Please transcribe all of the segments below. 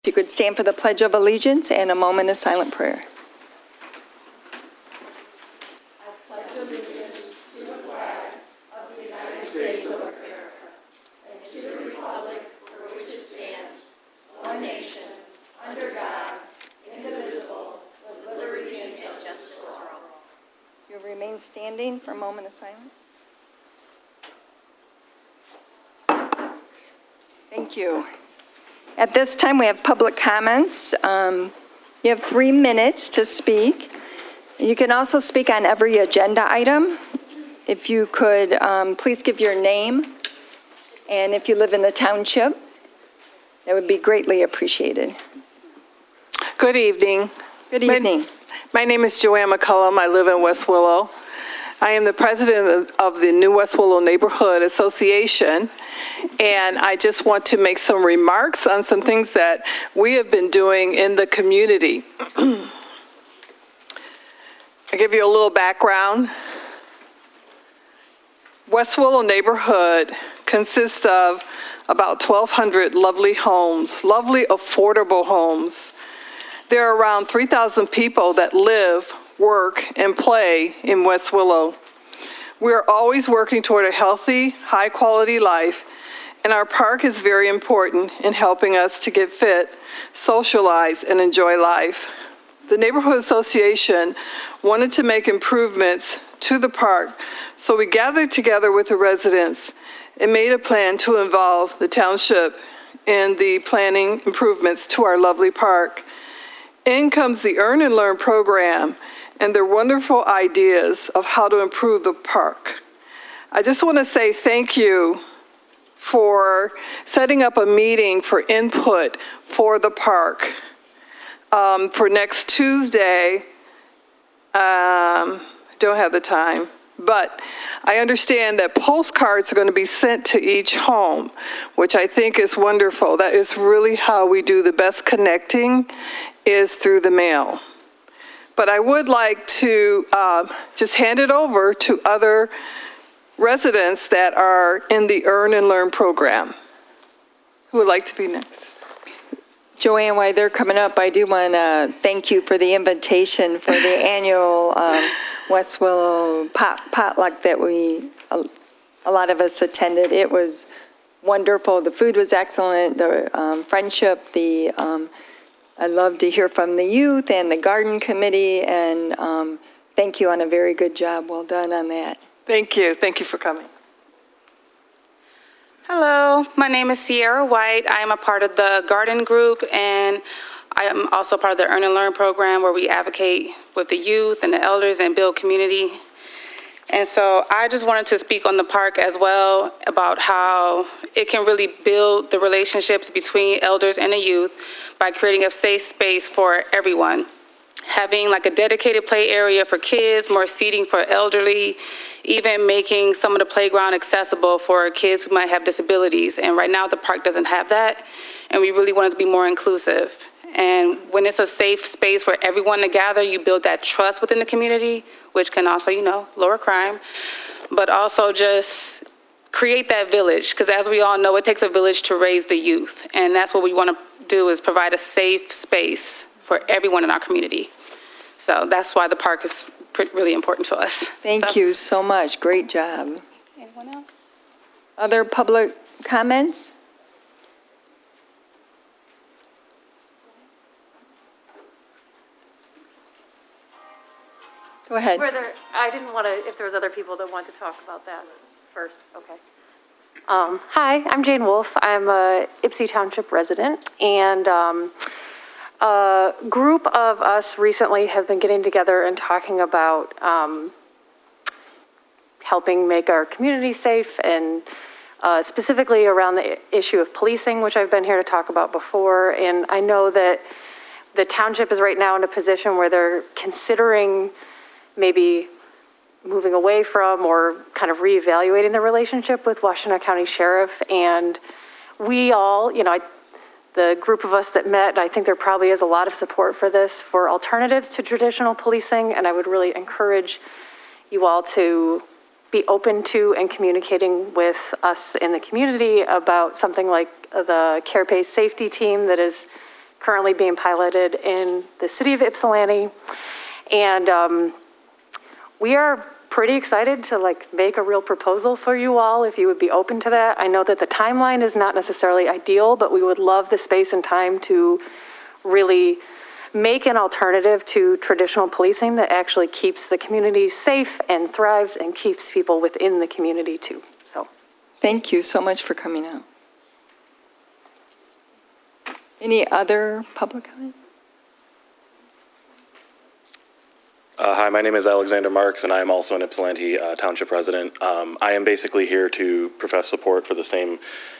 If you could stand for the Pledge of Allegiance and a moment of silent prayer. I pledge allegiance to the flag of the United States of America and to the republic for which it stands, one nation, under God, indivisible, with liberty and justice for all. You'll remain standing for a moment of silence. Thank you. At this time, we have public comments. You have 3 minutes to speak. You can also speak on every agenda item. If you could please give your name, and if you live in the township, that would be greatly appreciated. Good evening. Good evening. My name is Joanne McCullum. I live in West Willow. I am the president of the New West Willow Neighborhood Association, and I just want to make some remarks on some things that we have been doing in the community. I'll give you a little background. West Willow neighborhood consists of about 1,200 lovely homes, lovely affordable homes. There are around 3,000 people that live, work, and play in West Willow. We are always working toward a healthy, high-quality life, and our park is very important in helping us to get fit, socialize, and enjoy life. The Neighborhood Association wanted to make improvements to the park, so we gathered together with the residents and made a plan to involve the township in the planning improvements to our lovely park. In comes the Earn and Learn program and their wonderful ideas of how to improve the park. I just want to say thank you for setting up a meeting for input for the park for next Tuesday. Don't have the time, but I understand that postcards are going to be sent to each home, which I think is wonderful. That is really how we do the best connecting, is through the mail. But I would like to just hand it over to other residents that are in the Earn and Learn program. Who would like to be next? Joanne, while they're coming up, I do want to thank you for the invitation for the annual West Willow potluck that a lot of us attended. It was wonderful. The food was excellent. The friendship, I love to hear from the youth and the garden committee, and thank you on a very good job. Well done on that. Thank you. Thank you for coming. Hello, my name is Sierra White. I am a part of the garden group, and I am also part of the Earn and Learn program, where we advocate with the youth and the elders and build community. And so I just wanted to speak on the park as well, about how it can really build the relationships between elders and the youth by creating a safe space for everyone. Having like a dedicated play area for kids, more seating for elderly, even making some of the playground accessible for kids who might have disabilities. And right now the park doesn't have that, and we really want it to be more inclusive. And when it's a safe space for everyone to gather, you build that trust within the community, which can also, lower crime, but also just create that village. Because as we all know, it takes a village to raise the youth. And that's what we want to do, is provide a safe space for everyone in our community. So that's why the park is really important to us. Thank you so much. Great job. Anyone else? Other public comments? Go ahead. I didn't want to, if there was other people that want to talk about that first. Okay. Hi, I'm Jane Wolf. I'm a Ypsi Township resident, and a group of us recently have been getting together and talking about helping make our community safe, and specifically around the issue of policing, which I've been here to talk about before. And I know that the township is right now in a position where they're considering maybe moving away from or kind of reevaluating the relationship with Washtenaw County Sheriff. And we all, the group of us that met, I think there probably is a lot of support for this, for alternatives to traditional policing. And I would really encourage you all to be open to and communicating with us in the community about something like the Care Pace Safety Team that is currently being piloted in the city of Ypsilanti. And we are pretty excited to make a real proposal for you all if you would be open to that. I know that the timeline is not necessarily ideal, but we would love the space and time to really make an alternative to traditional policing that actually keeps the community safe and thrives and keeps people within the community too. So Thank you so much for coming out. Any other public comment? Hi, my name is Alexander Marks, and I am also an Ypsilanti Township resident. I am basically here to profess support for the same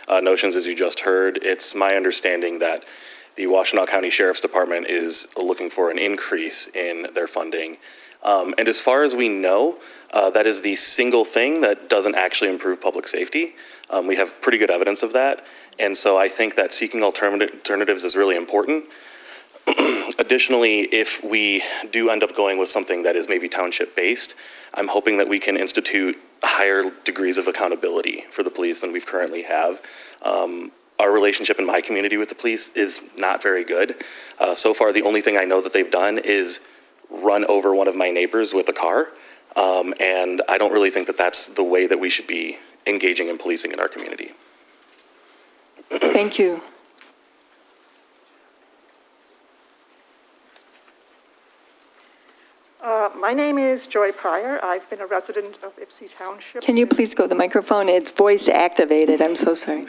notions as you just heard. It's my understanding that the Washtenaw County Sheriff's Department is looking for an increase in their funding. And as far as we know, that is the single thing that doesn't actually improve public safety. We have pretty good evidence of that. And so I think that seeking alternatives is really important. Additionally, if we do end up going with something that is maybe township-based, I'm hoping that we can institute higher degrees of accountability for the police than we've currently have. Our relationship in my community with the police is not very good. So far, the only thing I know that they've done is run over one of my neighbors with a car. And I don't really think that that's the way that we should be engaging in policing in our community. Thank you. My name is Joy Pryor. I've been a resident of Ypsi Township. Can you please go to the microphone? It's voice activated. I'm so sorry.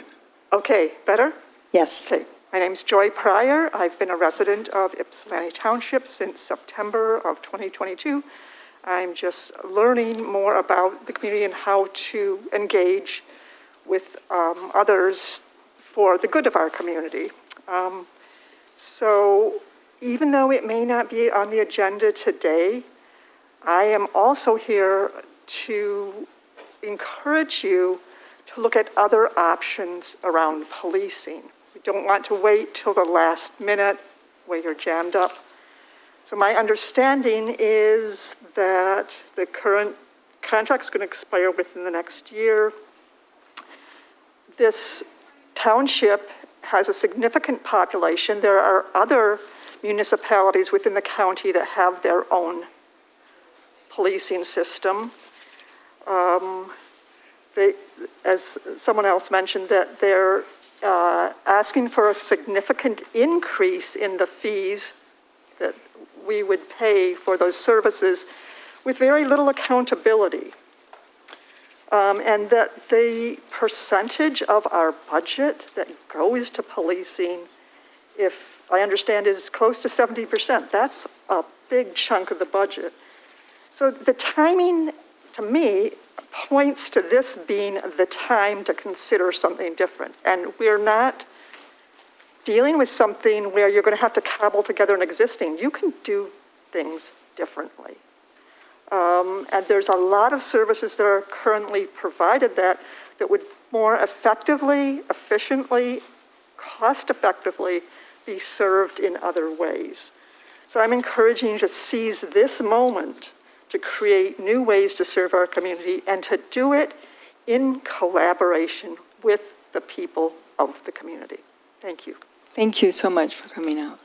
Okay, better? Yes. Okay. My name is Joy Pryor. I've been a resident of Ypsilanti Township since September of 2022. I'm just learning more about the community and how to engage with others for the good of our community. So even though it may not be on the agenda today, I am also here to encourage you to look at other options around policing. We don't want to wait till the last minute where you're jammed up. So my understanding is that the current contract is going to expire within the next year. This township has a significant population. There are other municipalities within the county that have their own policing system. As someone else mentioned, that they're asking for a significant increase in the fees that we would pay for those services with very little accountability. And that the percentage of our budget that goes to policing, if I understand, is close to 70%. That's a big chunk of the budget. So the timing, to me, points to this being the time to consider something different. And we're not dealing with something where you're going to have to cobble together an existing. You can do things differently. And there's a lot of services that are currently provided that would more effectively, efficiently, cost-effectively be served in other ways. So I'm encouraging you to seize this moment to create new ways to serve our community and to do it in collaboration with the people of the community. Thank you. Thank you so much for coming out.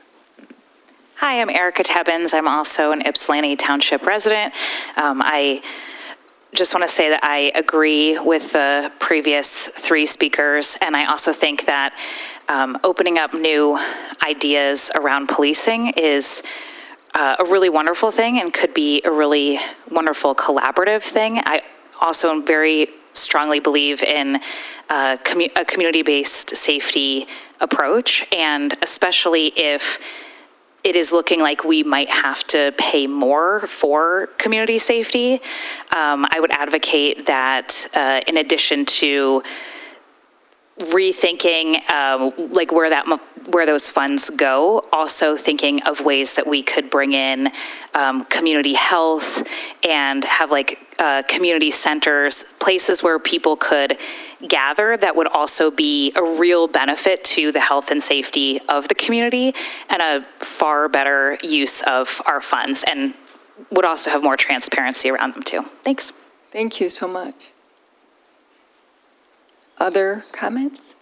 Hi, I'm Erica Tebbins. I'm also an Ypsilanti Township resident. I just want to say that I agree with the previous three speakers, and I also think that opening up new ideas around policing is a really wonderful thing and could be a really wonderful collaborative thing. I also very strongly believe in a community-based safety approach, and especially if it is looking like we might have to pay more for community safety, I would advocate that in addition to rethinking where those funds go, also thinking of ways that we could bring in community health and have community centers, places where people could gather that would also be a real benefit to the health and safety of the community and a far better use of our funds, and would also have more transparency around them too. Thanks. Thank you so much. Other comments?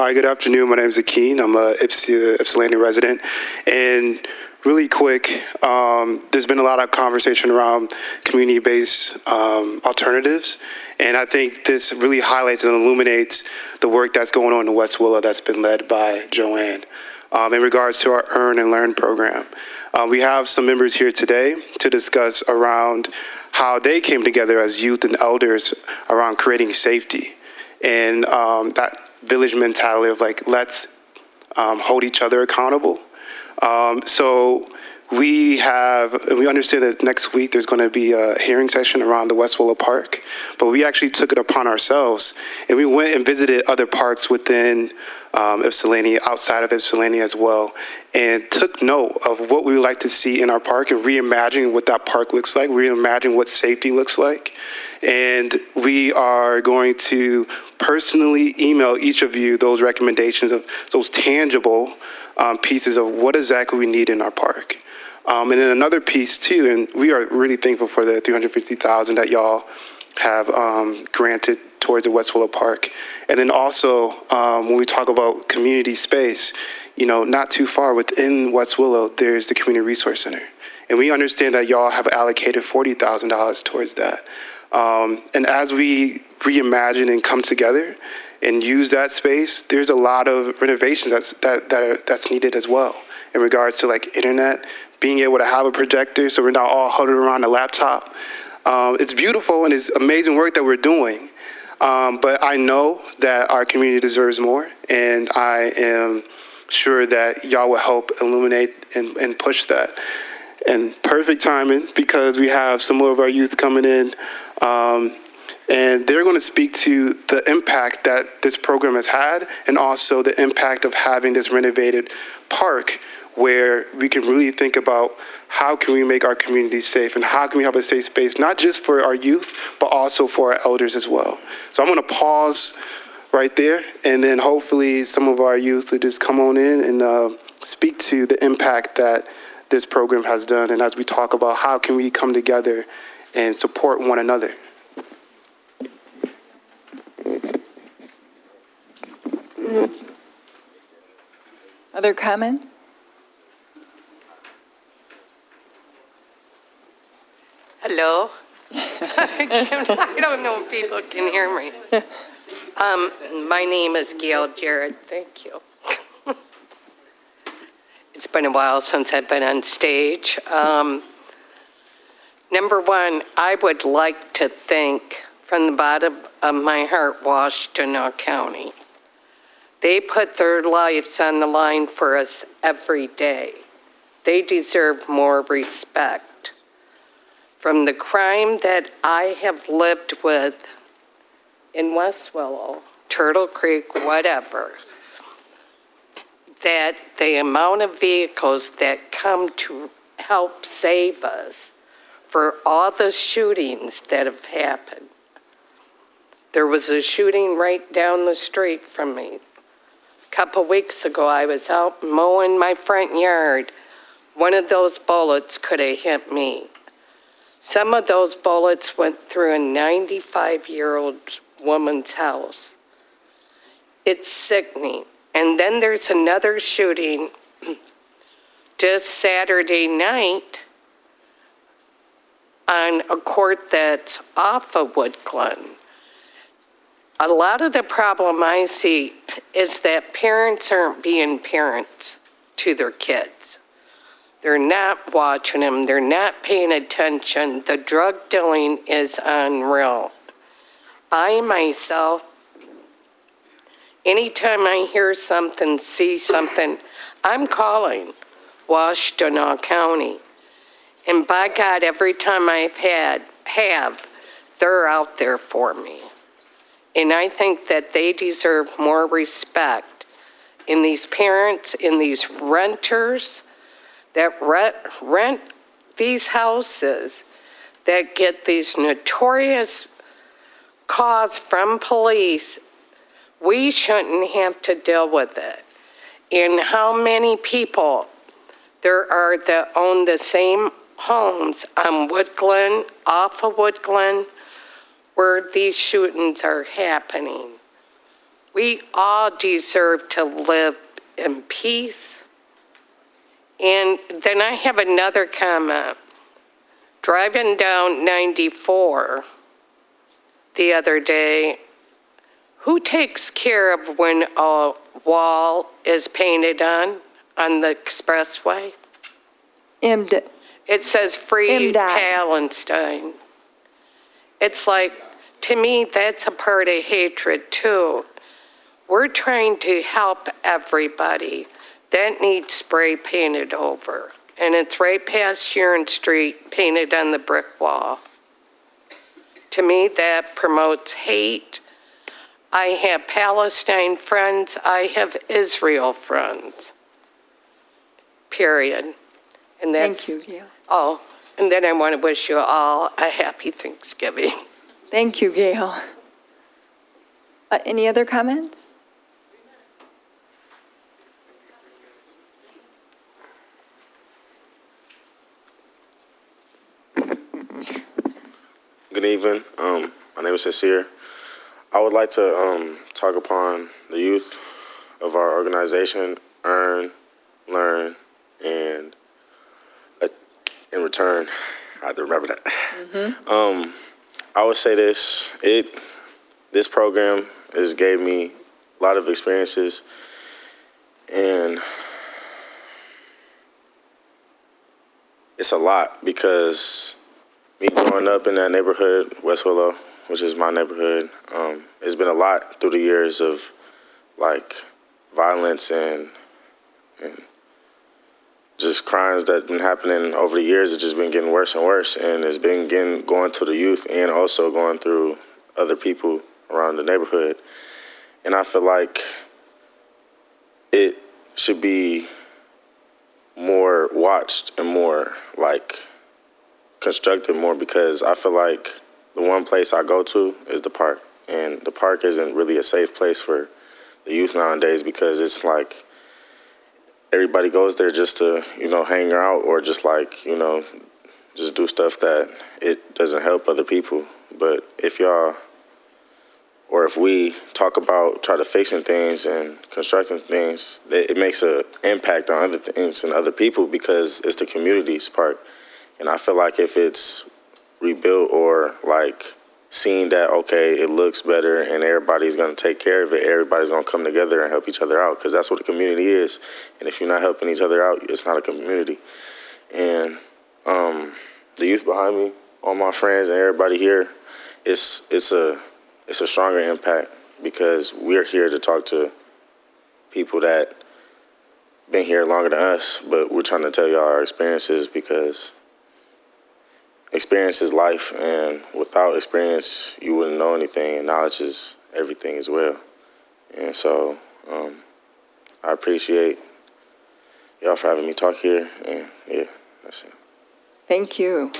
Hi, good afternoon. My name is Akeem. I'm a Ypsilanti resident. And really quick, there's been a lot of conversation around community-based alternatives. And I think this really highlights and illuminates the work that's going on in West Willow that's been led by Joanne in regards to our Earn and Learn program. We have some members here today to discuss around how they came together as youth and elders around creating safety. And that village mentality of like, let's hold each other accountable. So we understand that next week there's going to be a hearing session around the West Willow Park, but we actually took it upon ourselves and we went and visited other parks within Ypsilanti, outside of Ypsilanti as well, and took note of what we would like to see in our park and reimagine what that park looks like, reimagine what safety looks like. And we are going to personally email each of you those recommendations of those tangible pieces of what exactly we need in our park. And then another piece too, and we are really thankful for the $350,000 that y'all have granted towards the West Willow Park. And then also, when we talk about community space, you know, not too far within West Willow, there's the Community Resource Center. And we understand that y'all have allocated $40,000 towards that. And as we reimagine and come together and use that space, there's a lot of renovations that's needed as well in regards to like internet, being able to have a projector so we're not all huddled around a laptop. It's beautiful and it's amazing work that we're doing. But I know that our community deserves more, and I am sure that y'all will help illuminate and push that. And perfect timing, because we have some of our youth coming in, and they're going to speak to the impact that this program has had, and also the impact of having this renovated park where we can really think about how can we make our community safe and how can we have a safe space, not just for our youth, but also for our elders as well. So I'm going to pause right there, and then hopefully some of our youth will just come on in and speak to the impact that this program has done, and as we talk about how can we come together and support one another. Other comments? Hello? I don't know if people can hear me. My name is Gail Jarrett. Thank you. It's been a while since I've been on stage. Number one, I would like to thank from the bottom of my heart Washtenaw County. They put their lives on the line for us every day. They deserve more respect. From the crime that I have lived with in West Willow, Turtle Creek, whatever, that the amount of vehicles that come to help save us for all the shootings that have happened. There was a shooting right down the street from me. A couple weeks ago, I was out mowing my front yard. One of those bullets could have hit me. Some of those bullets went through a 95-year-old woman's house. It's sickening. And then there's another shooting just Saturday night on a court that's off of Wood Glen. A lot of the problem I see is that parents aren't being parents to their kids. They're not watching them. They're not paying attention. The drug dealing is unreal. I myself, anytime I hear something, see something, I'm calling Washtenaw County. And by God, every time I've have, they're out there for me. And I think that they deserve more respect in these parents, in these renters that rent these houses, that get these notorious calls from police. We shouldn't have to deal with it. And how many people there are that own the same homes on Wood Glen, off of Wood Glen, where these shootings are happening. we all deserve to live in peace. And then I have another comment. Driving down 94 the other day, who takes care of when a wall is painted on the expressway? It says free MDOT. Palestine. It's like, to me, that's a part of hatred too. We're trying to help everybody. That needs spray painted over. And it's right past Sheeran Street, painted on the brick wall. To me, that promotes hate. I have Palestine friends. I have Israel friends. Period. And that's, Thank you, Gail. Oh, and then I want to wish you all a happy Thanksgiving. Thank you, Gail. Any other comments? Good evening. My name is Sincere. I would like to talk upon the youth of our organization, earn, learn, and in return, I have to remember that. Mm-hmm. I would say this program has gave me a lot of experiences, and it's a lot because me growing up in that neighborhood, West Willow, which is my neighborhood, it's been a lot through the years of like violence and just crimes that have been happening over the years. It's just been getting worse and worse, and it's been going to the youth and also going through other people around the neighborhood. And I feel like it should be more watched and more like constructed more, because I feel like the one place I go to is the park, and the park isn't really a safe place for the youth nowadays, because it's like everybody goes there just to, hang out or just like, just do stuff that it doesn't help other people. But if we talk about try to fixing things and constructing things, it makes an impact on other things and other people, because it's the community's park. And I feel like if it's rebuilt or like seeing that, okay, it looks better and everybody's going to take care of it, everybody's going to come together and help each other out, because that's what a community is. And if you're not helping each other out, it's not a community. And the youth behind me, all my friends and everybody here, it's a stronger impact, because we're here to talk to people that been here longer than us, but we're trying to tell y'all our experiences, because experience is life, and without experience, you wouldn't know anything, and knowledge is everything as well. And so I appreciate y'all for having me talk here, and yeah, that's it. Thank you.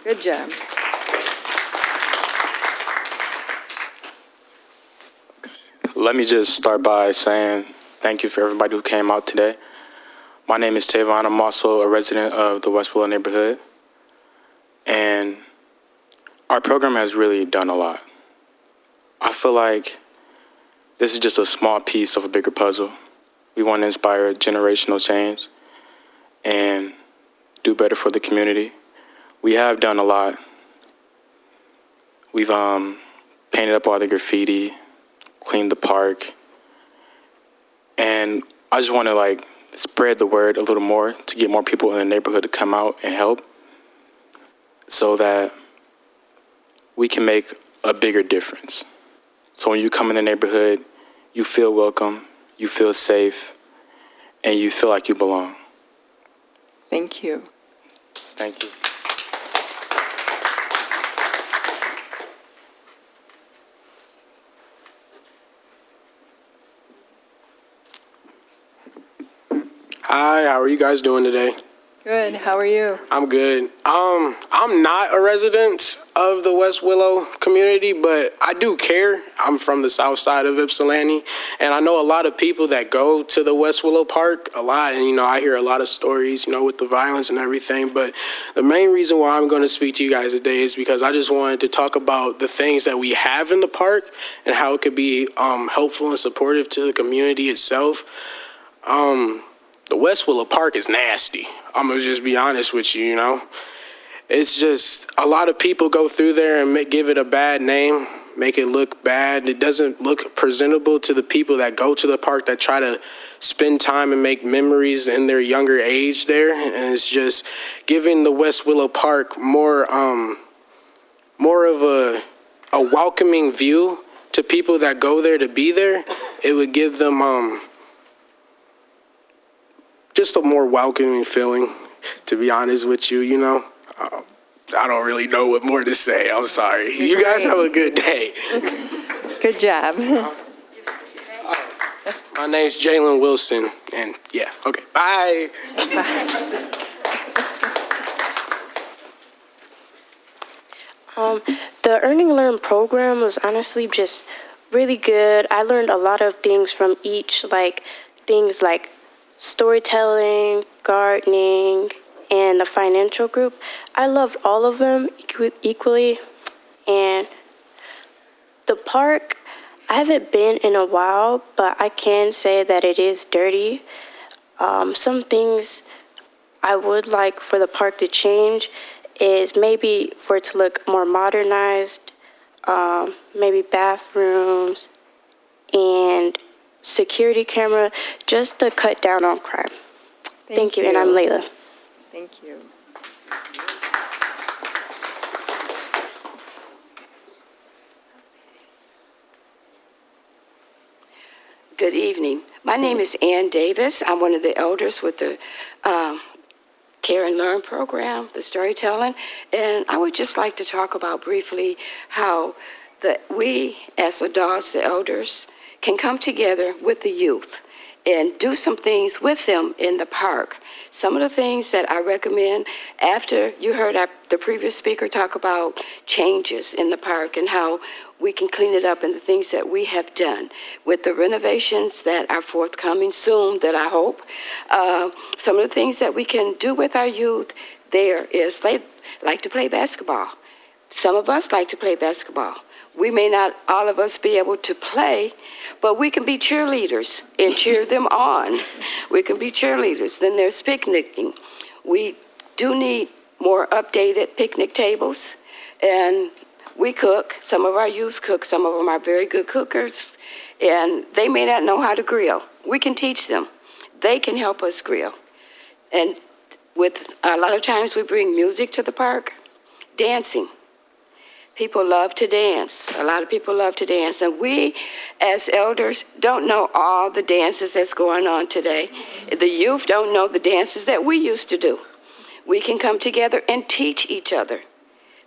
Good job. Let me just start by saying thank you for everybody who came out today. My name is Tavon. I'm also a resident of the West Willow neighborhood. And our program has really done a lot. I feel like this is just a small piece of a bigger puzzle. We want to inspire generational change and do better for the community. We have done a lot. We've painted up all the graffiti, cleaned the park, and I just want to spread the word a little more to get more people in the neighborhood to come out and help, so that we can make a bigger difference. So when you come in the neighborhood, you feel welcome, you feel safe, and you feel like you belong. Thank you. Thank you. Hi, how are you guys doing today? Good. How are you? I'm good. I'm not a resident of the West Willow community, but I do care. I'm from the south side of Ypsilanti, and I know a lot of people that go to the West Willow Park a lot, and, I hear a lot of stories, with the violence and everything, but the main reason why I'm going to speak to you guys today is because I just wanted to talk about the things that we have in the park and how it could be helpful and supportive to the community itself. The West Willow Park is nasty. I'm going to just be honest with you, It's just a lot of people go through there and give it a bad name, make it look bad. It doesn't look presentable to the people that go to the park that try to spend time and make memories in their younger age there. And it's just giving the West Willow Park more of a welcoming view to people that go there to be there. It would give them just a more welcoming feeling, to be honest with you, I don't really know what more to say. I'm sorry. You guys have a good day. Good job. My name's Jalen Wilson, and yeah, okay, bye. The Earn and Learn program was honestly just really good. I learned a lot of things from each, things like storytelling, gardening, and the financial group. I loved all of them equally. And the park, I haven't been in a while, but I can say that it is dirty. Some things I would like for the park to change is maybe for it to look more modernized, maybe bathrooms and security camera, just to cut down on crime. Thank you, and I'm Layla. Thank you. Good evening. My name is Ann Davis. I'm one of the elders with the Care and Learn program, the storytelling. And I would just like to talk about briefly how we as adults, the elders, can come together with the youth and do some things with them in the park. Some of the things that I recommend, after you heard the previous speaker talk about changes in the park and how we can clean it up and the things that we have done with the renovations that are forthcoming soon, that I hope. Some of the things that we can do with our youth there is they like to play basketball. Some of us like to play basketball. We may not, all of us, be able to play, but we can be cheerleaders and cheer them on. We can be cheerleaders. Then there's picnicking. We do need more updated picnic tables, and we cook. Some of our youth cook. Some of them are very good cookers, and they may not know how to grill. We can teach them. They can help us grill. And with a lot of times we bring music to the park, dancing. People love to dance. A lot of people love to dance. And we, as elders, don't know all the dances that's going on today. The youth don't know the dances that we used to do. We can come together and teach each other.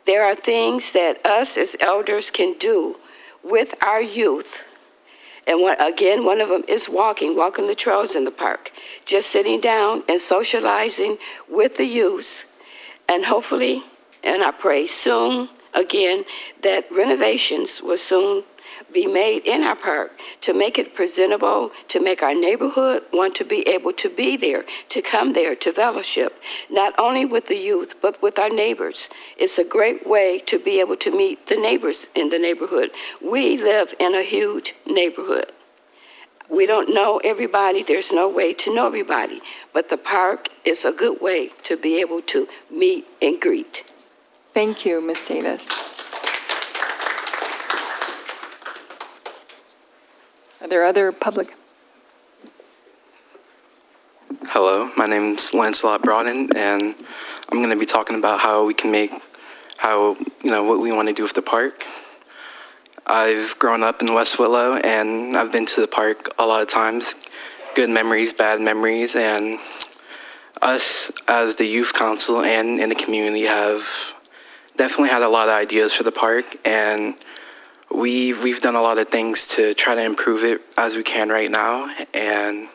There are things that us as elders can do with our youth. And one of them is walking the trails in the park. Just sitting down and socializing with the youth. And hopefully, and I pray soon, again, that renovations will soon be made in our park to make it presentable, to make our neighborhood want to be able to be there, to come there, to fellowship, not only with the youth, but with our neighbors. It's a great way to be able to meet the neighbors in the neighborhood. We live in a huge neighborhood. We don't know everybody. There's no way to know everybody. But the park is a good way to be able to meet and greet. Thank you, Ms. Davis. Are there other public? Hello, my name's Lancelot Broaden, and I'm going to be talking about how we can make, what we want to do with the park. I've grown up in West Willow, and I've been to the park a lot of times. Good memories, bad memories, and us as the youth council and in the community have definitely had a lot of ideas for the park, and we've done a lot of things to try to improve it as we can right now, and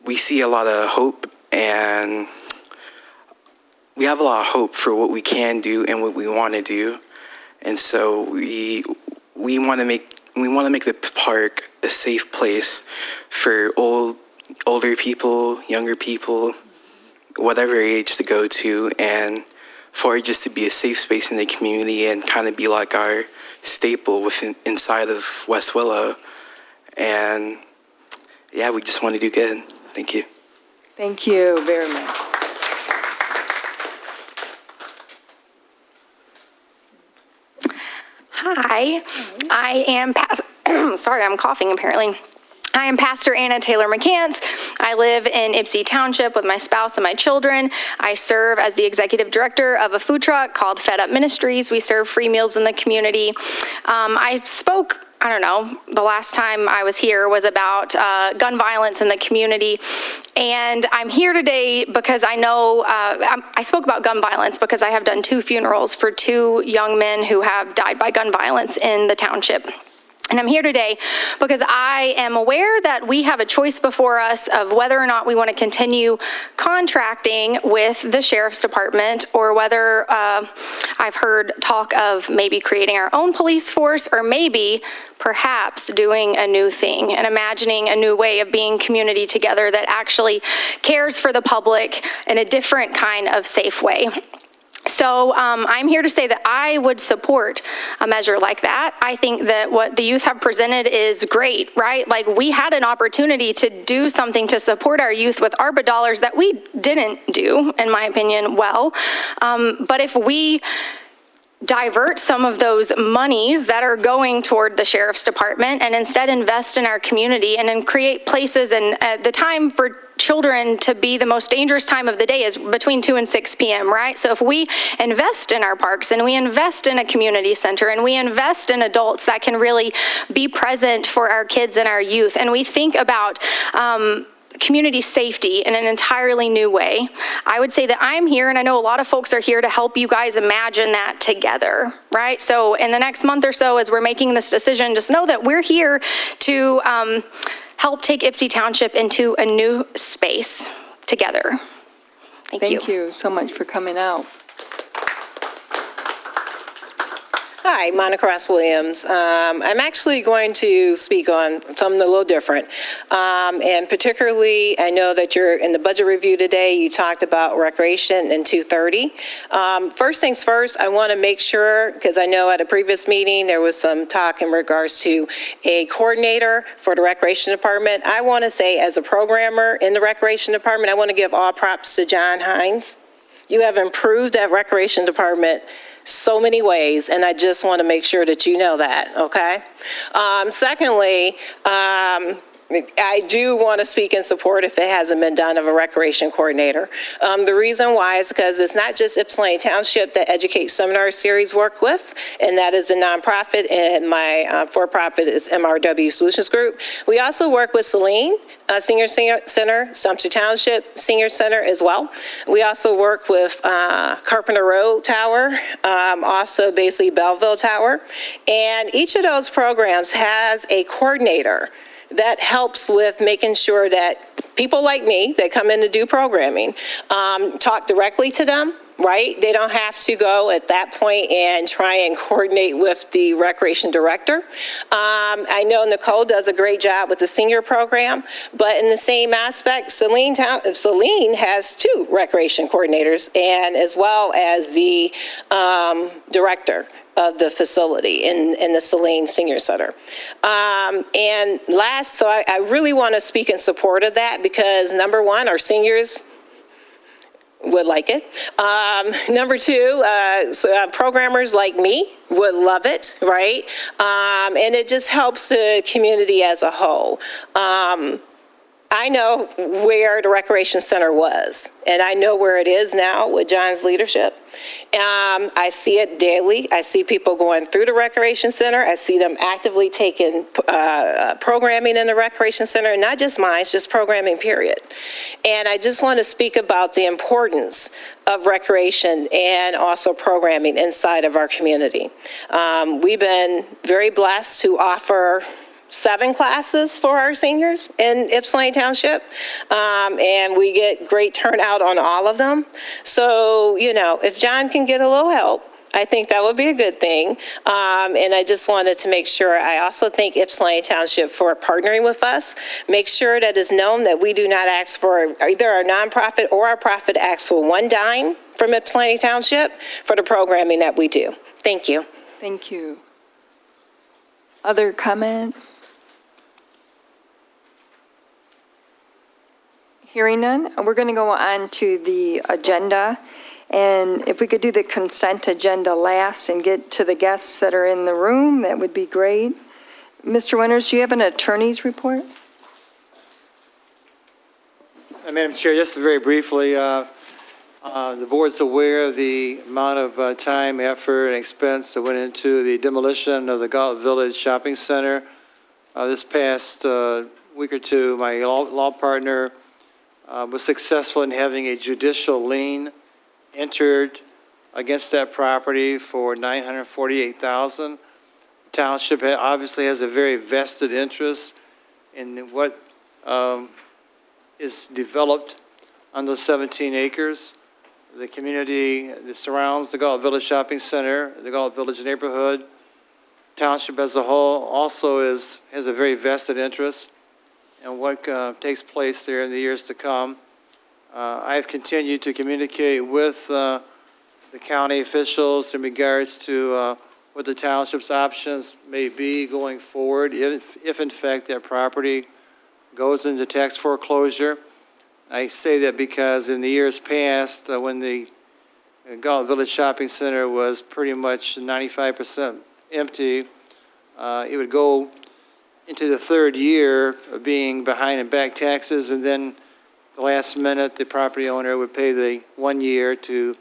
we see a lot of hope and we have a lot of hope for what we can do and what we want to do. And so we want to make the park a safe place for older people, younger people, whatever age to go to, and for it just to be a safe space in the community and kind of be like our staple inside of West Willow. And yeah, we just want to do good. Thank you. Thank you very much. Hi, I am, sorry, I'm coughing apparently. I am Pastor Anna Taylor McCants. I live in Ypsi Township with my spouse and my children. I serve as the executive director of a food truck called Fed Up Ministries. We serve free meals in the community. I spoke, I don't know, the last time I was here was about gun violence in the community. And I'm here today because I know, I spoke about gun violence because I have done 2 funerals for 2 young men who have died by gun violence in the township. And I'm here today because I am aware that we have a choice before us of whether or not we want to continue contracting with the sheriff's department, or whether I've heard talk of maybe creating our own police force, or maybe perhaps doing a new thing and imagining a new way of being community together that actually cares for the public in a different kind of safe way. So I'm here to say that I would support a measure like that. I think that what the youth have presented is great, right? Like, we had an opportunity to do something to support our youth with ARPA dollars that we didn't do, in my opinion, well. But if we divert some of those monies that are going toward the sheriff's department and instead invest in our community and then create places, and the time for children to be the most dangerous time of the day is between 2 and 6 p.m., right? So if we invest in our parks and we invest in a community center and we invest in adults that can really be present for our kids and our youth, and we think about community safety in an entirely new way, I would say that I'm here, and I know a lot of folks are here to help you guys imagine that together, right? So in the next month or so, as we're making this decision, just know that we're here to help take Ypsi Township into a new space together. Thank you so much for coming out. Hi, Monica Ross-Williams. I'm actually going to speak on something a little different. And particularly, I know that you're in the budget review today, you talked about recreation and 230. First things first, I want to make sure, because I know at a previous meeting, there was some talk in regards to a coordinator for the recreation department. I want to say, as a programmer in the recreation department, I want to give all props to John Hines. You have improved that recreation department so many ways, and I just want to make sure that you know that, okay? Secondly, I do want to speak in support, if it hasn't been done, of a recreation coordinator. The reason why is because it's not just Ypsilanti Township that Educate Seminar Series work with, and that is the nonprofit, and my for-profit is MRW Solutions Group. We also work with Celine Senior Center, Stumpster Township Senior Center as well. We also work with Carpenter Road Tower, also basically Belleville Tower, and each of those programs has a coordinator that helps with making sure that people like me that come in to do programming talk directly to them, right? They don't have to go at that point and try and coordinate with the recreation director. I know Nicole does a great job with the senior program, but in the same aspect, Celine has 2 recreation coordinators, and as well as the director of the facility in the Celine Senior Center. And last, so I really want to speak in support of that, because number one, our seniors would like it. Number 2, programmers like me would love it, right? And it just helps the community as a whole. I know where the recreation center was, and I know where it is now with John's leadership. I see it daily. I see people going through the recreation center. I see them actively taking programming in the recreation center, and not just mine, it's just programming, period. And I just want to speak about the importance of recreation and also programming inside of our community. We've been very blessed to offer 7 classes for our seniors in Ypsilanti Township, and we get great turnout on all of them. So, you know, if John can get a little help, I think that would be a good thing. And I just wanted to make sure, I also thank Ypsilanti Township for partnering with us. Make sure that it's known that we do not ask for, either our nonprofit or our profit asks for one dime from Ypsilanti Township for the programming that we do. Thank you. Thank you. Other comments? Hearing none, we're going to go on to the agenda. And if we could do the consent agenda last and get to the guests that are in the room, that would be great. Mr. Winters, do you have an attorney's report? Madam Chair, just very briefly, the board's aware of the amount of time, effort, and expense that went into the demolition of the Galt Village Shopping Center. This past week or two, my law partner was successful in having a judicial lien entered against that property for $948,000. Township obviously has a very vested interest in what is developed on those 17 acres. The community that surrounds the Galt Village Shopping Center, the Galt Village neighborhood, Township as a whole also has a very vested interest in what takes place there in the years to come. I've continued to communicate with the county officials in regards to what the township's options may be going forward if in fact that property goes into tax foreclosure. I say that because in the years past, when the Galt Village Shopping Center was pretty much 95% empty, it would go into the third year of being behind in back taxes, and then the last minute, the property owner would pay the 1 year to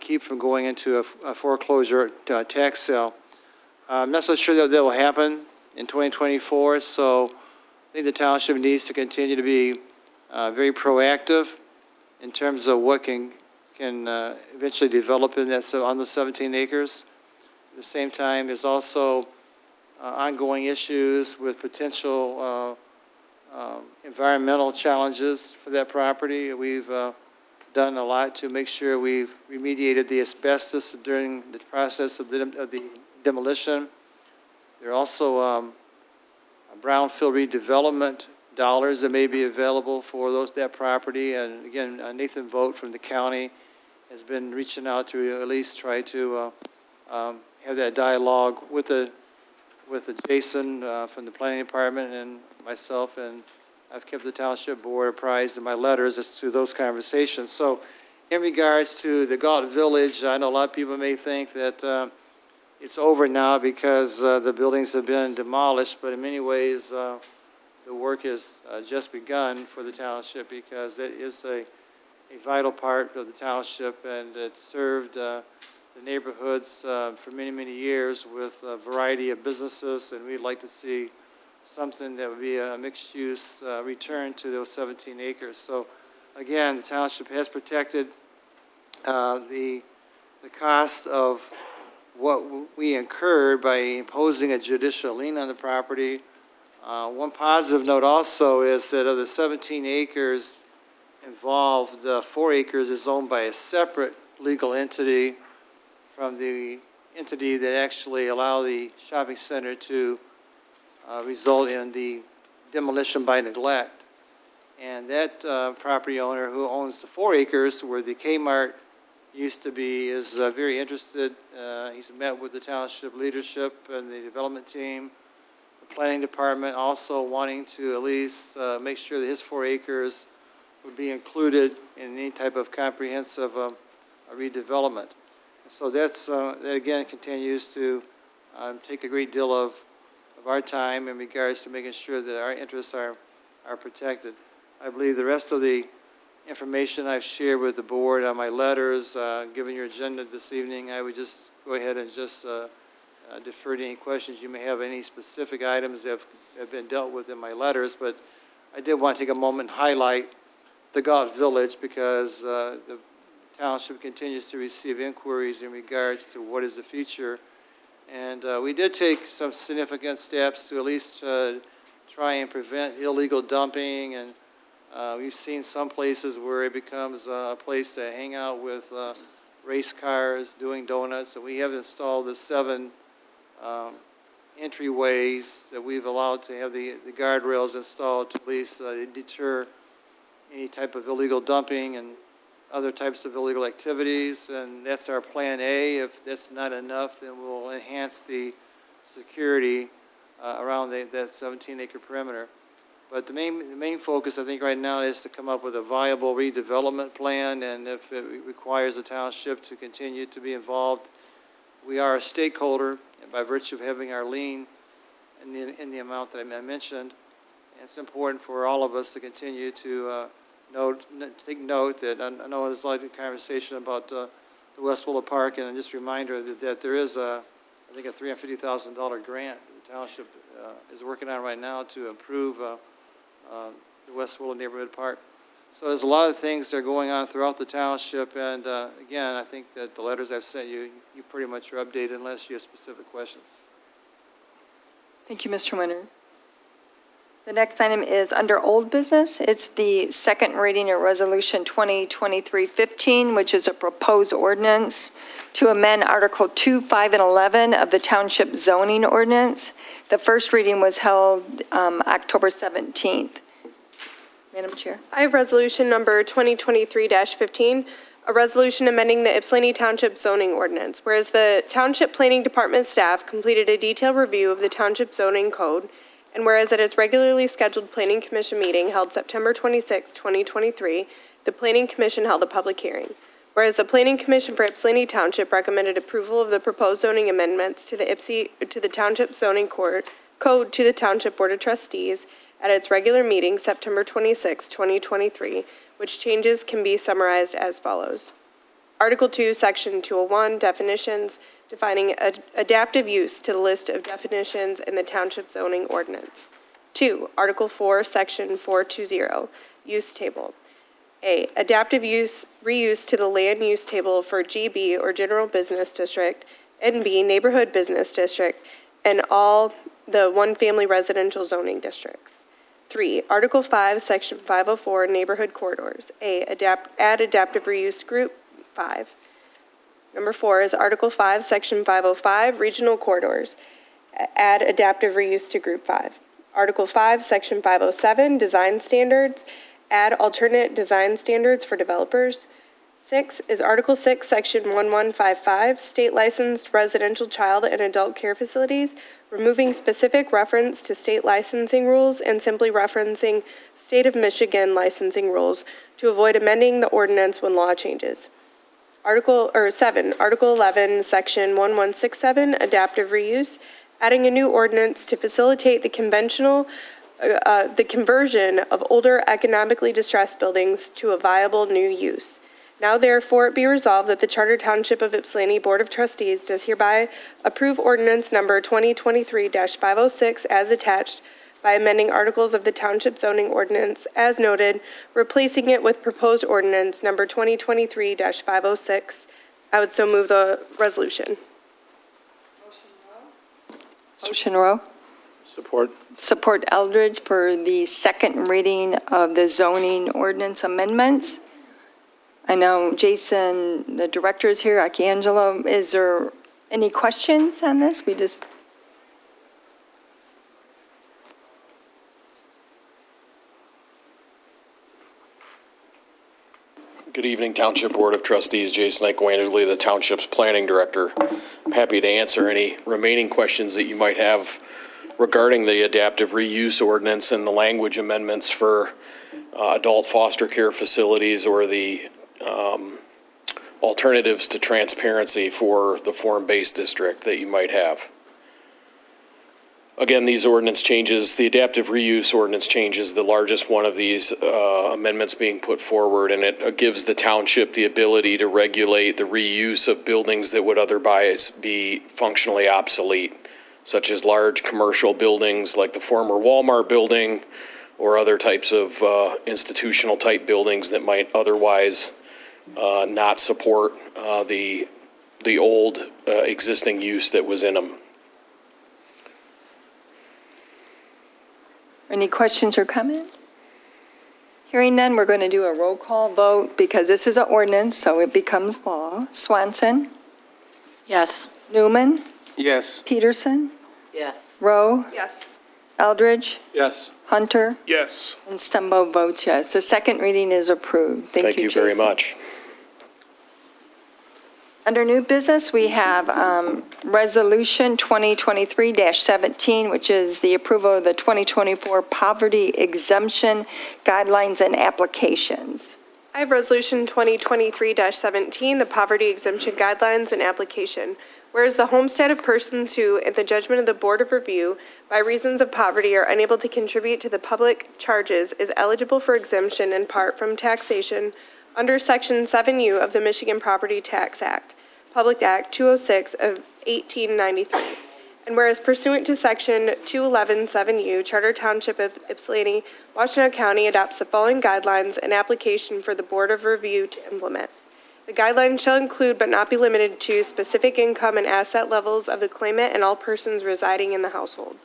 keep from going into a foreclosure tax sale. I'm not so sure that will happen in 2024, so I think the township needs to continue to be very proactive in terms of what can eventually develop in that on the 17 acres. At the same time, there's also ongoing issues with potential environmental challenges for that property. We've done a lot to make sure we've remediated the asbestos during the process of the demolition. There are also brownfield redevelopment dollars that may be available for that property. And again, Nathan Vogt from the county has been reaching out to at least try to have that dialogue with Jason from the planning department and myself, and I've kept the township board apprised in my letters as to those conversations. So in regards to the Galt Village, I know a lot of people may think that it's over now because the buildings have been demolished, but in many ways the work has just begun for the township because it is a vital part of the township, and it served the neighborhoods for many, many years with a variety of businesses, and we'd like to see something that would be a mixed-use return to those 17 acres. So, again, the township has protected the cost of what we incurred by imposing a judicial lien on the property. One positive note also is that of the 17 acres involved, 4 acres is owned by a separate legal entity from the entity that actually allowed the shopping center to result in the demolition by neglect. And that property owner who owns the 4 acres where the Kmart used to be is very interested. He's met with the township leadership and the development team, the planning department also wanting to at least make sure that his 4 acres would be included in any type of comprehensive redevelopment. So that again continues to take a great deal of our time in regards to making sure that our interests are protected. I believe the rest of the information I've shared with the board on my letters, given your agenda this evening, I would just go ahead and just defer to any questions you may have, any specific items that have been dealt with in my letters. But I did want to take a moment and highlight the Galt Village because the township continues to receive inquiries in regards to what is the future And we did take some significant steps to at least try and prevent illegal dumping. And we've seen some places where it becomes a place to hang out with race cars, doing donuts. And we have installed the 7 entryways that we've allowed to have the guardrails installed to at least deter any type of illegal dumping and other types of illegal activities. And that's our plan A. If that's not enough, then we'll enhance the security around that 17-acre perimeter. But the main focus, I think, right now is to come up with a viable redevelopment plan, and if it requires the township to continue to be involved, we are a stakeholder, and by virtue of having our lien in the amount that I mentioned, it's important for all of us to continue to take note that I know there's a lot of conversation about the West Willow Park, and just a reminder that there is I think a $350,000 grant the township is working on right now to improve the West Willow Neighborhood Park. So there's a lot of things that are going on throughout the township, and again, I think that the letters I've sent you, you pretty much are updated unless you have specific questions. Thank you, Mr. Winters. The next item is under old business. It's the second reading of Resolution 2023-15, which is a proposed ordinance to amend Article 2, 5, and 11 of the Township Zoning Ordinance. The first reading was held October 17th. Madam Chair. I have resolution number 2023-15, a resolution amending the Ypsilanti Township zoning ordinance. Whereas the Township Planning Department staff completed a detailed review of the Township zoning code, and whereas at its regularly scheduled Planning Commission meeting held September 26, 2023, the Planning Commission held a public hearing. Whereas the Planning Commission for Ypsilanti Township recommended approval of the proposed zoning amendments to the Township zoning code to the Township Board of Trustees at its regular meeting September 26, 2023, which changes can be summarized as follows. Article 2, Section 201, definitions, defining adaptive use to the list of definitions in the Township zoning ordinance. 2, Article 4, Section 420, use table. A, adaptive use, reuse to the land use table for GB or general business district, and B, neighborhood business district, and all the one-family residential zoning districts. 3, Article 5, Section 504, neighborhood corridors. A, add adaptive reuse to Group 5. Number 4 is Article 5, Section 505, regional corridors. Add adaptive reuse to Group 5. Article 5, Section 507, design standards. Add alternate design standards for developers. 6 is Article 6, Section 1155, state licensed residential child and adult care facilities, removing specific reference to state licensing rules and simply referencing State of Michigan licensing rules to avoid amending the ordinance when law changes. 7, Article 11, Section 1167, adaptive reuse, adding a new ordinance to facilitate the conversion of older economically distressed buildings to a viable new use. Now therefore it be resolved that the Charter Township of Ypsilanti Board of Trustees does hereby approve ordinance number 2023-506 as attached by amending articles of the Township zoning ordinance as noted, replacing it with proposed ordinance number 2023-506. I would so move the resolution. Motion Rowe. Support. Support Eldridge for the second reading of the zoning ordinance amendments. I know Jason, the director, is here. Archangelo, is there any questions on this? Good evening, Township Board of Trustees. Jason Wanderley, the Township's Planning Director. I'm happy to answer any remaining questions that you might have regarding the adaptive reuse ordinance and the language amendments for adult foster care facilities or the alternatives to transparency for the form-based district that you might have. Again, these ordinance changes, the adaptive reuse ordinance changes, the largest one of these amendments being put forward, and it gives the township the ability to regulate the reuse of buildings that would otherwise be functionally obsolete, such as large commercial buildings like the former Walmart building or other types of institutional type buildings that might otherwise not support the the old existing use that was in them. Any questions or comments? Hearing none, we're going to do a roll call vote because this is an ordinance, so it becomes law. Swanson? Yes. Newman? Yes. Peterson? Yes. Rowe? Yes. Eldridge? Yes. Hunter? Yes. And Stumbo votes yes. The second reading is approved. Thank you, very Jason. much. Under new business, we have Resolution 2023-17, which is the approval of the 2024 Poverty Exemption Guidelines and Applications. I have Resolution 2023-17, the Poverty Exemption Guidelines and Application. Whereas the homestead of persons who, in the judgment of the Board of Review, by reasons of poverty are unable to contribute to the public charges, is eligible for exemption in part from taxation under Section 7U of the Michigan Property Tax Act, Public Act 206 of 1893. And whereas pursuant to Section 211-7U, Charter Township of Ypsilanti, Washtenaw County adopts the following guidelines and application for the Board of Review to implement. The guidelines shall include but not be limited to specific income and asset levels of the claimant and all persons residing in the household.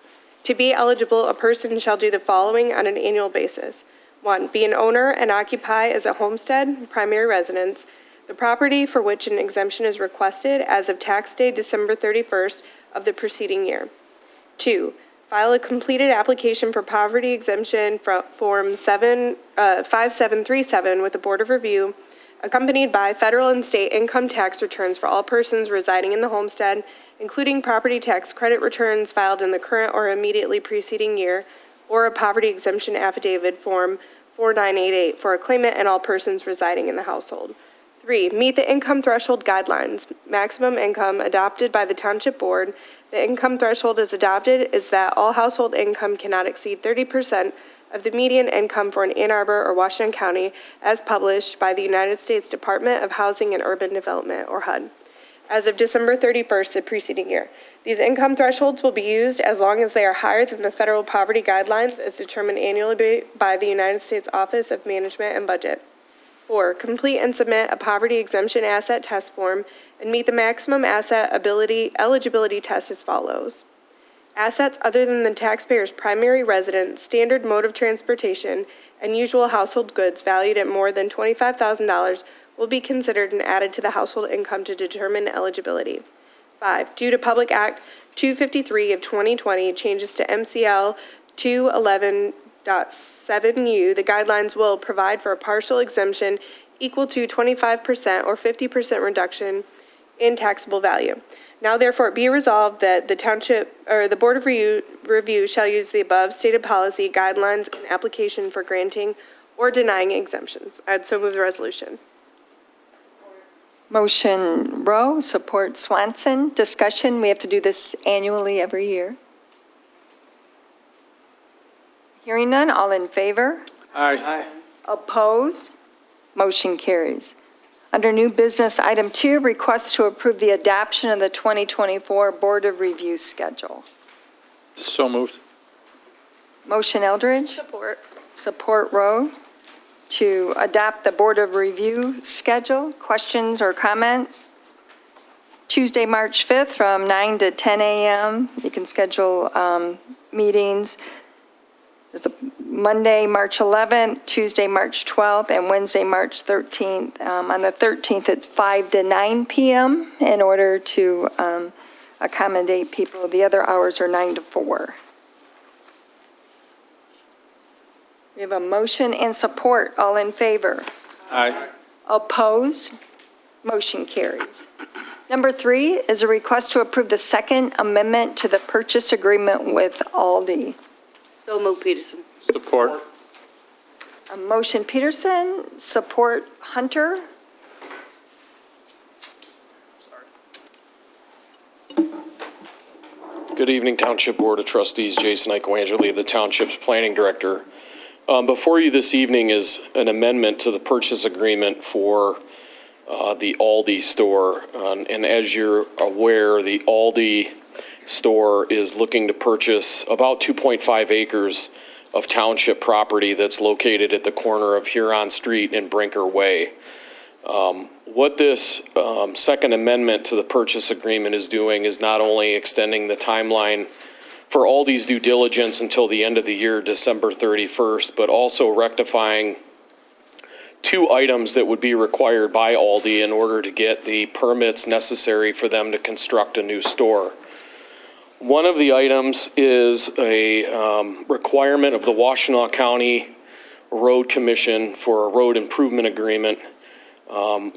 To be eligible, a person shall do the following on an annual basis. 1, be an owner and occupy as a homestead, primary residence, the property for which an exemption is requested as of tax day December 31st of the preceding year. 2, file a completed application for poverty exemption from Form 5737 with the Board of Review, accompanied by federal and state income tax returns for all persons residing in the homestead, including property tax credit returns filed in the current or immediately preceding year, or a poverty exemption affidavit Form 4988 for a claimant and all persons residing in the household. 3, meet the income threshold guidelines. Maximum income adopted by the Township Board. The income threshold as adopted is that all household income cannot exceed 30% of the median income for an Ann Arbor or Washington County as published by the United States Department of Housing and Urban Development, or HUD, as of December 31st the preceding year. These income thresholds will be used as long as they are higher than the federal poverty guidelines as determined annually by the United States Office of Management and Budget. 4, complete and submit a poverty exemption asset test form and meet the maximum asset eligibility test as follows. Assets other than the taxpayer's primary residence, standard mode of transportation, and usual household goods valued at more than $25,000 will be considered and added to the household income to determine eligibility. 5, due to Public Act 253 of 2020, changes to MCL 211.7U, the guidelines will provide for a partial exemption equal to 25% or 50% reduction in taxable value. Now therefore be resolved that the Township or the Board of Review shall use the above stated policy, guidelines, and application for granting or denying exemptions. I'd so move the resolution. Motion Rowe, support Swanson. Discussion, we have to do this annually every year. Hearing none, all in favor? Aye. Opposed? Motion carries. Under new business, item 2, request to approve the adoption of the 2024 Board of Review schedule. So moved. Motion Eldridge. Support. Support Rowe to adopt the Board of Review schedule. Questions or comments? Tuesday, March 5th from 9 to 10 a.m. You can schedule meetings. There's a Monday, March 11th, Tuesday, March 12th, and Wednesday, March 13th. On the 13th, it's 5 to 9 p.m. in order to accommodate people. The other hours are 9 to 4. We have a motion and support. All in favor? Aye. Opposed? Motion carries. Number 3 is a request to approve the second amendment to the purchase agreement with Aldi. So move, Peterson. Support. A motion Peterson, support Hunter. Good evening, Township Board of Trustees. Jason Icoangeli, the Township's Planning Director. Before you this evening is an amendment to the purchase agreement for the Aldi store. And as you're aware, the Aldi store is looking to purchase about 2.5 acres of township property that's located at the corner of Huron Street and Brinker Way. What this second amendment to the purchase agreement is doing is not only extending the timeline for Aldi's due diligence until the end of the year, December 31st, but also rectifying 2 items that would be required by Aldi in order to get the permits necessary for them to construct a new store. One of the items is a requirement of the Washtenaw County Road Commission for a road improvement agreement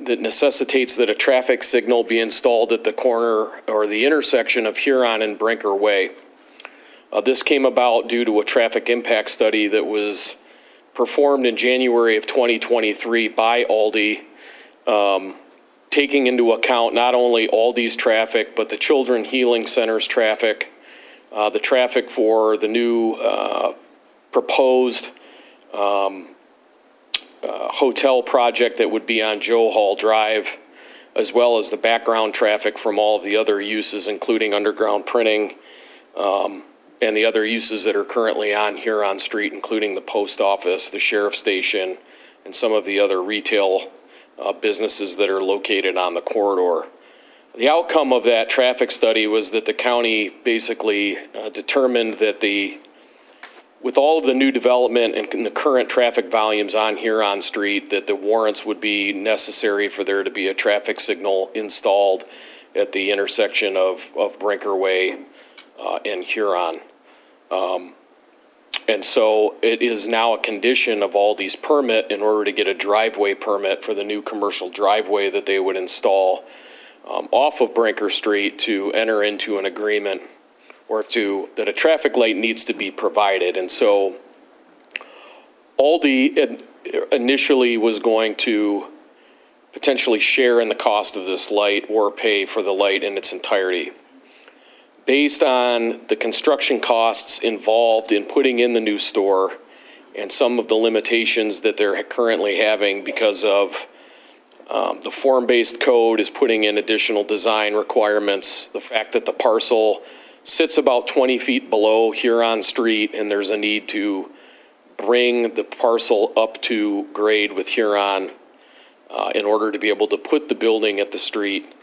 that necessitates that a traffic signal be installed at the corner or the intersection of Huron and Brinker Way. This came about due to a traffic impact study that was performed in January of 2023 by Aldi, taking into account not only Aldi's traffic, but the Children Healing Center's traffic, the traffic for the new proposed hotel project that would be on Joe Hall Drive, as well as the background traffic from all of the other uses, including underground printing, and the other uses that are currently on Huron Street, including the post office, the sheriff's station, and some of the other retail businesses that are located on the corridor. The outcome of that traffic study was that the county basically determined that with all of the new development and the current traffic volumes on Huron Street, that the warrants would be necessary for there to be a traffic signal installed at the intersection of Brinker Way and Huron. And so it is now a condition of Aldi's permit in order to get a driveway permit for the new commercial driveway that they would install off of Brinker Street to enter into an agreement or that a traffic light needs to be provided. And so Aldi initially was going to potentially share in the cost of this light or pay for the light in its entirety. Based on the construction costs involved in putting in the new store and some of the limitations that they're currently having because of the form-based code is putting in additional design requirements, the fact that the parcel sits about 20 feet below Huron Street and there's a need to bring the parcel up to grade with Huron in order to be able to put the building at the street.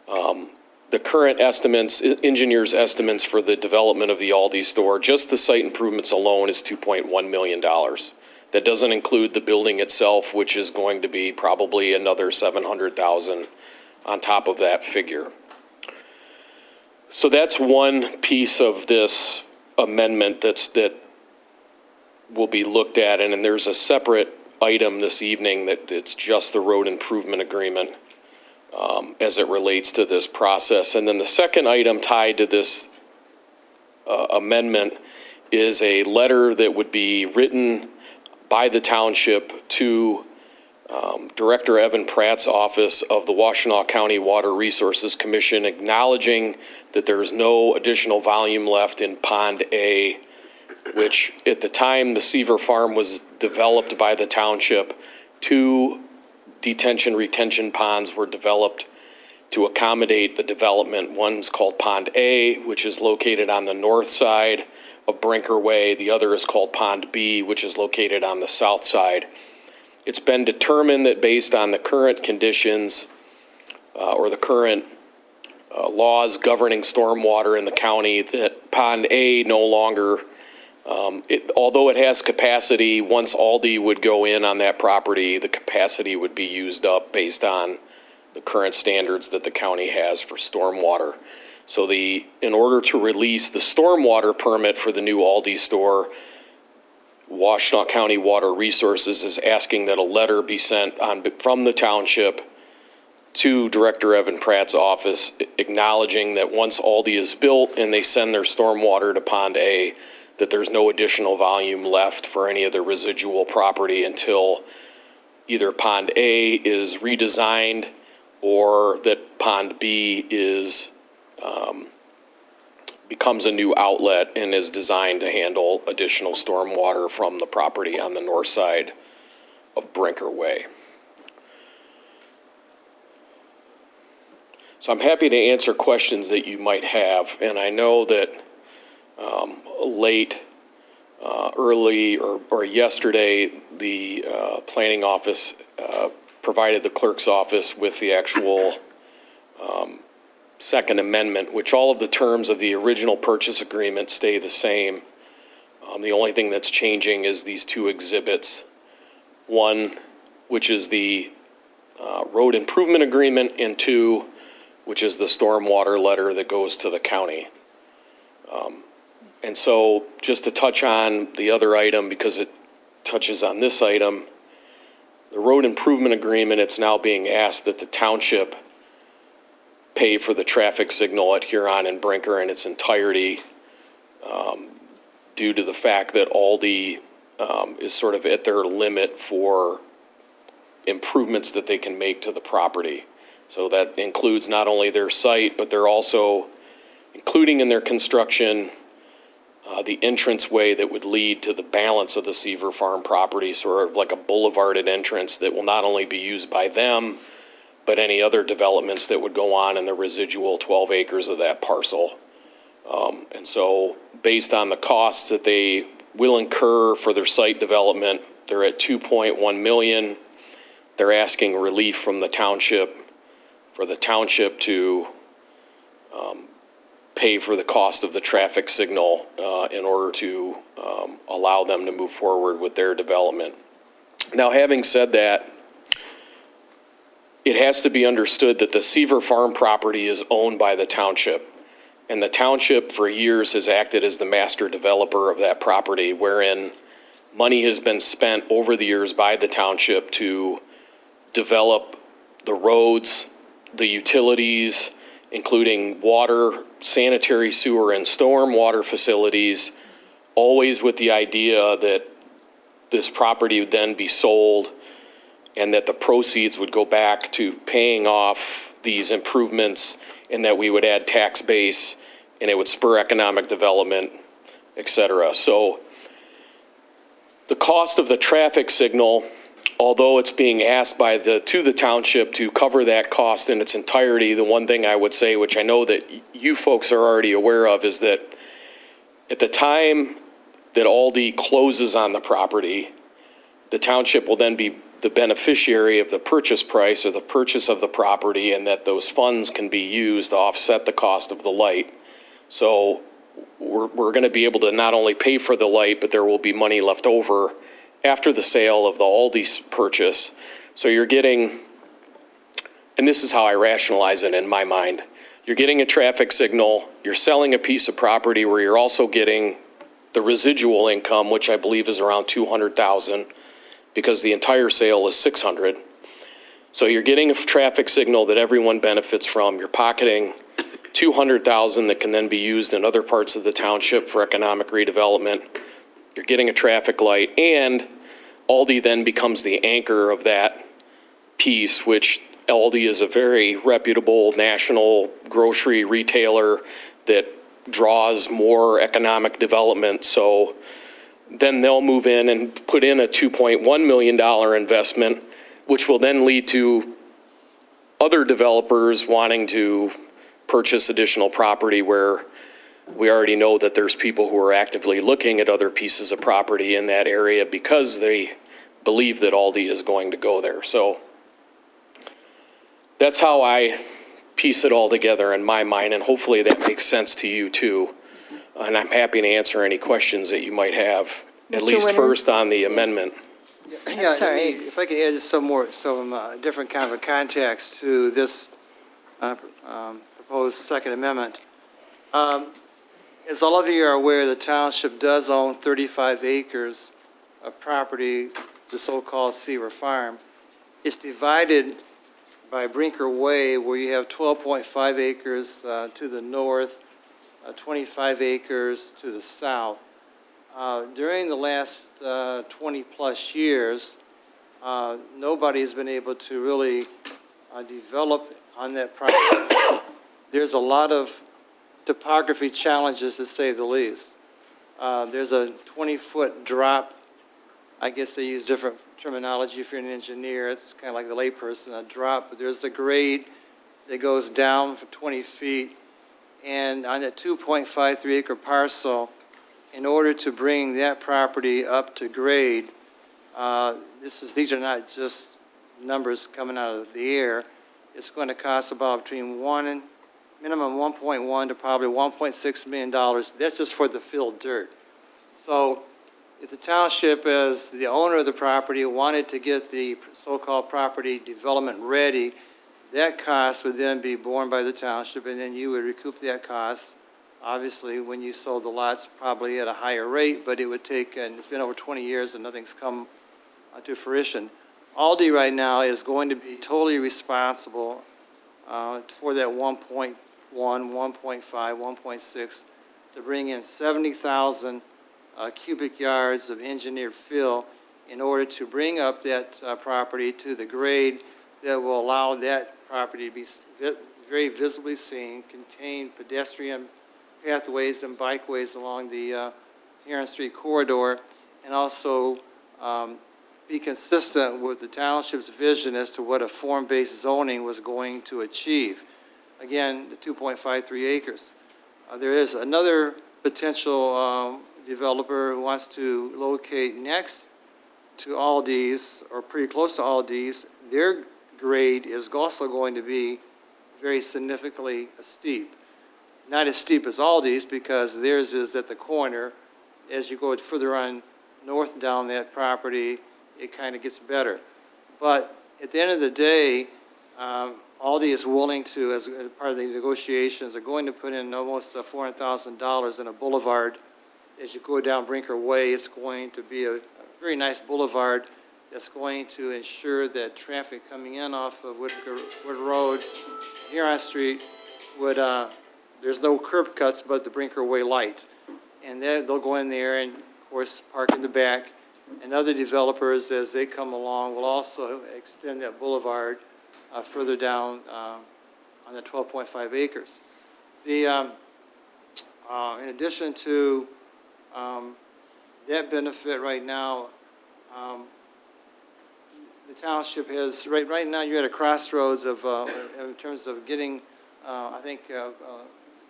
The current estimates, engineers' estimates for the development of the Aldi store, just the site improvements alone is $2.1 million. That doesn't include the building itself, which is going to be probably another $700,000 on top of that figure. So that's one piece of this amendment that will be looked at, and then there's a separate item this evening that it's just the road improvement agreement as it relates to this process. And then the second item tied to this amendment is a letter that would be written by the township to Director Evan Pratt's office of the Washtenaw County Water Resources Commission, acknowledging that there's no additional volume left in Pond A, which at the time the Seaver Farm was developed by the township, 2 detention retention ponds were developed to accommodate the development. One's called Pond A, which is located on the north side of Brinker Way. The other is called Pond B, which is located on the south side. It's been determined that based on the current conditions or the current laws governing stormwater in the county, that Pond A no longer, although it has capacity, once Aldi would go in on that property, the capacity would be used up based on the current standards that the county has for stormwater. So in order to release the stormwater permit for the new Aldi store, Washtenaw County Water Resources is asking that a letter be sent from the township to Director Evan Pratt's office, acknowledging that once Aldi is built and they send their stormwater to Pond A, that there's no additional volume left for any of the residual property until either Pond A is redesigned or that Pond B becomes a new outlet and is designed to handle additional stormwater from the property on the north side of Brinker Way. So I'm happy to answer questions that you might have, and I know that early or yesterday, the planning office provided the clerk's office with the actual Second Amendment, which all of the terms of the original purchase agreement stay the same. The only thing that's changing is these two exhibits. One, which is the road improvement agreement, and two, which is the stormwater letter that goes to the county. And so just to touch on the other item, because it touches on this item, the road improvement agreement, it's now being asked that the township pay for the traffic signal at Huron and Brinker in its entirety, due to the fact that Aldi is sort of at their limit for improvements that they can make to the property. So that includes not only their site, but they're also including in their construction the entranceway that would lead to the balance of the Seaver Farm property, sort of like a boulevarded entrance that will not only be used by them, but any other developments that would go on in the residual 12 acres of that parcel. And so based on the costs that they will incur for their site development, they're at 2.1 million. They're asking relief from the township for the township to pay for the cost of the traffic signal in order to allow them to move forward with their development. Now, having said that, it has to be understood that the Seaver Farm property is owned by the township, and the township for years has acted as the master developer of that property, wherein money has been spent over the years by the township to develop the roads, the utilities, including water, sanitary sewer, and storm water facilities, always with the idea that this property would then be sold and that the proceeds would go back to paying off these improvements, and that we would add tax base and it would spur economic development, et cetera. So the cost of the traffic signal, although it's being asked to the township to cover that cost in its entirety, the one thing I would say, which I know that you folks are already aware of, is that at the time that Aldi closes on the property, the township will then be the beneficiary of the purchase price or the purchase of the property, and that those funds can be used to offset the cost of the light. So we're going to be able to not only pay for the light, but there will be money left over after the sale of the Aldi purchase. So you're getting, and this is how I rationalize it in my mind, you're getting a traffic signal, you're selling a piece of property where you're also getting the residual income, which I believe is around $200,000, because the entire sale is $600,000. So you're getting a traffic signal that everyone benefits from. You're pocketing $200,000 that can then be used in other parts of the township for economic redevelopment. You're getting a traffic light, and Aldi then becomes the anchor of that piece, which Aldi is a very reputable national grocery retailer that draws more economic development. So then they'll move in and put in a $2.1 million investment, which will then lead to other developers wanting to purchase additional property, where we already know that there's people who are actively looking at other pieces of property in that area because they believe that Aldi is going to go there. So that's how I piece it all together in my mind, and hopefully that makes sense to you too. And I'm happy to answer any questions that you might have, at least first on the amendment. Yeah, if I could add some different kind of a context to this proposed Second Amendment. As all of you are aware, the township does own 35 acres of property, the so-called Seaver Farm. It's divided by Brinker Way, where you have 12.5 acres to the north, 25 acres to the south. During the last 20 plus years, nobody has been able to really develop on that property. There's a lot of topography challenges, to say the least. There's a 20-foot drop. I guess they use different terminology if you're an engineer. It's kind of like the layperson, a drop. But there's a grade that goes down for 20 feet. And on that 2.53 acre parcel, in order to bring that property up to grade, these are not just numbers coming out of the air, it's going to cost about between minimum 1.1 to probably $1.6 million. That's just for the filled dirt. So if the township, as the owner of the property, wanted to get the so-called property development ready, that cost would then be borne by the township, and then you would recoup that cost. Obviously, when you sold the lots, probably at a higher rate, but it would take, and it's been over 20 years and nothing's come to fruition. Aldi right now is going to be totally responsible for that 1.1, 1.5, 1.6 to bring in 70,000 cubic yards of engineered fill in order to bring up that property to the grade that will allow that property to be very visibly seen, contain pedestrian pathways and bikeways along the Heron Street corridor, and also be consistent with the township's vision as to what a form-based zoning was going to achieve. Again, the 2.53 acres. There is another potential developer who wants to locate next to Aldi's, or pretty close to Aldi's. Their grade is also going to be very significantly steep. Not as steep as Aldi's, because theirs is at the corner. As you go further on north down that property, it kind of gets better. But at the end of the day, Aldi is willing to, as part of the negotiations, are going to put in almost $400,000 in a boulevard. As you go down Brinker Way, it's going to be a very nice boulevard that's going to ensure that traffic coming in off of Wood Road, Huron Street, would, there's no curb cuts but the Brinker Way light. And they'll go in there and, of course, park in the back. And other developers, as they come along, will also extend that boulevard further down on the 12.5 acres. In addition to that benefit right now, the township has, right now you're at a crossroads of, in terms of getting, I think,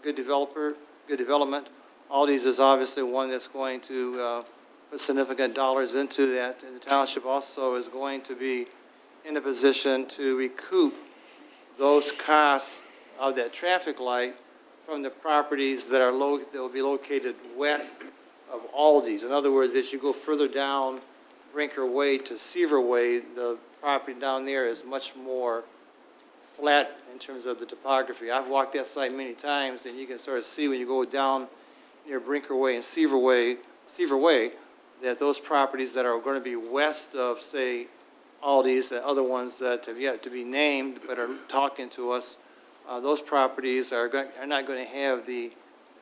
good development. Aldi's is obviously one that's going to put significant dollars into that. And the township also is going to be in a position to recoup those costs of that traffic light from the properties that will be located west of Aldi's. In other words, as you go further down Brinker Way to Seaver Way, the property down there is much more flat in terms of the topography. I've walked that site many times, and you can sort of see when you go down near Brinker Way and Seaver Way, that those properties that are going to be west of, say, Aldi's and other ones that have yet to be named but are talking to us, those properties are not going to have the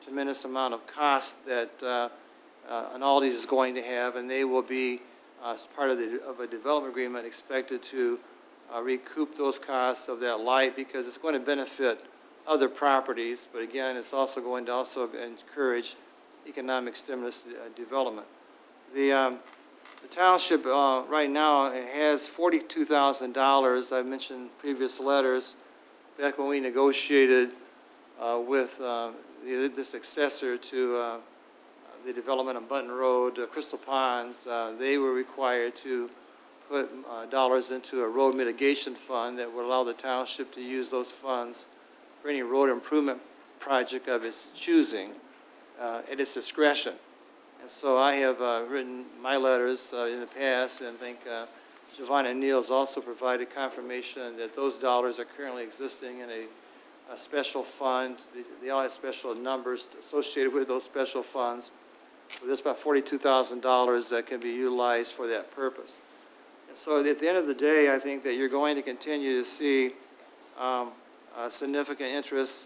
tremendous amount of cost that an Aldi's is going to have, and they will be, as part of a development agreement, expected to recoup those costs of that light, because it's going to benefit other properties, but again, it's also going to encourage economic stimulus development. The township right now has $42,000. I mentioned previous letters. Back when we negotiated with the successor to the development of Button Road, Crystal Ponds, they were required to put dollars into a road mitigation fund that would allow the township to use those funds for any road improvement project of its choosing at its discretion. And so I have written my letters in the past, and I think Giovanna Neal's also provided confirmation that those dollars are currently existing in a special fund. They all have special numbers associated with those special funds. So there's about $42,000 that can be utilized for that purpose. And so at the end of the day, I think that you're going to continue to see significant interest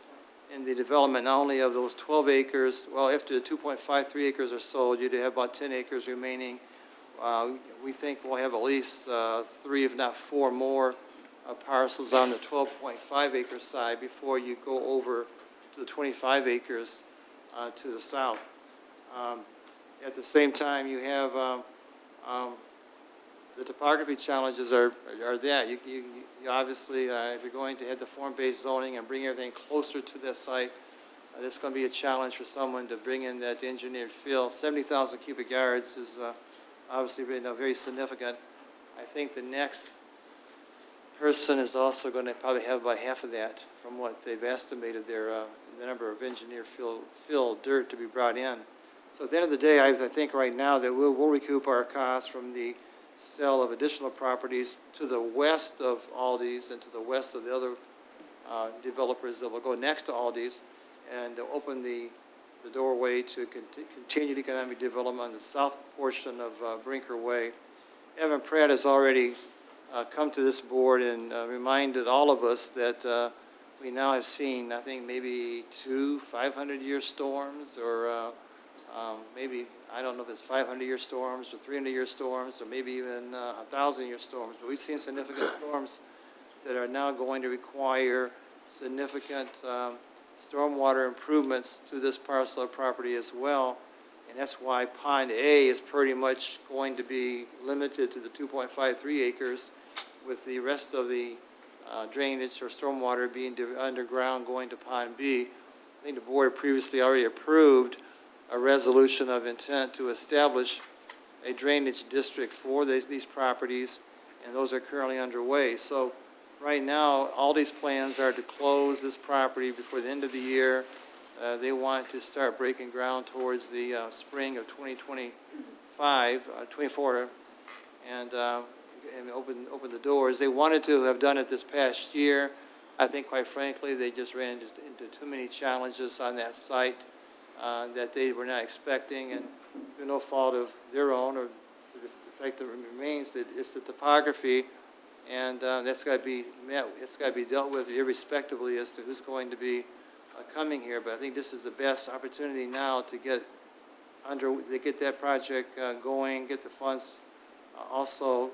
in the development not only of those 12 acres. Well, after the 2.53 acres are sold, you'd have about 10 acres remaining. We think we'll have at least 3, if not 4 more parcels on the 12.5 acre side before you go over to the 25 acres to the south. At the same time, you have the topography challenges are that. You obviously, if you're going to have the form-based zoning and bring everything closer to that site, that's going to be a challenge for someone to bring in that engineered fill. 70,000 cubic yards is obviously very significant. I think the next person is also going to probably have about half of that from what they've estimated the number of engineer fill dirt to be brought in. So at the end of the day, I think right now that we'll recoup our costs from the sale of additional properties to the west of Aldi's and to the west of the other developers that will go next to Aldi's, and open the doorway to continued economic development on the south portion of Brinker Way. Evan Pratt has already come to this board and reminded all of us that we now have seen, I think, maybe 2 500-year storms, or maybe, I don't know if it's 500-year storms or 300-year storms, or maybe even 1,000-year storms. But we've seen significant storms that are now going to require significant stormwater improvements to this parcel of property as well. And that's why Pond A is pretty much going to be limited to the 2.53 acres, with the rest of the drainage or stormwater being underground going to Pond B. I think the board previously already approved a resolution of intent to establish a drainage district for these properties, and those are currently underway. So right now, all these plans are to close this property before the end of the year. They want to start breaking ground towards the spring of 24, and open the doors. They wanted to have done it this past year. I think, quite frankly, they just ran into too many challenges on that site that they were not expecting, and through no fault of their own, or the fact that remains that it's the topography, and that's got to be met. It's got to be dealt with irrespectively as to who's going to be coming here. But I think this is the best opportunity now to get that project going, get the funds also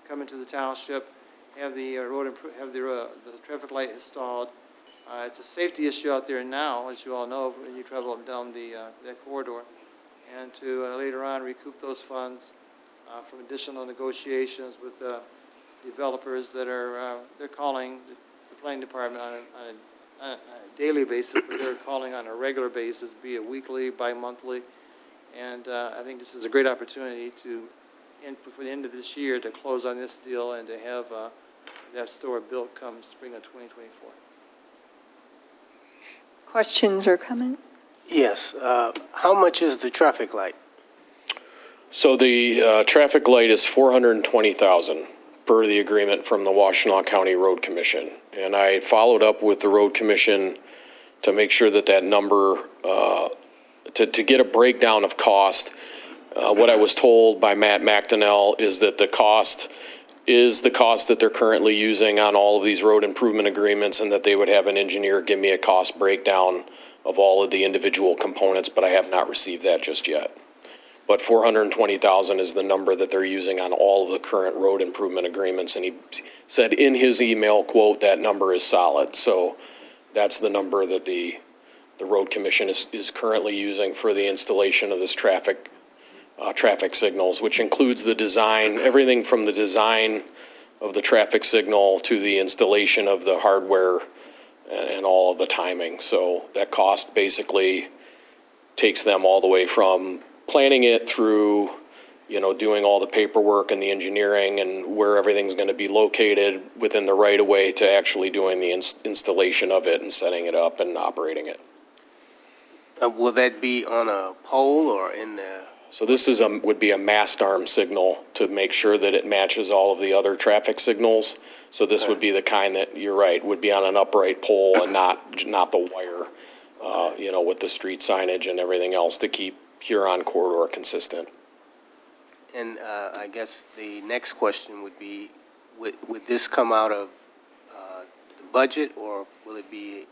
come into the township, have the the traffic light installed. It's a safety issue out there now, as you all know, when you travel up and down that corridor, and to later on recoup those funds from additional negotiations with the developers that are they're calling the planning department on a daily basis, but they're calling on a regular basis, be it weekly, bi-monthly, and I think this is a great opportunity before the end of this year to close on this deal and to have that store built come spring of 2024. Questions or comments? Yes. How much is the traffic light? So the traffic light is $420,000 per the agreement from the Washtenaw County Road Commission. And I followed up with the Road Commission to make sure that number, to get a breakdown of cost. What I was told by Matt McDonnell is that the cost is the cost that they're currently using on all of these road improvement agreements, and that they would have an engineer give me a cost breakdown of all of the individual components, but I have not received that just yet. But $420,000 is the number that they're using on all of the current road improvement agreements, and he said in his email, quote, that number is solid. So that's the number that the Road Commission is currently using for the installation of this traffic signals, which includes the design, everything from the design of the traffic signal to the installation of the hardware and all of the timing. So that cost basically takes them all the way from planning it through, doing all the paperwork and the engineering and where everything's going to be located within the right of way to actually doing the installation of it and setting it up and operating it. Will that be on a pole or in the... So this would be a mast arm signal to make sure that it matches all of the other traffic signals. So this would be the kind that, you're right, would be on an upright pole and not the wire, with the street signage and everything else to keep Huron corridor consistent. And I guess the next question would be, would this come out of the budget, or will it be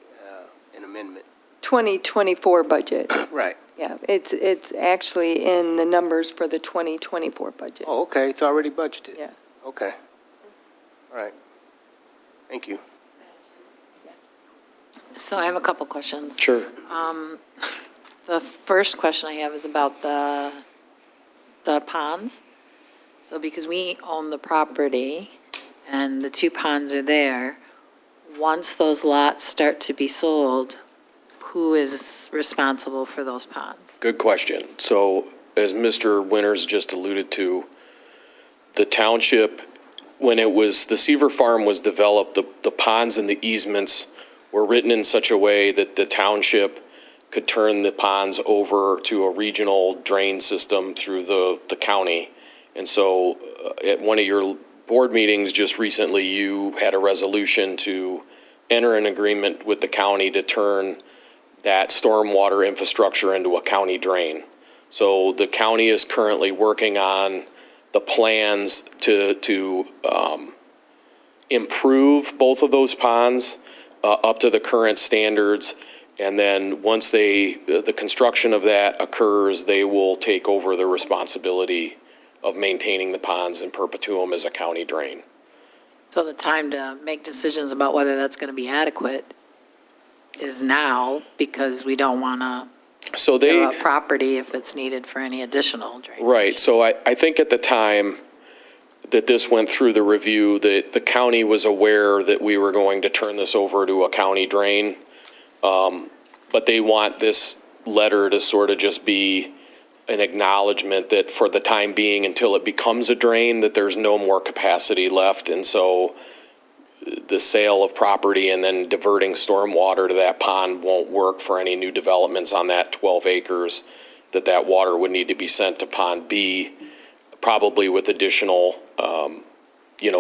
an amendment? 2024 budget. Right. Yeah, it's actually in the numbers for the 2024 budget. Oh, okay. It's already budgeted. Yeah. Okay. All right. Thank you. So I have a couple questions. Sure. The first question I have is about the ponds. So because we own the property and the 2 ponds are there, once those lots start to be sold, who is responsible for those ponds? Good question. So as Mr. Winters just alluded to, the township when the Seaver Farm was developed, the ponds and the easements were written in such a way that the township could turn the ponds over to a regional drain system through the county. And so at one of your board meetings just recently, you had a resolution to enter an agreement with the county to turn that stormwater infrastructure into a county drain. So the county is currently working on the plans to improve both of those ponds up to the current standards. And then once the construction of that occurs, they will take over the responsibility of maintaining the ponds in perpetuum as a county drain. So the time to make decisions about whether that's going to be adequate is now, because we don't want to give up property if it's needed for any additional drainage. Right. So I think at the time that this went through the review, that the county was aware that we were going to turn this over to a county drain. But they want this letter to sort of just be an acknowledgement that for the time being, until it becomes a drain, that there's no more capacity left. And so the sale of property and then diverting stormwater to that pond won't work for any new developments on that 12 acres, that water would need to be sent to Pond B, probably with additional,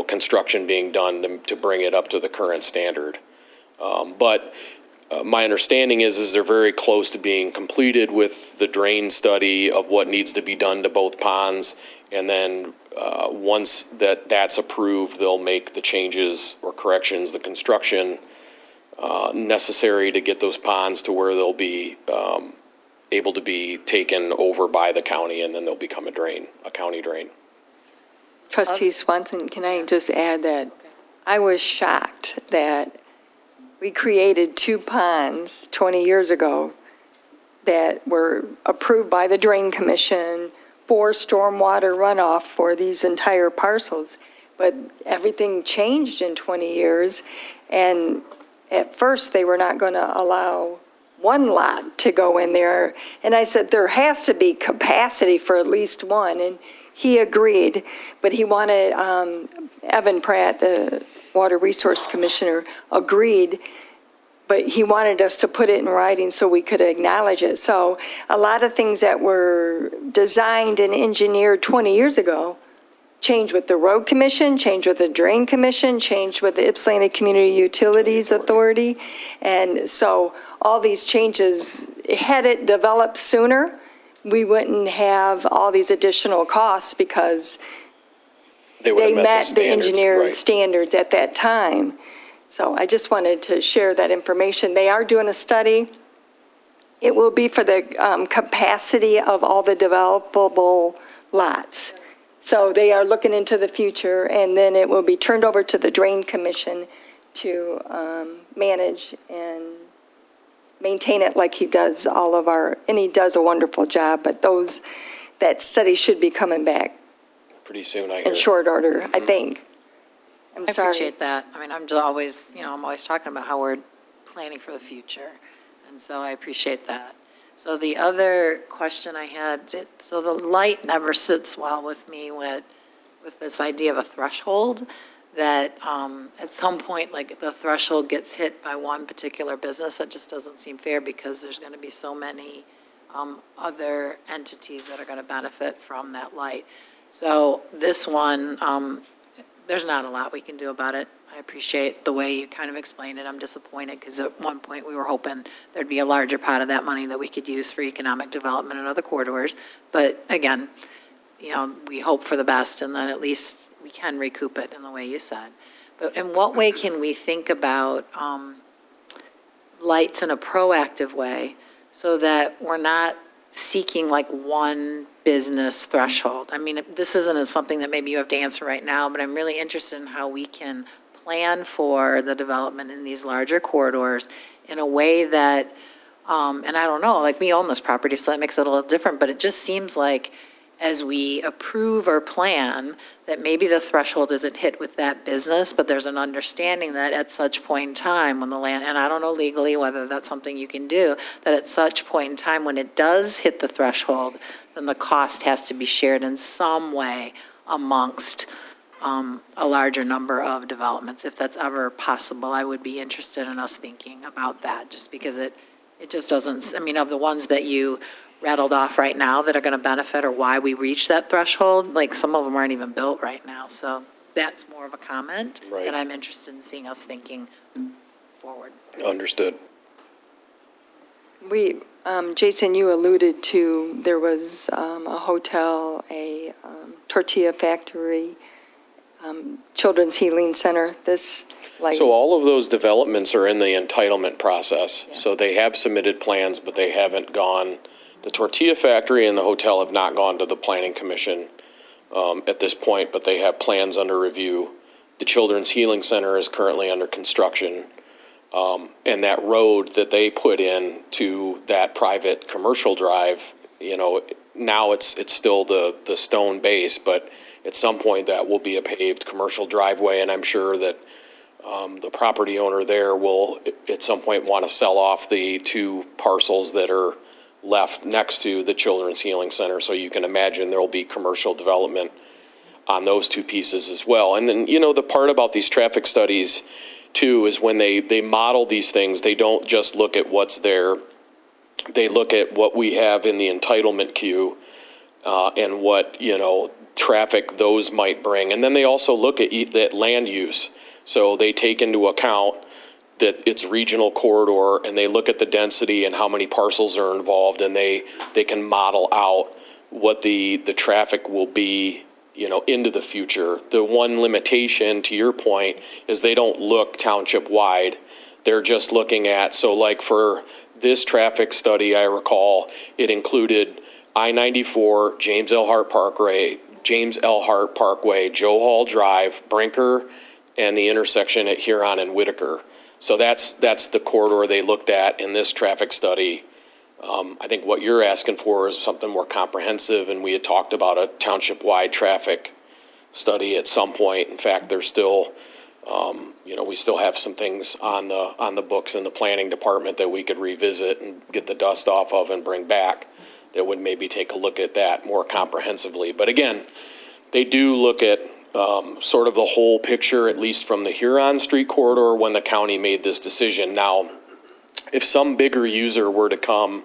construction being done to bring it up to the current standard. But my understanding is they're very close to being completed with the drain study of what needs to be done to both ponds. And then once that's approved, they'll make the changes or corrections, the construction necessary to get those ponds to where they'll be able to be taken over by the county, and then they'll become a county drain. Trustee Swanson, can I just add that I was shocked that we created 2 ponds 20 years ago that were approved by the Drain Commission for stormwater runoff for these entire parcels. But everything changed in 20 years. And at first, they were not going to allow one lot to go in there. And I said, there has to be capacity for at least one. And he agreed. But he wanted, Evan Pratt, the Water Resource Commissioner, agreed, but he wanted us to put it in writing so we could acknowledge it. So a lot of things that were designed and engineered 20 years ago changed with the Road Commission, changed with the Drain Commission, changed with the Ypsilanti Community Utilities Authority. And so all these changes, had it developed sooner, we wouldn't have all these additional costs because they met the engineered standards at that time. So I just wanted to share that information. They are doing a study. It will be for the capacity of all the developable lots. So they are looking into the future, and then it will be turned over to the Drain Commission to manage and maintain it like he does and he does a wonderful job, but that study should be coming back pretty soon, I hear. in short order, I think. I appreciate that. I mean, I'm always talking about how we're planning for the future. And so I appreciate that. So the other question I had, so the light never sits well with me with this idea of a threshold, that at some point, like, the threshold gets hit by one particular business. That just doesn't seem fair, because there's going to be so many other entities that are going to benefit from that light. So this one, there's not a lot we can do about it. I appreciate the way you kind of explained it. I'm disappointed because at one point we were hoping there'd be a larger pot of that money that we could use for economic development and other corridors. But again, we hope for the best, and then at least we can recoup it in the way you said. But in what way can we think about lights in a proactive way so that we're not seeking like one business threshold? I mean, this isn't something that maybe you have to answer right now, but I'm really interested in how we can plan for the development in these larger corridors in a way that, and I don't know, like, we own this property, so that makes it a little different, but it just seems like as we approve or plan, that maybe the threshold isn't hit with that business, but there's an understanding that at such point in time when the land, and I don't know legally whether that's something you can do, that at such point in time when it does hit the threshold, then the cost has to be shared in some way amongst a larger number of developments. If that's ever possible, I would be interested in us thinking about that, just because it just doesn't, I mean, of the ones that you rattled off right now that are going to benefit or why we reach that threshold, like some of them aren't even built right now. So that's more of a comment Right. that I'm interested in seeing us thinking forward. Understood. Jason, you alluded to, there was a hotel, a tortilla factory, Children's Healing Center, So all of those developments are in the entitlement process. Yeah. So they have submitted plans, but they haven't gone, the tortilla factory and the hotel have not gone to the planning commission at this point, but they have plans under review. The Children's Healing Center is currently under construction. And that road that they put in to that private commercial drive, now it's still the stone base, but at some point that will be a paved commercial driveway, and I'm sure that the property owner there will at some point want to sell off the 2 parcels that are left next to the Children's Healing Center. So you can imagine there will be commercial development on those 2 pieces as well. And then, the part about these traffic studies too is when they model these things, they don't just look at what's there. They look at what we have in the entitlement queue and what, traffic those might bring. And then they also look at that land use. So they take into account that it's regional corridor, and they look at the density and how many parcels are involved, and they can model out what the traffic will be, into the future. The one limitation, to your point, is they don't look township-wide. They're just looking at, so like for this traffic study, I recall, it included I-94, James L. Hart Parkway, Joe Hall Drive, Brinker, and the intersection at Huron and Whitaker. So that's the corridor they looked at in this traffic study. I think what you're asking for is something more comprehensive, and we had talked about a township-wide traffic study at some point. In fact, there's still, we still have some things on the books in the planning department that we could revisit and get the dust off of and bring back that would maybe take a look at that more comprehensively. But again, they do look at sort of the whole picture, at least from the Huron Street corridor when the county made this decision. Now, if some bigger user were to come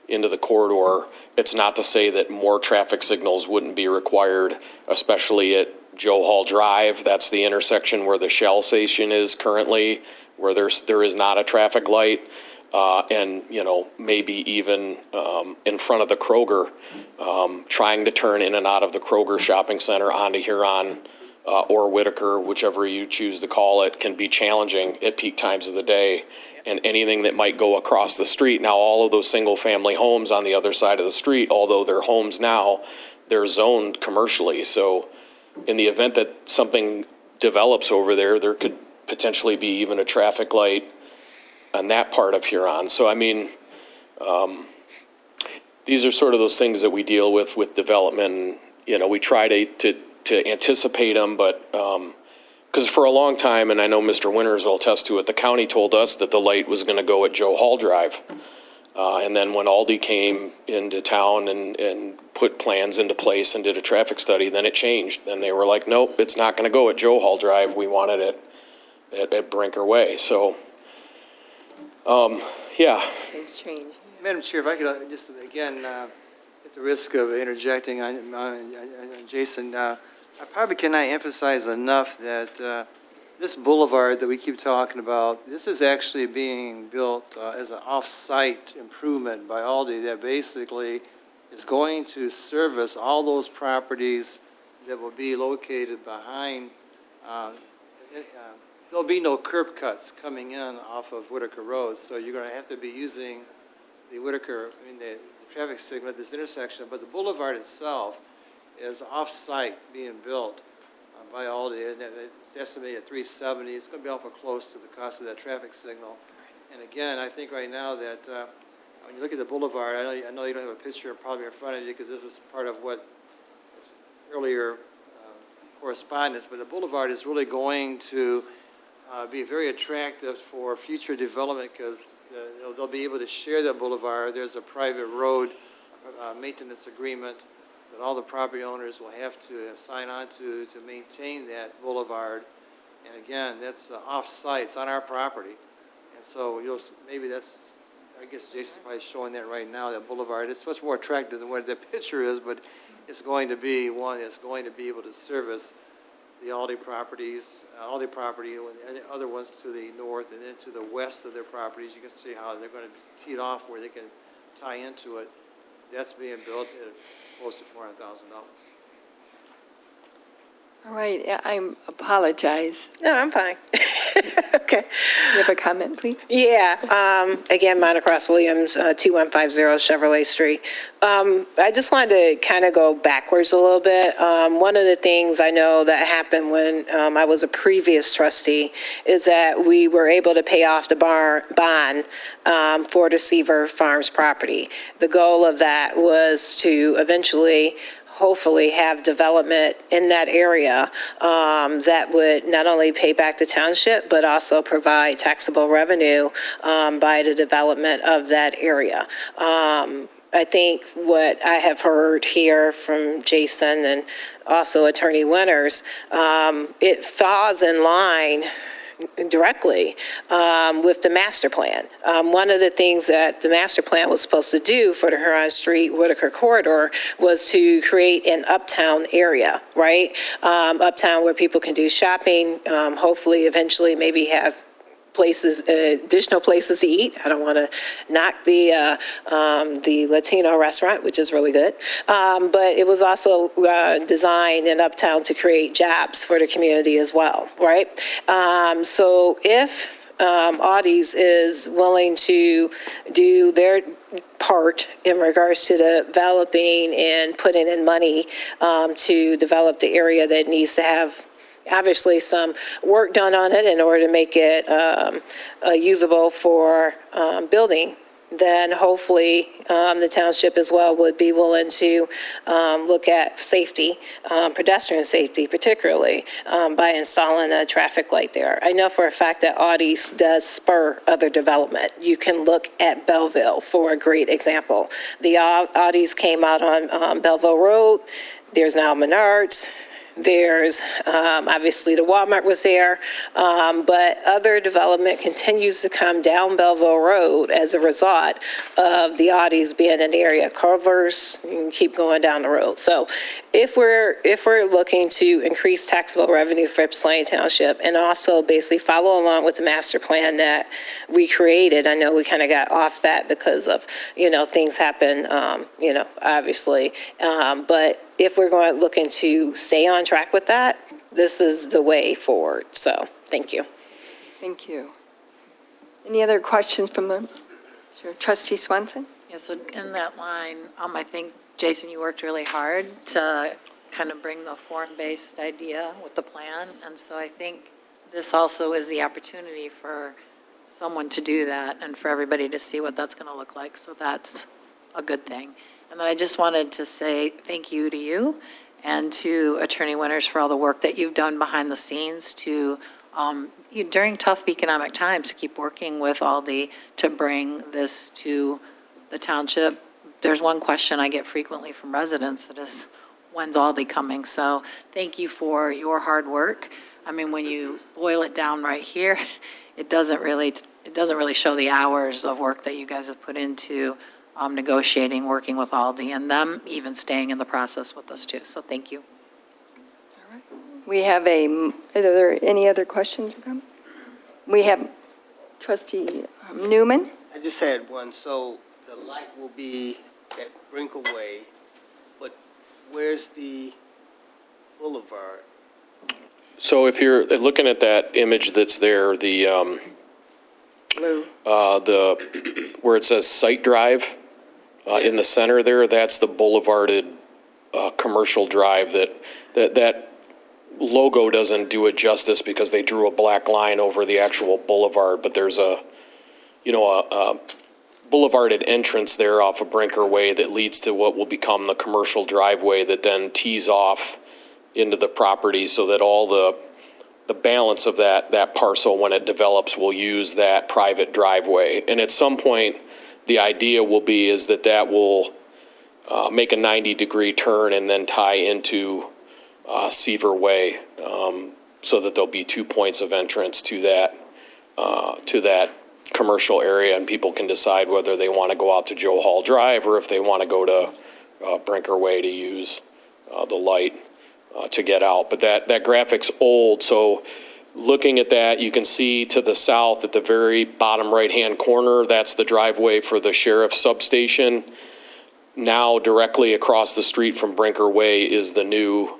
into the corridor, it's not to say that more traffic signals wouldn't be required, especially at Joe Hall Drive. That's the intersection where the Shell station is currently, where there is not a traffic light. And, maybe even in front of the Kroger, trying to turn in and out of the Kroger shopping center onto Huron or Whitaker, whichever you choose to call it, can be challenging at peak times of the day. And anything that might go across the street. Now, all of those single-family homes on the other side of the street, although they're homes now, they're zoned commercially. So in the event that something develops over there, there could potentially be even a traffic light on that part of Huron. So, I mean, these are sort of those things that we deal with development. We try to anticipate them, but because for a long time, and I know Mr. Winters will attest to it, the county told us that the light was going to go at Joe Hall Drive. And then when Aldi came into town and put plans into place and did a traffic study, then it changed. Then they were like, nope, it's not going to go at Joe Hall Drive. We wanted it at Brinker Way. So, yeah. Things change. Madam Chair, if I could just, again, at the risk of interjecting on Jason, I probably cannot emphasize enough that this boulevard that we keep talking about, this is actually being built as an off-site improvement by Aldi that basically is going to service all those properties that will be located behind. There'll be no curb cuts coming in off of Whitaker Road, so you're going to have to be using the the traffic signal at this intersection, but the boulevard itself is off-site being built by Aldi, and it's estimated at $370. It's going to be awful close to the cost of that traffic signal. And again, I think right now that when you look at the boulevard, I know you don't have a picture probably in front of you because this was part of what was earlier correspondence, but the boulevard is really going to be very attractive for future development because they'll be able to share that boulevard. There's a private road maintenance agreement that all the property owners will have to sign on to maintain that boulevard. And again, that's off-site, it's on our property. And so maybe that's, I guess Jason's probably showing that right now, that boulevard. It's much more attractive than what the picture is, but it's going to be one that's going to be able to service the Aldi properties, and the other ones to the north and then to the west of their properties. You can see how they're going to be teed off where they can tie into it. That's being built at close to $400,000. All right, I apologize. No, I'm fine. Okay. You have a comment, please? Yeah. Again, Monica Ross Williams, 2150 Chevrolet Street. I just wanted to kind of go backwards a little bit. One of the things I know that happened when I was a previous trustee is that we were able to pay off the bond for the Seaver Farms property. The goal of that was to eventually hopefully have development in that area that would not only pay back the township, but also provide taxable revenue by the development of that area. I think what I have heard here from Jason and also Attorney Winters, it falls in line directly with the master plan. One of the things that the master plan was supposed to do for the Huron Street Whitaker corridor was to create an uptown area, right? Uptown where people can do shopping, hopefully eventually maybe have places, additional places to eat. I don't want to knock the Latino restaurant, which is really good. But it was also designed in Uptown to create jobs for the community as well, right? So if Audis is willing to do their part in regards to developing and putting in money to develop the area that needs to have obviously some work done on it in order to make it usable for building, then hopefully the township as well would be willing to look at safety, pedestrian safety particularly, by installing a traffic light there. I know for a fact that Audis does spur other development. You can look at Belleville for a great example. The Audis came out on Belleville Road. There's now Menards. There's obviously the Walmart was there, but other development continues to come down Belleville Road as a result of the Audis being in the area. Culver's, you can keep going down the road. So if we're looking to increase taxable revenue for Ypsilanti Township and also basically follow along with the master plan that we created, I know we kind of got off that because of, things happen, obviously, but if we're going to looking to stay on track with that, this is the way forward. So, thank you. Thank you. Any other questions from the Trustee Swanson? Yeah, so in that line, I think, Jason, you worked really hard to kind of bring the form-based idea with the plan. And so I think this also is the opportunity for someone to do that and for everybody to see what that's going to look like. So that's a good thing. And then I just wanted to say thank you to you and to Attorney Winters for all the work that you've done behind the scenes to, during tough economic times, to keep working with Aldi to bring this to the township. There's one question I get frequently from residents that is, when's Aldi coming? So thank you for your hard work. I mean, when you boil it down right here, it doesn't really show the hours of work that you guys have put into negotiating, working with Aldi, and them even staying in the process with us too. So thank you. All right. We have are there any other questions? We have Trustee Newman. I just had one. So the light will be at Brinkleway, but where's the boulevard? So if you're looking at that image that's there, the where it says Site Drive in the center there, that's the boulevarded commercial drive. That logo doesn't do it justice because they drew a black line over the actual boulevard, but there's a boulevarded entrance there off of Brinker Way that leads to what will become the commercial driveway that then tees off into the property so that all the balance of that parcel when it develops will use that private driveway. And at some point, the idea will be is that will make a 90-degree turn and then tie into Seaver Way, so that there'll be 2 points of entrance to that commercial area, and people can decide whether they want to go out to Joe Hall Drive or if they want to go to Brinker Way to use the light to get out. But that graphic's old, so looking at that, you can see to the south at the very bottom right-hand corner, that's the driveway for the sheriff's substation. Now directly across the street from Brinker Way is the new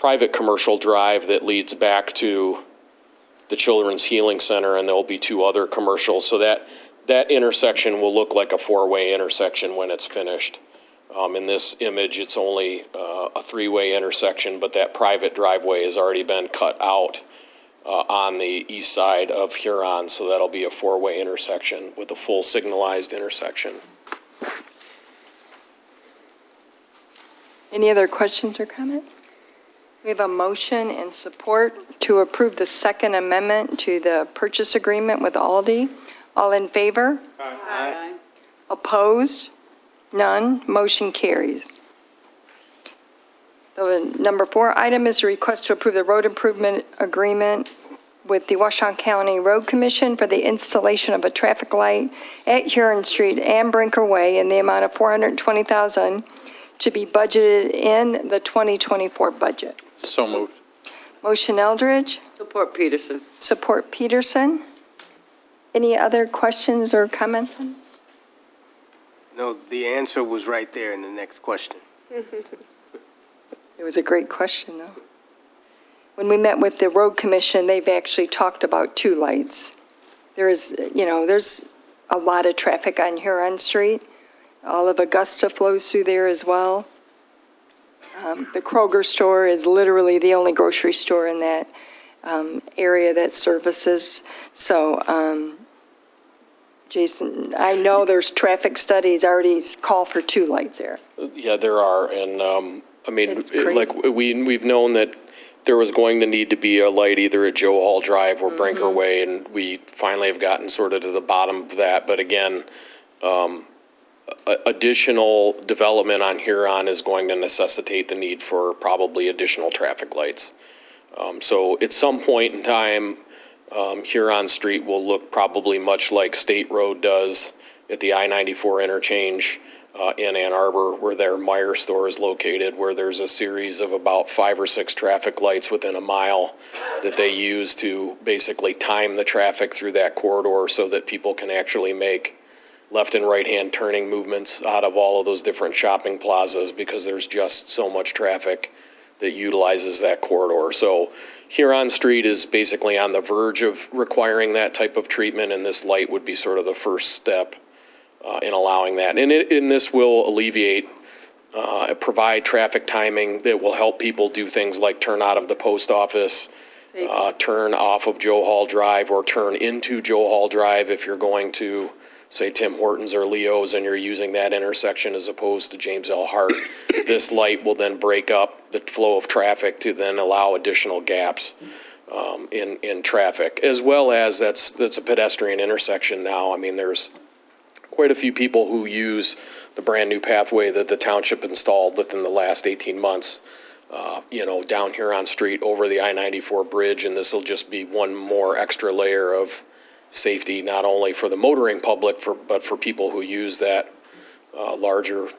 private commercial drive that leads back to the Children's Healing Center, and there will be 2 other commercials. So that intersection will look like a 4-way intersection when it's finished. In this image, it's only a 3-way intersection, but that private driveway has already been cut out on the east side of Huron, so that'll be a 4-way intersection with a full signalized intersection. Any other questions or comments? We have a motion and support to approve the second amendment to the purchase agreement with Aldi. All in favor? Aye. Opposed? None. Motion carries. The number 4 item is a request to approve the road improvement agreement with the Washoe County Road Commission for the installation of a traffic light at Huron Street and Brinker Way in the amount of $420,000 to be budgeted in the 2024 budget. So moved. Motion Eldridge, Support Peterson. support Peterson. Any other questions or comments? No, the answer was right there in the next question. It was a great question, though. When we met with the road commission, they've actually talked about 2 lights. There's a lot of traffic on Huron Street. All of Augusta flows through there as well. The Kroger store is literally the only grocery store in that area that services. So, Jason, I know there's traffic studies already call for 2 lights there. Yeah, there are, and I mean, It's crazy. like we've known that there was going to need to be a light either at Joe Hall Drive or Brinker Way, and we finally have gotten sort of to the bottom of that. But again, additional development on Huron is going to necessitate the need for probably additional traffic lights. So at some point in time, Huron Street will look probably much like State Road does at the I-94 interchange in Ann Arbor, where their Meyer store is located, where there's a series of about 5 or 6 traffic lights within a mile that they use to basically time the traffic through that corridor so that people can actually make left and right-hand turning movements out of all of those different shopping plazas, because there's just so much traffic that utilizes that corridor. So Huron Street is basically on the verge of requiring that type of treatment, and this light would be sort of the first step in allowing that. And this will alleviate, provide traffic timing that will help people do things like turn out of the post office, turn off of Joe Hall Drive, or turn into Joe Hall Drive if you're going to, say, Tim Hortons or Leo's and you're using that intersection as opposed to James L. Hart. This light will then break up the flow of traffic to then allow additional gaps in traffic, as well as that's a pedestrian intersection now. I mean, there's quite a few people who use the brand new pathway that the township installed within the last 18 months, down Huron Street over the I-94 bridge, and this will just be one more extra layer of safety, not only for the motoring public, but for people who use that larger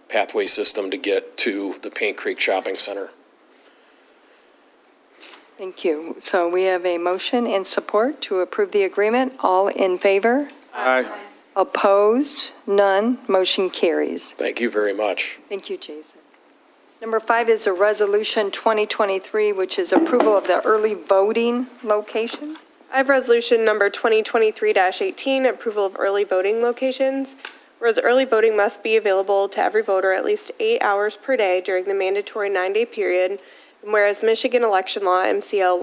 pathway system to get to the Paint Creek Shopping Center. Thank you. So we have a motion and support to approve the agreement. All in favor? Aye. Opposed? None. Motion carries. Thank you very much. Thank you, Jason. Number 5 is a resolution 2023, which is approval of the early voting locations. I have resolution number 2023-18, approval of early voting locations. Whereas early voting must be available to every voter at least 8 hours per day during the mandatory 9-day period. And whereas Michigan election law MCL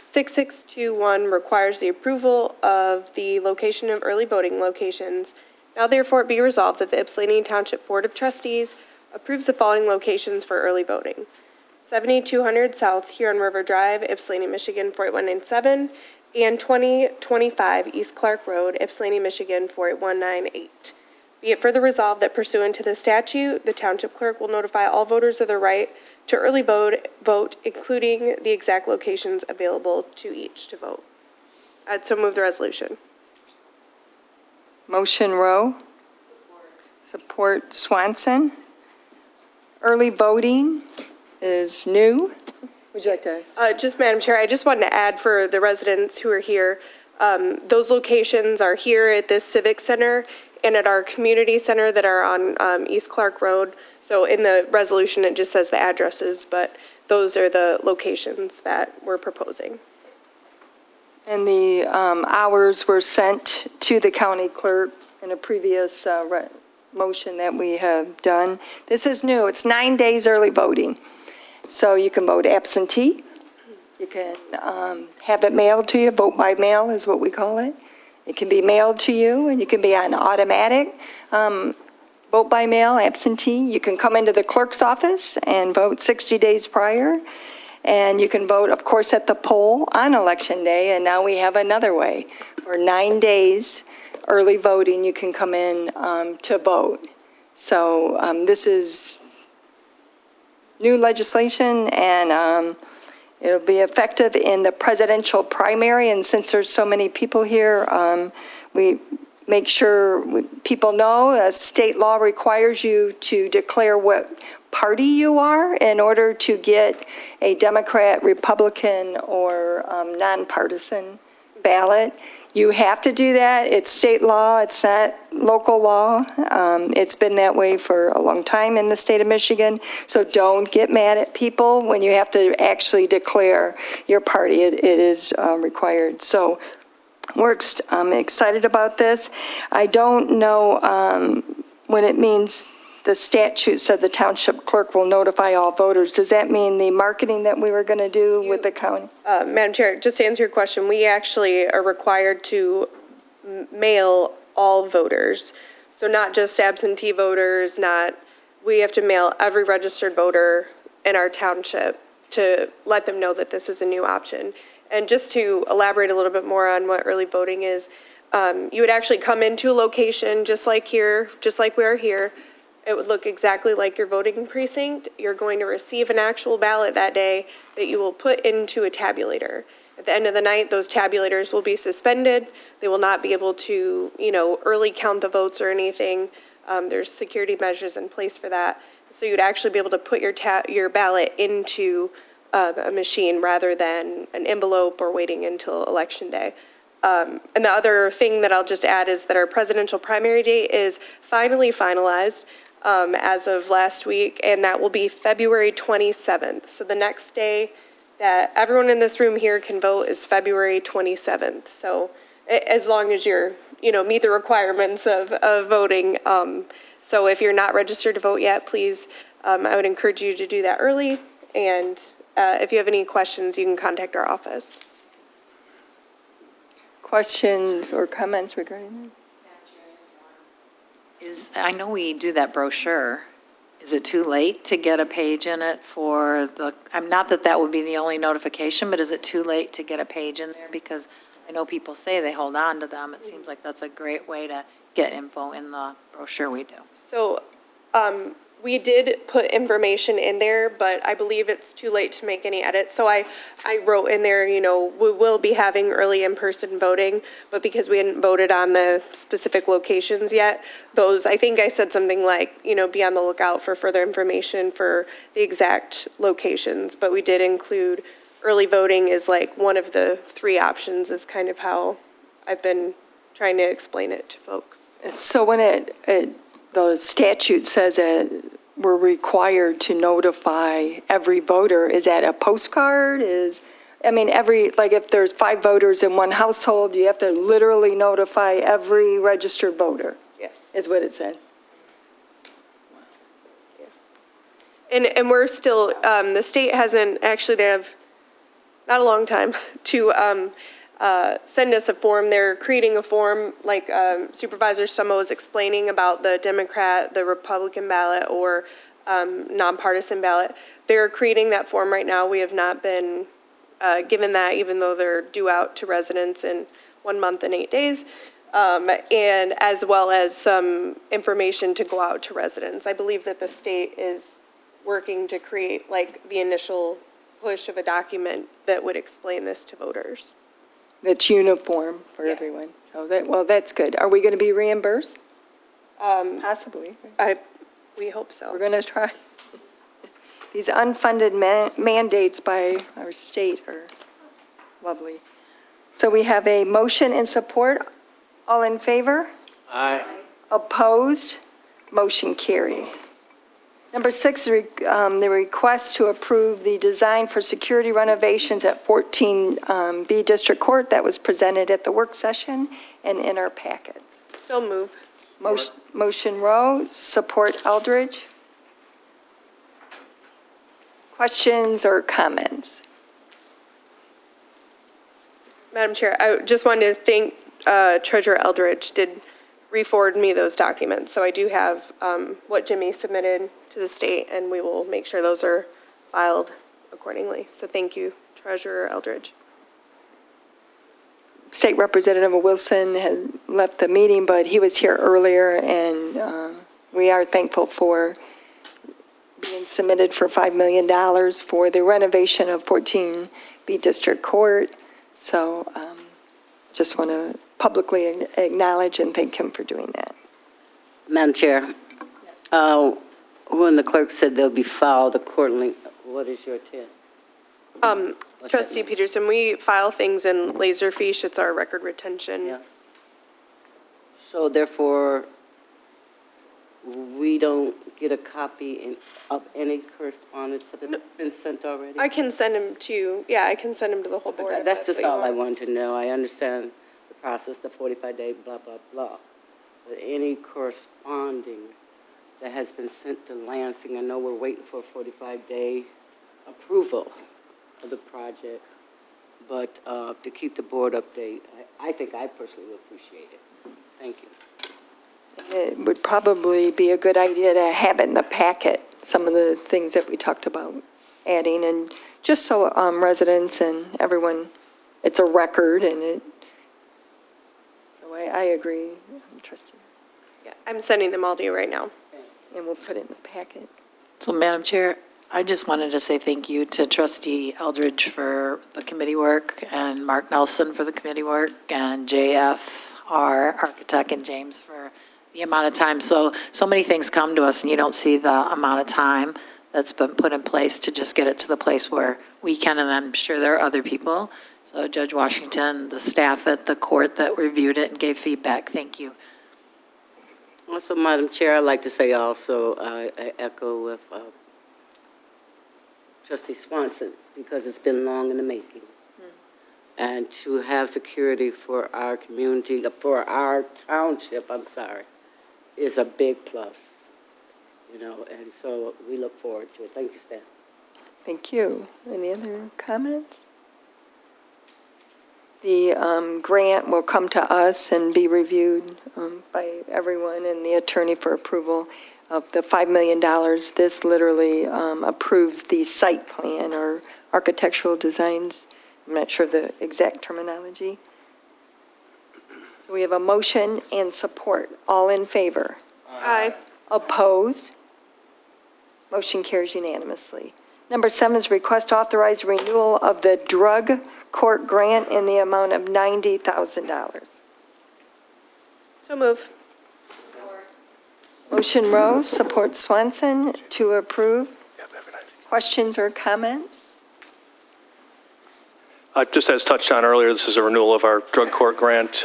168-6621 requires the approval of the location of early voting locations. Now therefore it be resolved that the Ypsilanti Township Board of Trustees approves the following locations for early voting: 7200 South Huron River Drive, Ypsilanti, Michigan 48197, and 2025 East Clark Road, Ypsilanti, Michigan 48198. Be it further resolved that pursuant to the statute, the township clerk will notify all voters of their right to early vote, including the exact locations available to each to vote. I'd so move the resolution. Motion Rowe. Support Swanson. Early voting is new. Would you like to? Just, Madam Chair, I just wanted to add for the residents who are here, those locations are here at this Civic Center and at our community center that are on East Clark Road. So in the resolution, it just says the addresses, but those are the locations that we're proposing. And the hours were sent to the county clerk in a previous motion that we have done. This is new. It's 9 days early voting. So you can vote absentee. You can have it mailed to you. Vote by mail is what we call it. It can be mailed to you, and you can be on automatic. Vote by mail, absentee. You can come into the clerk's office and vote 60 days prior. And you can vote, of course, at the poll on Election Day. And now we have another way. For 9 days early voting, you can come in to vote. So this is new legislation, and it'll be effective in the presidential primary. And since there's so many people here, we make sure people know state law requires you to declare what party you are in order to get a Democrat, Republican, or nonpartisan ballot. You have to do that. It's state law. It's not local law. It's been that way for a long time in the state of Michigan. So don't get mad at people when you have to actually declare your party. It is required. So we're excited about this. I don't know when it means the statute said the township clerk will notify all voters. Does that mean the marketing that we were going to do with the county? Madam Chair, just to answer your question, we actually are required to mail all voters. So not just absentee voters, we have to mail every registered voter in our township to let them know that this is a new option. And just to elaborate a little bit more on what early voting is, you would actually come into a location just like here, just like we are here. It would look exactly like your voting precinct. You're going to receive an actual ballot that day that you will put into a tabulator. At the end of the night, those tabulators will be suspended. They will not be able to, early count the votes or anything. There's security measures in place for that. So you'd actually be able to put your ballot into a machine rather than an envelope or waiting until Election Day. And the other thing that I'll just add is that our presidential primary date is finally finalized as of last week, and that will be February 27th. So the next day that everyone in this room here can vote is February 27th. So as long as you're, meet the requirements of voting. So if you're not registered to vote yet, please, I would encourage you to do that early. And if you have any questions, you can contact our office. Questions or comments regarding that? I know we do that brochure. Is it too late to get a page in it for not that would be the only notification, but is it too late to get a page in there? Because I know people say they hold on to them. It seems like that's a great way to get info in the brochure we do. So we did put information in there, but I believe it's too late to make any edits. So I wrote in there, we will be having early in-person voting, but because we hadn't voted on the specific locations yet, I think I said something like, be on the lookout for further information for the exact locations. But we did include early voting is like one of the 3 options is kind of how I've been trying to explain it to folks. So when the statute says that we're required to notify every voter, is that a postcard? If there's 5 voters in one household, you have to literally notify every registered voter? Yes. Is what it said. Yeah. And we're still, the state hasn't, actually they have not a long time to send us a form. They're creating a form like Supervisor Summo was explaining about the Democrat, the Republican ballot, or nonpartisan ballot. They're creating that form right now. We have not been given that, even though they're due out to residents in 1 month and 8 days. and as well as some information to go out to residents. I believe that the state is working to create like the initial push of a document that would explain this to voters. That's uniform for everyone. So that's good. Are we going to be reimbursed? Possibly. We hope so. We're going to try. These unfunded mandates by our state are lovely. So we have a motion and support. All in favor? Aye. Opposed? Motion carries. Number 6, the request to approve the design for security renovations at 14B District Court that was presented at the work session and in our packets. So move. Motion Rowe, support Eldridge. Questions or comments? Madam Chair, I just wanted to thank Treasurer Eldridge did re-forward me those documents. So I do have what Jimmy submitted to the state, and we will make sure those are filed accordingly. So thank you, Treasurer Eldridge. State Representative Wilson had left the meeting, but he was here earlier, and we are thankful for being submitted for $5 million for the renovation of 14B District Court. So just want to publicly acknowledge and thank him for doing that. Madam Chair, when the clerk said they'll be filed accordingly, what is your take? Trustee Peterson, we file things in Laserfiche. It's our record retention. Yes. So therefore, we don't get a copy of any correspondence that has been sent already? I can send them to you. Yeah, I can send them to the whole board. if That's just what you all I want. wanted to know. I understand the process, the 45-day, blah, blah, blah. But any corresponding that has been sent to Lansing, I know we're waiting for a 45-day approval of the project, but to keep the board updated, I think I personally would appreciate it. Thank you. It would probably be a good idea to have it in the packet, some of the things that we talked about adding, and just so residents and everyone, it's a record, and so I agree, Trustee. Yeah, I'm sending them all to you right now. And we'll put it in the packet. So, Madam Chair, I just wanted to say thank you to Trustee Eldridge for the committee work, and Mark Nelson for the committee work, and JF, our architect, and James for the amount of time. So many things come to us, and you don't see the amount of time that's been put in place to just get it to the place where we can, and I'm sure there are other people. So Judge Washington, the staff at the court that reviewed it and gave feedback, thank you. Also, Madam Chair, I'd like to say also, I echo with Trustee Swanson, because it's been long in the making. And to have security for our community, for our township, is a big plus, and so we look forward to it. Thank you, Stan. Thank you. Any other comments? The grant will come to us and be reviewed by everyone and the attorney for approval of the $5 million. This literally approves the site plan or architectural designs. I'm not sure of the exact terminology. So we have a motion and support. All in favor? Aye. Opposed? Motion carries unanimously. Number 7 is request to authorize renewal of the drug court grant in the amount of $90,000. So move. Motion Rose, support Swenson to approve. Questions or comments? Just as touched on earlier, this is a renewal of our drug court grant.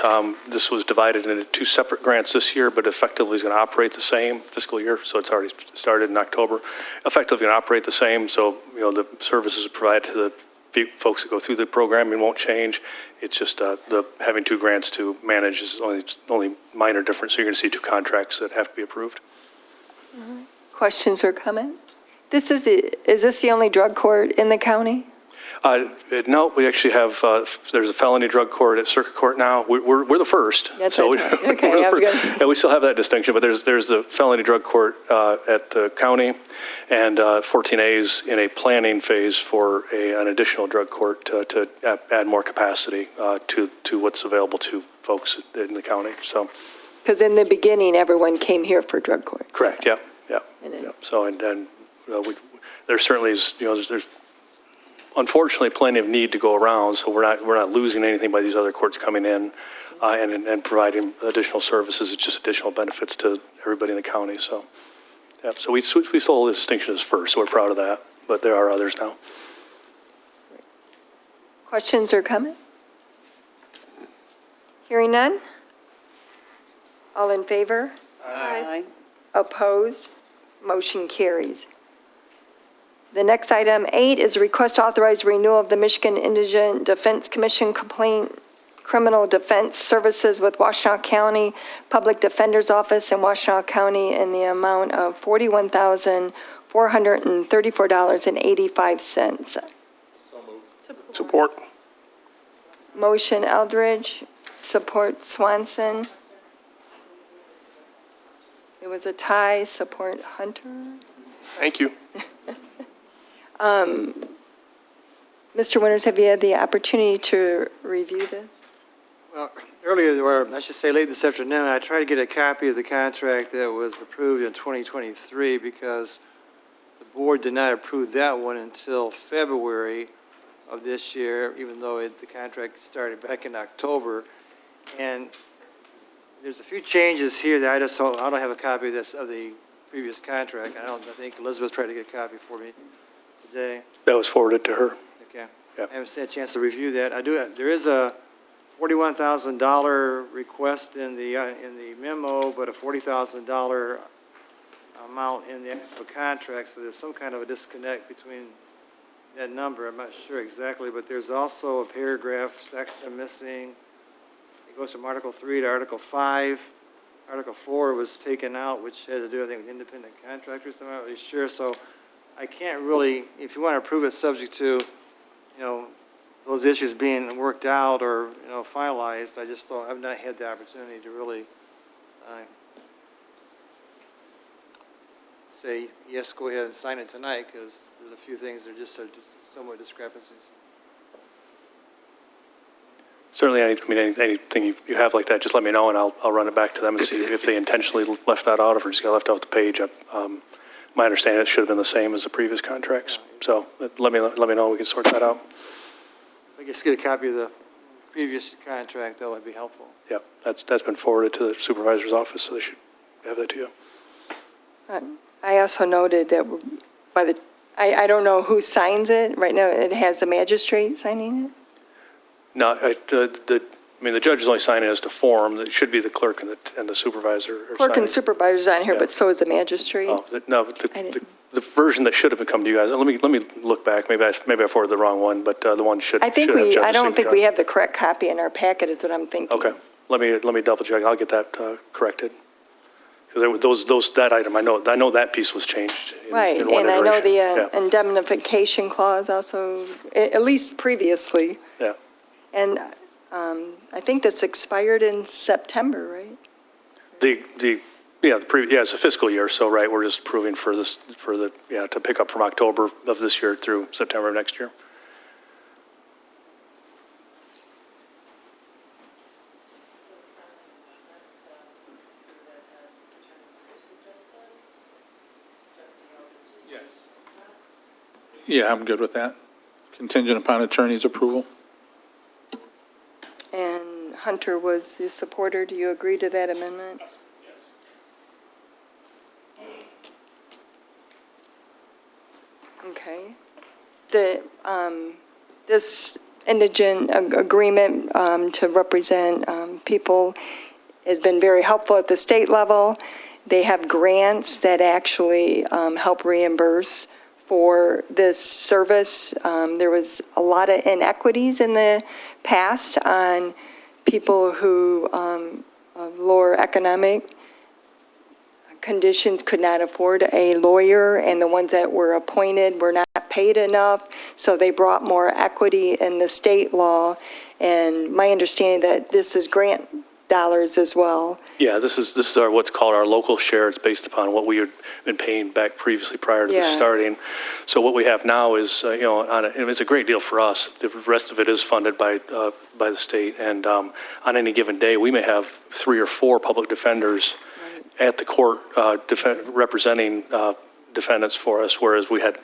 This was divided into 2 separate grants this year, but effectively is going to operate the same fiscal year, so it's already started in October. Effectively going to operate the same, so the services provided to the folks that go through the program won't change. It's just having 2 grants to manage is only minor difference, so you're going to see 2 contracts that have to be approved. Questions or comments? Is this the only drug court in the county? No, we actually have, there's a felony drug court at Circuit Court now. We're the first. That's so right. Okay, we're the I was first. gonna- Yeah, we still have that distinction, but there's the felony drug court at the county and 14A's in a planning phase for an additional drug court to add more capacity to what's available to folks in the county. So, Because in the beginning, everyone came here for drug court. correct, yeah. And then- So, there certainly is, there's unfortunately plenty of need to go around, so we're not losing anything by these other courts coming in and providing additional services. It's just additional benefits to everybody in the county. So, yeah. So we still hold the distinction as first, so we're proud of that. But there are others now. Questions or comment? Hearing none? All in favor? Aye. Opposed? Motion carries. The next item, 8, is a request to authorize renewal of the Michigan Indigent Defense Commission complaint criminal defense services with Washtenaw County Public Defender's Office in Washtenaw County in the amount of $41,434.85. Support. Motion Eldridge, support Swanson. It was a tie, support Hunter. Thank you. Mr. Winters, have you had the opportunity to review this? Well, earlier, or I should say late this afternoon, I tried to get a copy of the contract that was approved in 2023 because the board did not approve that one until February of this year, even though the contract started back in October. And there's a few changes here that I don't have a copy of this, of the previous contract. I think Elizabeth tried to get a copy for me today. That was forwarded to her. Okay. Yep. I haven't had a chance to review that. There is a $41,000 request in the memo, but a $40,000 amount in the actual contract, so there's some kind of a disconnect between that number. I'm not sure exactly, but there's also a paragraph section missing. It goes from Article 3 to Article 5. Article 4 was taken out, which had to do, I think, with independent contractors. I'm not really sure, so I can't really, if you want to approve it subject to, those issues being worked out or, finalized, I've not had the opportunity to really say, yes, go ahead and sign it tonight, because there's a few things that are just somewhat discrepancies. Certainly, anything you have like that, just let me know, and I'll run it back to them and see if they intentionally left that out, or if it just got left off the page. My understanding, it should have been the same as the previous contracts. So let me know. We can sort that out. If I just get a copy of the previous contract, that would be helpful. Yep, that's been forwarded to the supervisor's office, so they should have that to you. I also noted that I don't know who signs it. Right now, it has the magistrate signing it. No, the judge is only signing as to form. It should be the clerk and the supervisor. Clerk and supervisor's on here, Yeah. but so is the magistrate. Oh, no, the version that should have come to you guys. Let me look back. Maybe I forwarded the wrong one, but the one should. I think should have I judge's don't think signature we on have the correct copy in our packet, is what I'm thinking. it. Okay, let me double check. I'll get that corrected. Because that item, I know that piece was changed. Right, in one and I know the iteration. Yeah. indemnification clause also, at least previously. Yeah. And I think this expired in September, right? It's a fiscal year, so right, we're just approving to pick up from October of this year through September of next year. Yeah, I'm good with that. Contingent upon attorney's approval. And Hunter was the supporter. Do you agree to that amendment? Yes. Okay. This indigent agreement to represent people has been very helpful at the state level. They have grants that actually help reimburse for this service. There was a lot of inequities in the past on people who of lower economic conditions could not afford a lawyer, and the ones that were appointed were not paid paid enough, so they brought more equity in the state law. And my understanding that this is grant dollars as well. Yeah, this is our, what's called our local share. It's based upon what we had been paying back previously prior to this starting. So what we have now is, and it's a great deal for us. The rest of it is funded by the state. And on any given day, we may have 3 or 4 public defenders at the court representing defendants for us, whereas we had,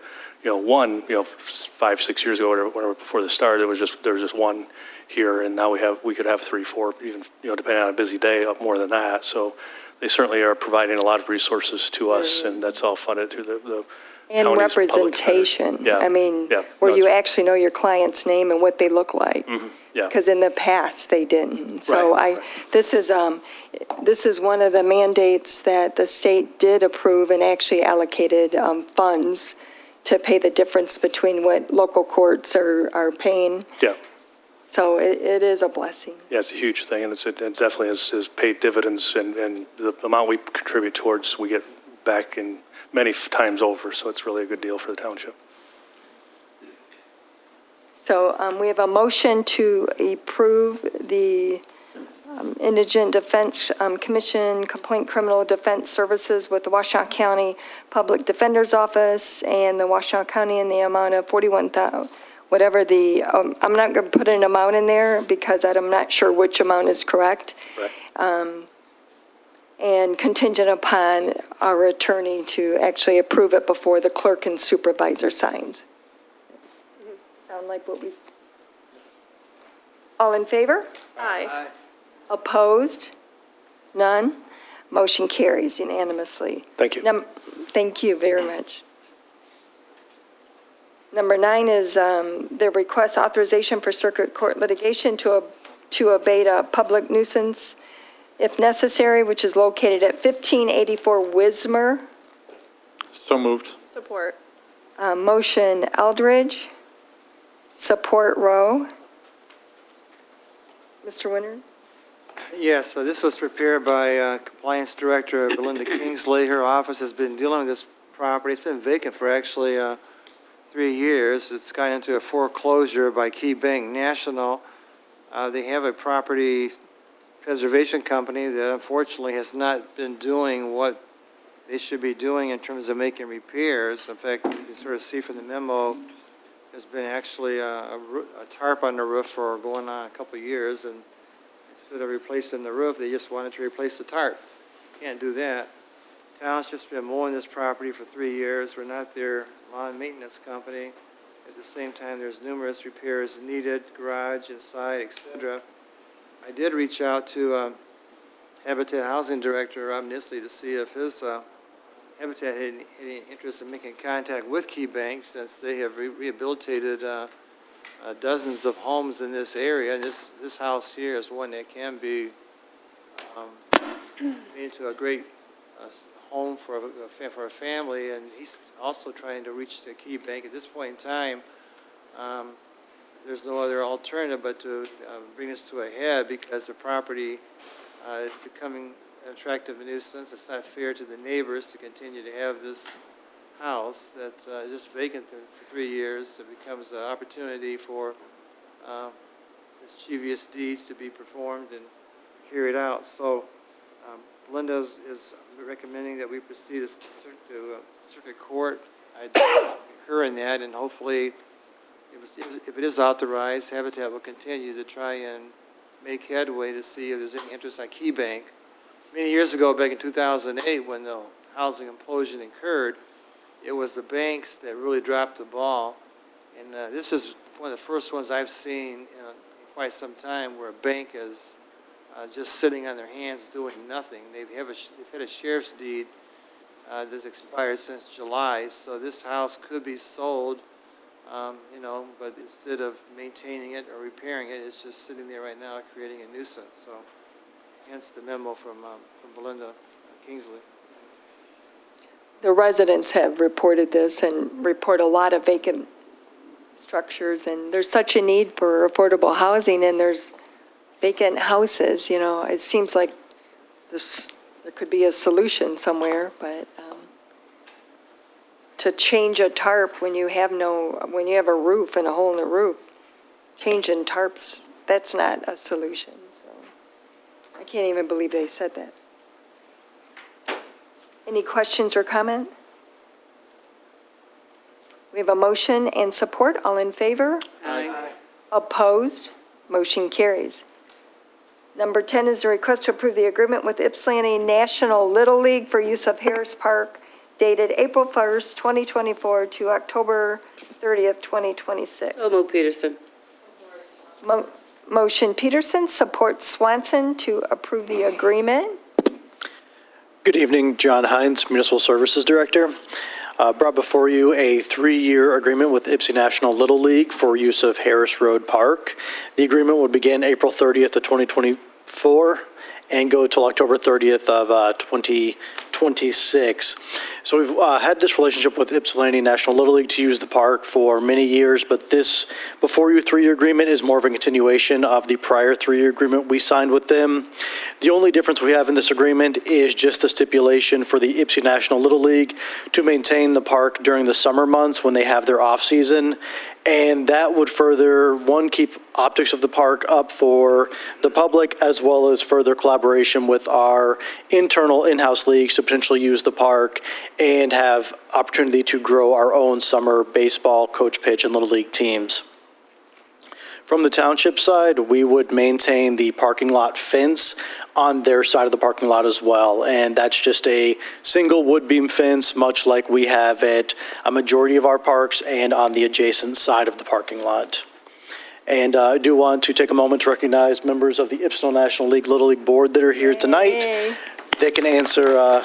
one, 5, 6 years ago, whatever before the start, there was just one here, and now we could have 3, 4, even, depending on a busy day, up more than that. So they certainly are providing a lot of resources to us, and that's all funded through the And county's representation. Yeah. I mean, Yeah. where No, you actually know your client's name and what they look like. Yeah. Because in the past, they didn't. So this is one of the mandates that the state did approve and actually allocated funds to pay the difference between what local courts are paying. Yeah. So it is a blessing. Yeah, it's a huge thing, and it definitely has paid dividends, and the amount we contribute towards, we get back in many times over, so it's really a good deal for the township. So we have a motion to approve the Indigent Defense Commission Complaint Criminal Defense Services with the Washtenaw County Public Defender's Office and the Washtenaw County in the amount of $41,000. Whatever the, I'm not going to put an amount in there because I'm not sure which amount is correct. And contingent upon our attorney to actually approve it before the clerk and supervisor signs. Sound like what we... All in favor? Aye. Opposed? None? Motion carries unanimously. Thank you. Thank you very much. Number 9 is the request authorization for circuit court litigation to abate a public nuisance if necessary, which is located at 1584 Wismer. So moved. Support. Motion Eldridge, support Rowe. Mr. Winters? Yes, so this was prepared by Compliance Director Belinda Kingsley. Her office has been dealing with this property. It's been vacant for actually 3 years. It's gotten into a foreclosure by Key Bank National. They have a property preservation company that unfortunately has not been doing what they should be doing in terms of making repairs. In fact, you can sort of see from the memo, there's been actually a tarp on the roof for going on a couple of years, and instead of replacing the roof, they just wanted to replace the tarp. Can't do that. Township's been mowing this property for 3 years. We're not their lawn maintenance company. At the same time, there's numerous repairs needed, garage, inside, etc. I did reach out to Habitat Housing Director Rob Nisley to see if his Habitat had any interest in making contact with Key Bank, since they have rehabilitated dozens of homes in this area. And this house here is one that can be made into a great home for a family, and he's also trying to reach the Key Bank. At this point in time, there's no other alternative but to bring this to a head, because the property is becoming an attractive nuisance. It's not fair to the neighbors to continue to have this house that is just vacant for 3 years. It becomes an opportunity for mischievous deeds to be performed and carried out. So Linda is recommending that we proceed to circuit court. I concur in that, and hopefully, if it is authorized, Habitat will continue to try and make headway to see if there's any interest on Key Bank. Many years ago, back in 2008, when the housing implosion occurred, it was the banks that really dropped the ball. And this is one of the first ones I've seen in quite some time where a bank is just sitting on their hands doing nothing. They've had a sheriff's deed that's expired since July, so this house could be sold, but instead of maintaining it or repairing it, it's just sitting there right now creating a nuisance. So hence the memo from Belinda Kingsley. The residents have reported this and report a lot of vacant structures, and there's such a need for affordable housing, and there's vacant houses. It seems like there could be a solution somewhere, but to change a tarp when you have when you have a roof and a hole in the roof. Changing tarps, that's not a solution. So I can't even believe they said that. Any questions or comment? We have a motion and support. All in favor? Aye. Opposed? Motion carries. Number 10 is a request to approve the agreement with Ypsilanti National Little League for use of Harris Park dated April 1st, 2024 to October 30th, 2026. So moved, Peterson. Motion Peterson, support Swanson to approve the agreement. Good evening, John Hines, Municipal Services Director. Brought before you a 3-year agreement with Ypsi National Little League for use of Harris Road Park. The agreement would begin April 30th of 2024 and go till October 30th of 2026. So we've had this relationship with Ypsilanti National Little League to use the park for many years, but this before you 3-year agreement is more of a continuation of the prior 3-year agreement we signed with them. The only difference we have in this agreement is just the stipulation for the Ypsi National Little League to maintain the park during the summer months when they have their off season. And that would further, one, keep optics of the park up for the public, as well as further collaboration with our internal in-house leagues to potentially use the park and have opportunity to grow our own summer baseball, coach pitch, and little league teams. From the township side, we would maintain the parking lot fence on their side of the parking lot as well. And that's just a single wood beam fence, much like we have at a majority of our parks and on the adjacent side of the parking lot. And I do want to take a moment to recognize members of the Ypsilanti National League Little League Board that are here tonight. They can answer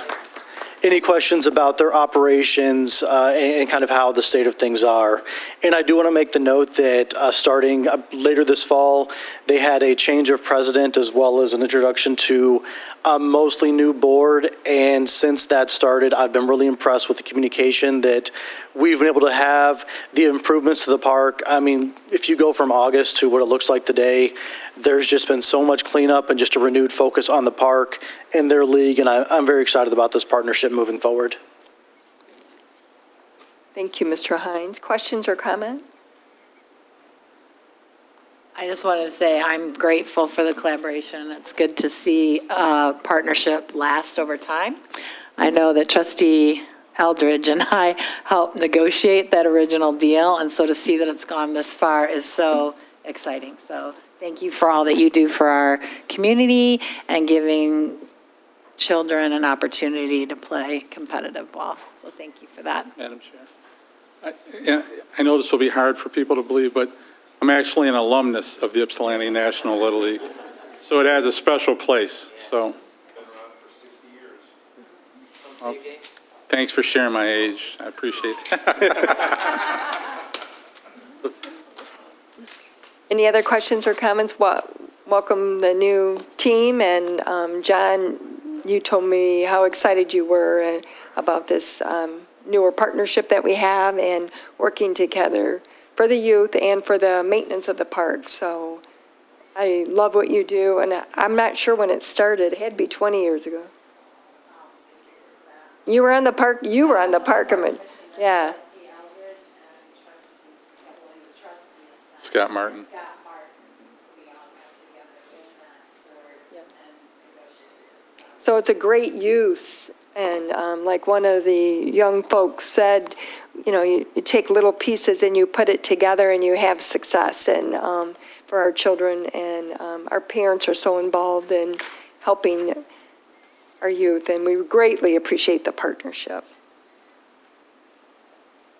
any questions about their operations and kind of how the state of things are. And I do want to make the note that starting later this fall, they had a change of president as well as an introduction to a mostly new board. And since that started, I've been really impressed with the communication that we've been able to have, the improvements to the park. I mean, if you go from August to what it looks like today, there's just been so much cleanup and just a renewed focus on the park and their league. And I'm very excited about this partnership moving forward. Thank you, Mr. Hines. Questions or comment? I just wanted to say I'm grateful for the collaboration. It's good to see a partnership last over time. I know that Trustee Eldridge and I helped negotiate that original deal, and so to see that it's gone this far is so exciting. So thank you for all that you do for our community and giving children an opportunity to play competitive ball. So thank you for that. Madam Chair. I know this will be hard for people to believe, but I'm actually an alumnus of the Ypsilanti National Little League, so it has a special place. So, well, thanks for sharing my age. I appreciate that. Any other questions or comments? Welcome the new team, and John, you told me how excited you were about this newer partnership that we have and working together for the youth and for the maintenance of the park. So I love what you do, and I'm not sure when it started. It had to be 20 years ago. You were on the park. Yeah. Scott Martin. So it's a great use. And like one of the young folks said, you know, you take little pieces and you put it together and you have success. And for our children and our parents are so involved in helping our youth, and we greatly appreciate the partnership.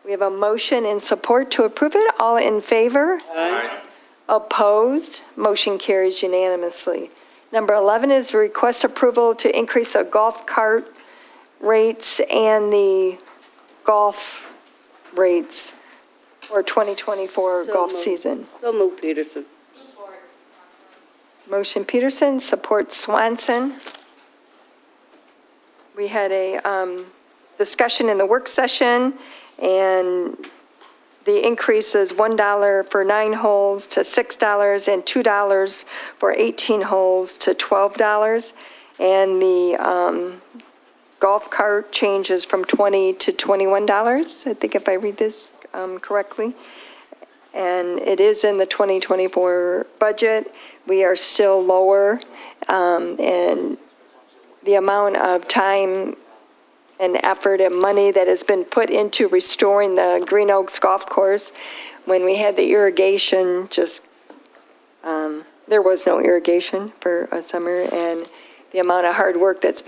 We have a motion and support to approve it. All in favor? Aye. Opposed? Motion carries unanimously. Number 11 is request approval to increase the golf cart rates and the golf rates for 2024 golf season. So moved, Peterson. Motion Peterson, support Swanson. We had a discussion in the work session, and the increase is $1 for 9 holes to $6 and $2 for 18 holes to $12. And the golf cart changes from $20 to $21, I think if I read this correctly. And it is in the 2024 budget. We are still lower, and the amount of time and effort and money that has been put into restoring the Green Oaks Golf Course. When we had the irrigation, there was no irrigation for a summer, and the amount of hard work that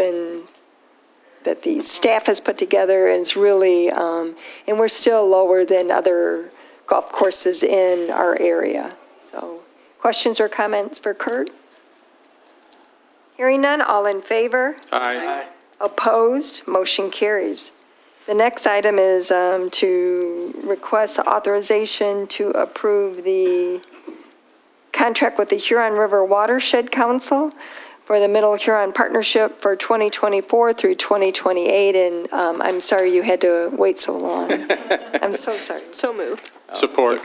the staff has put together is really, and we're still lower than other golf courses in our area. So, questions or comments for Kurt? Hearing none, all in favor? Aye. Opposed? Motion carries. The next item is to request authorization to approve the contract with the Huron River Watershed Council for the Middle Huron Partnership for 2024 through 2028. And I'm sorry you had to wait so long. I'm so sorry. So moved. Support.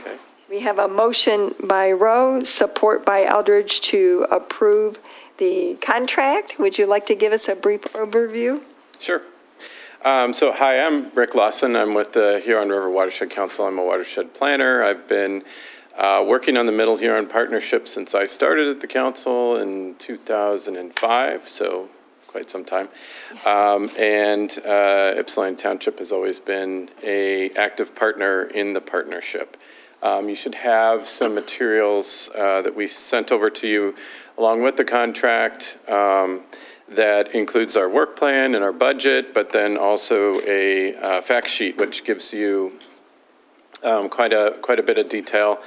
We have a motion by Rowe, support by Eldridge to approve the contract. Would you like to give us a brief overview? Sure. Hi, I'm Rick Lawson. I'm with the Huron River Watershed Council. I'm a watershed planner. I've been working on the Middle Huron Partnership since I started at the council in 2005, so quite some time. And Ypsilanti Township has always been an active partner in the partnership. You should have some materials that we sent over to you along with the contract that includes our work plan and our budget, but then also a fact sheet which gives you quite a bit of detail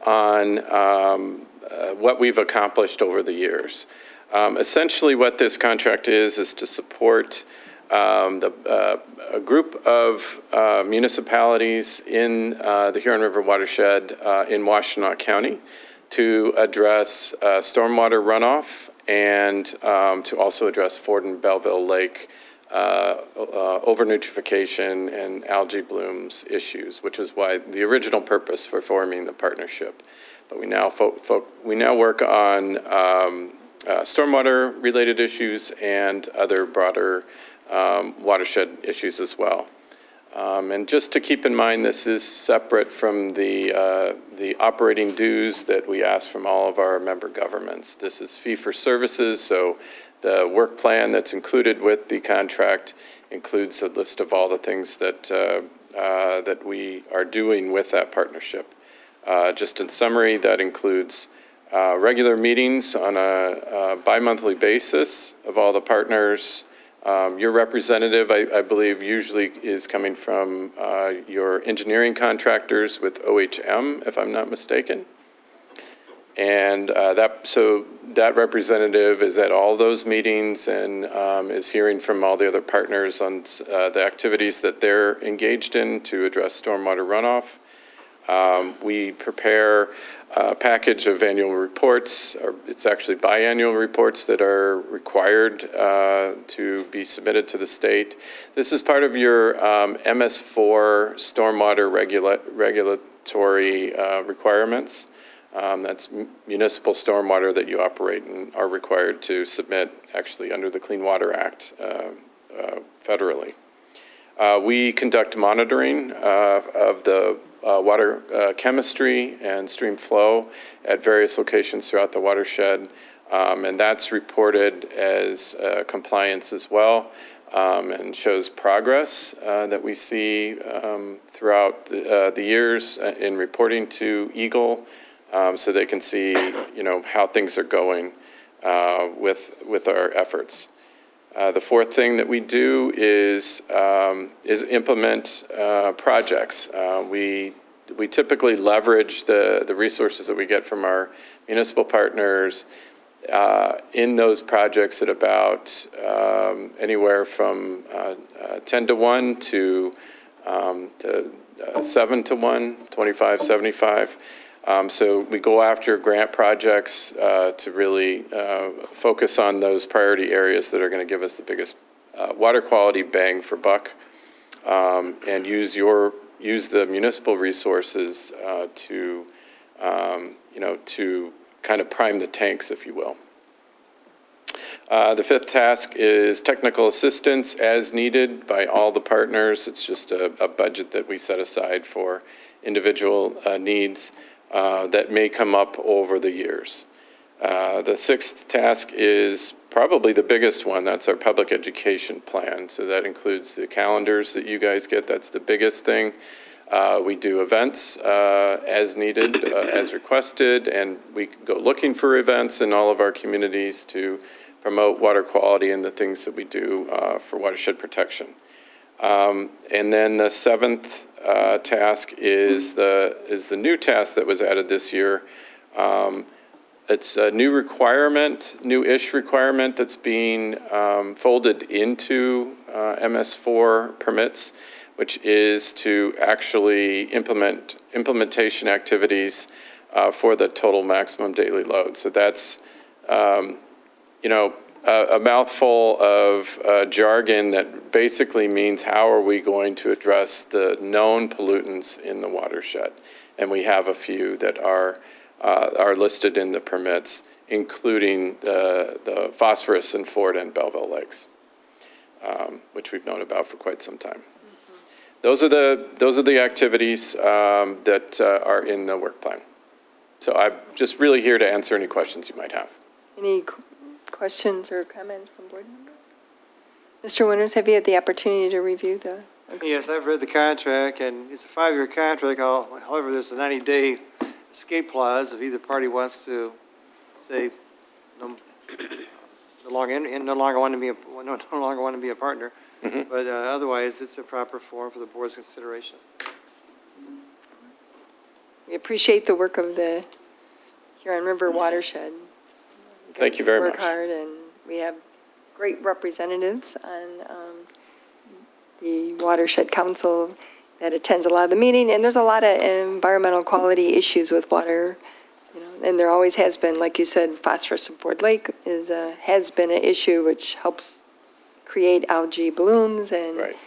on what we've accomplished over the years. Essentially what this contract is to support a group of municipalities in the Huron River watershed in Washtenaw County to address stormwater runoff and to also address Ford and Belleville Lake overnutrification and algae blooms issues, which is why the original purpose for forming the partnership. But we now work on stormwater related issues and other broader watershed issues as well. And just to keep in mind, this is separate from the operating dues that we ask from all of our member governments. This is fee for services, so the work plan that's included with the contract includes a list of all the things that that we are doing with that partnership. Just in summary, that includes regular meetings on a bi-monthly basis of all the partners. Your representative, I believe, usually is coming from your engineering contractors with OHM, if I'm not mistaken. And that representative is at all those meetings and is hearing from all the other partners on the activities that they're engaged in to address stormwater runoff. We prepare a package of annual reports, or it's actually biannual reports that are required to be submitted to the state. This is part of your MS4 stormwater regulatory requirements. That's municipal stormwater that you operate and are required to submit actually under the Clean Water Act federally. We conduct monitoring of the water chemistry and stream flow at various locations throughout the watershed, and that's reported as compliance as well, and shows progress that we see throughout the years in reporting to EGLE, so they can see, how things are going with our efforts. The fourth thing that we do is implement projects. We typically leverage the resources that we get from our municipal partners in those projects at about anywhere from 10 to 1 to 7 to 1, 25, 75. So we go after grant projects to really focus on those priority areas that are going to give us the biggest water quality bang for buck, and use the municipal resources to to kind of prime the tanks, if you will. The fifth task is technical assistance as needed by all the partners. It's just a budget that we set aside for individual needs that may come up over the years. The sixth task is probably the biggest one. That's our public education plan. So that includes the calendars that you guys get. That's the biggest thing. We do events as needed, as requested, and we go looking for events in all of our communities to promote water quality and the things that we do for watershed protection. And then the seventh task is the new task that was added this year. It's a new requirement, new-ish requirement that's being folded into MS4 permits, which is to actually implementation activities for the total maximum daily load. So that's, a mouthful of jargon that basically means how are we going to address the known pollutants in the watershed. And we have a few that are listed in the permits, including the phosphorus in Ford and Belleville Lakes, which we've known about for quite some time. Those are the activities that are in the work plan. So I'm just really here to answer any questions you might have. Any questions or comments from board members? Mr. Winters, have you had the opportunity to review the? Yes, I've read the contract, and it's a 5-year contract. However, there's a 90-day escape clause if either party wants to say no longer want to be a partner. Mm-hmm. But otherwise, it's a proper forum for the board's consideration. We appreciate the work of the Huron River watershed. Thank you very much. Work hard, and we have great representatives on the Watershed Council that attends a lot of the meeting, and there's a lot of environmental quality issues with water, and there always has been. Like you said, phosphorus in Ford Lake has been an issue, which helps create algae blooms, and, right.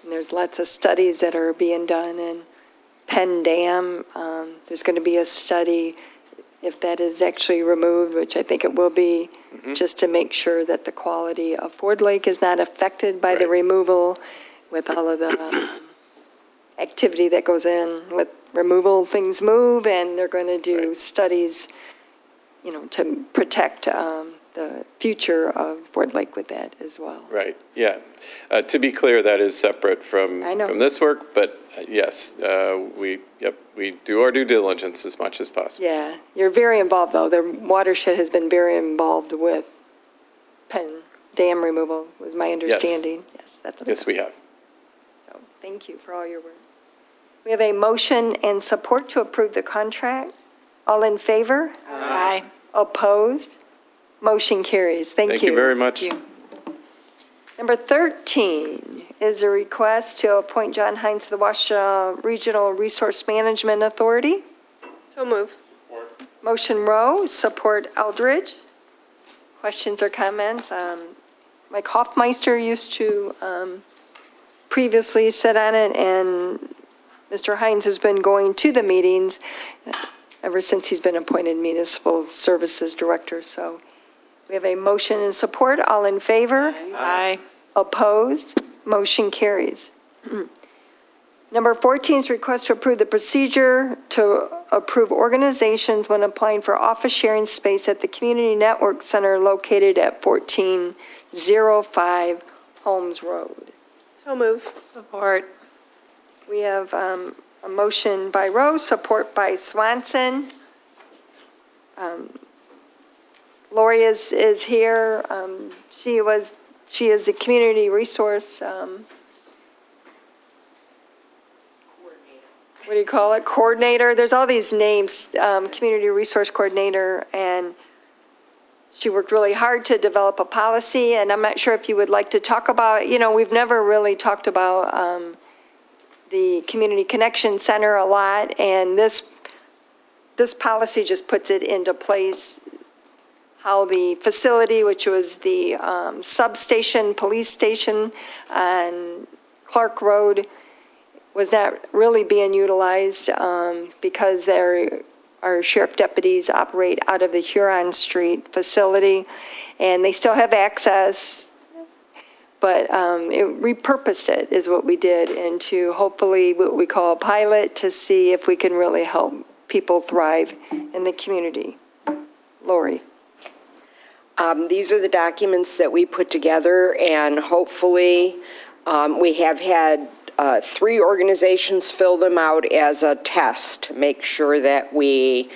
and there's lots of studies that are being done. And Penn Dam, there's going to be a study if that is actually removed, which I think it will be, just to make sure that the quality of Ford Lake is not affected by the removal with all of the activity that goes in with removal. Things move, and they're going to do studies, to protect the future of Ford Lake with that as well. Right, yeah. To be clear, that is separate from this work, but yes, we do our due diligence as much as possible. Yeah, you're very involved, though. The watershed has been very involved with Penn Dam removal, was my understanding. Yes, that's what Yes, we have. So thank you for all your work. We have a motion and support to approve the contract. All in favor? Aye. Opposed? Motion carries. Thank you. Thank you very much. Number 13 is a request to appoint John Hines to the Washtenaw Regional Resource Management Authority. So move. Motion Rowe, support Eldridge. Questions or comments? Mike Hoffmeister used to previously sit on it, and Mr. Hines has been going to the meetings ever since he's been appointed Municipal Services Director. So we have a motion and support. All in favor? Aye. Opposed? Motion carries. Number 14 is request to approve the procedure to approve organizations when applying for office sharing space at the Community Network Center located at 1405 Holmes Road. So move. Support. We have a motion by Rose, support by Swanson. Lori is here. She is the community resource, what do you call it? Coordinator. There's all these names, community resource coordinator, and she worked really hard to develop a policy, and I'm not sure if you would like to talk about, we've never really talked about the Community Connection Center a lot, and this policy just puts it into place, how the facility, which was the substation, police station on Clark Road, was not really being utilized because they're our sheriff deputies operate out of the Huron Street facility, and they still have access, but repurposed it is what we did into hopefully what we call a pilot to see if we can really help people thrive in the community. Lori. These are the documents that we put together, and hopefully we have had 3 organizations fill them out as a test to make sure that we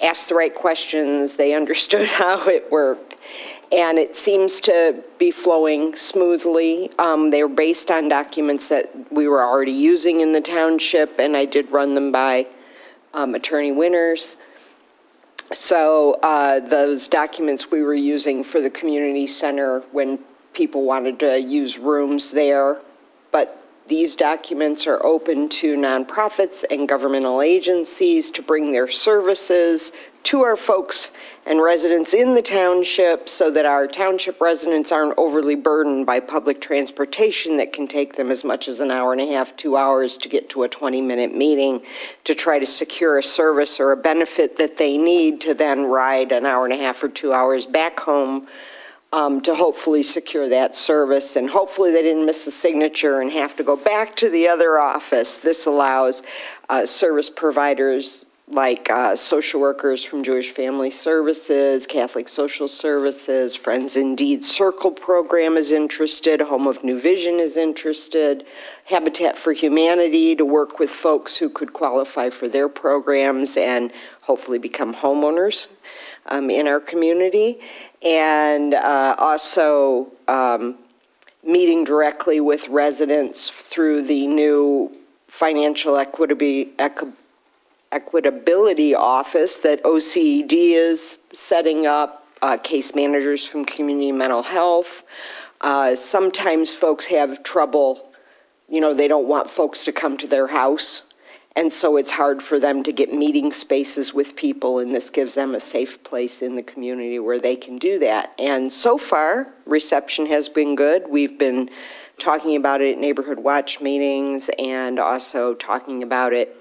asked the right questions, they understood how it worked, and it seems to be flowing smoothly. They were based on documents that we were already using in the township, and I did run them by Attorney Winters. So those documents we were using for the community center when people wanted to use rooms there, but these documents are open to nonprofits and governmental agencies to bring their services to our folks and residents in the township so that our township residents aren't overly burdened by public transportation that can take them as much as an hour and a half, 2 hours to get to a 20-minute meeting to try to secure a service or a benefit that they need to then ride an hour and a half or 2 hours back home to hopefully secure that service. And hopefully they didn't miss the signature and have to go back to the other office. This allows service providers like social workers from Jewish Family Services, Catholic Social Services, Friends Indeed Circle program is interested, Home of New Vision is interested, Habitat for Humanity to work with folks who could qualify for their programs and hopefully become homeowners in our community, and also meeting directly with residents through the new financial equitability office that OCED is setting up, case managers from community mental health. Sometimes folks have trouble, they don't want folks to come to their house, and so it's hard for them to get meeting spaces with people, and this gives them a safe place in the community where they can do that. And so far, reception has been good. We've been talking about it at neighborhood watch meetings and also talking about it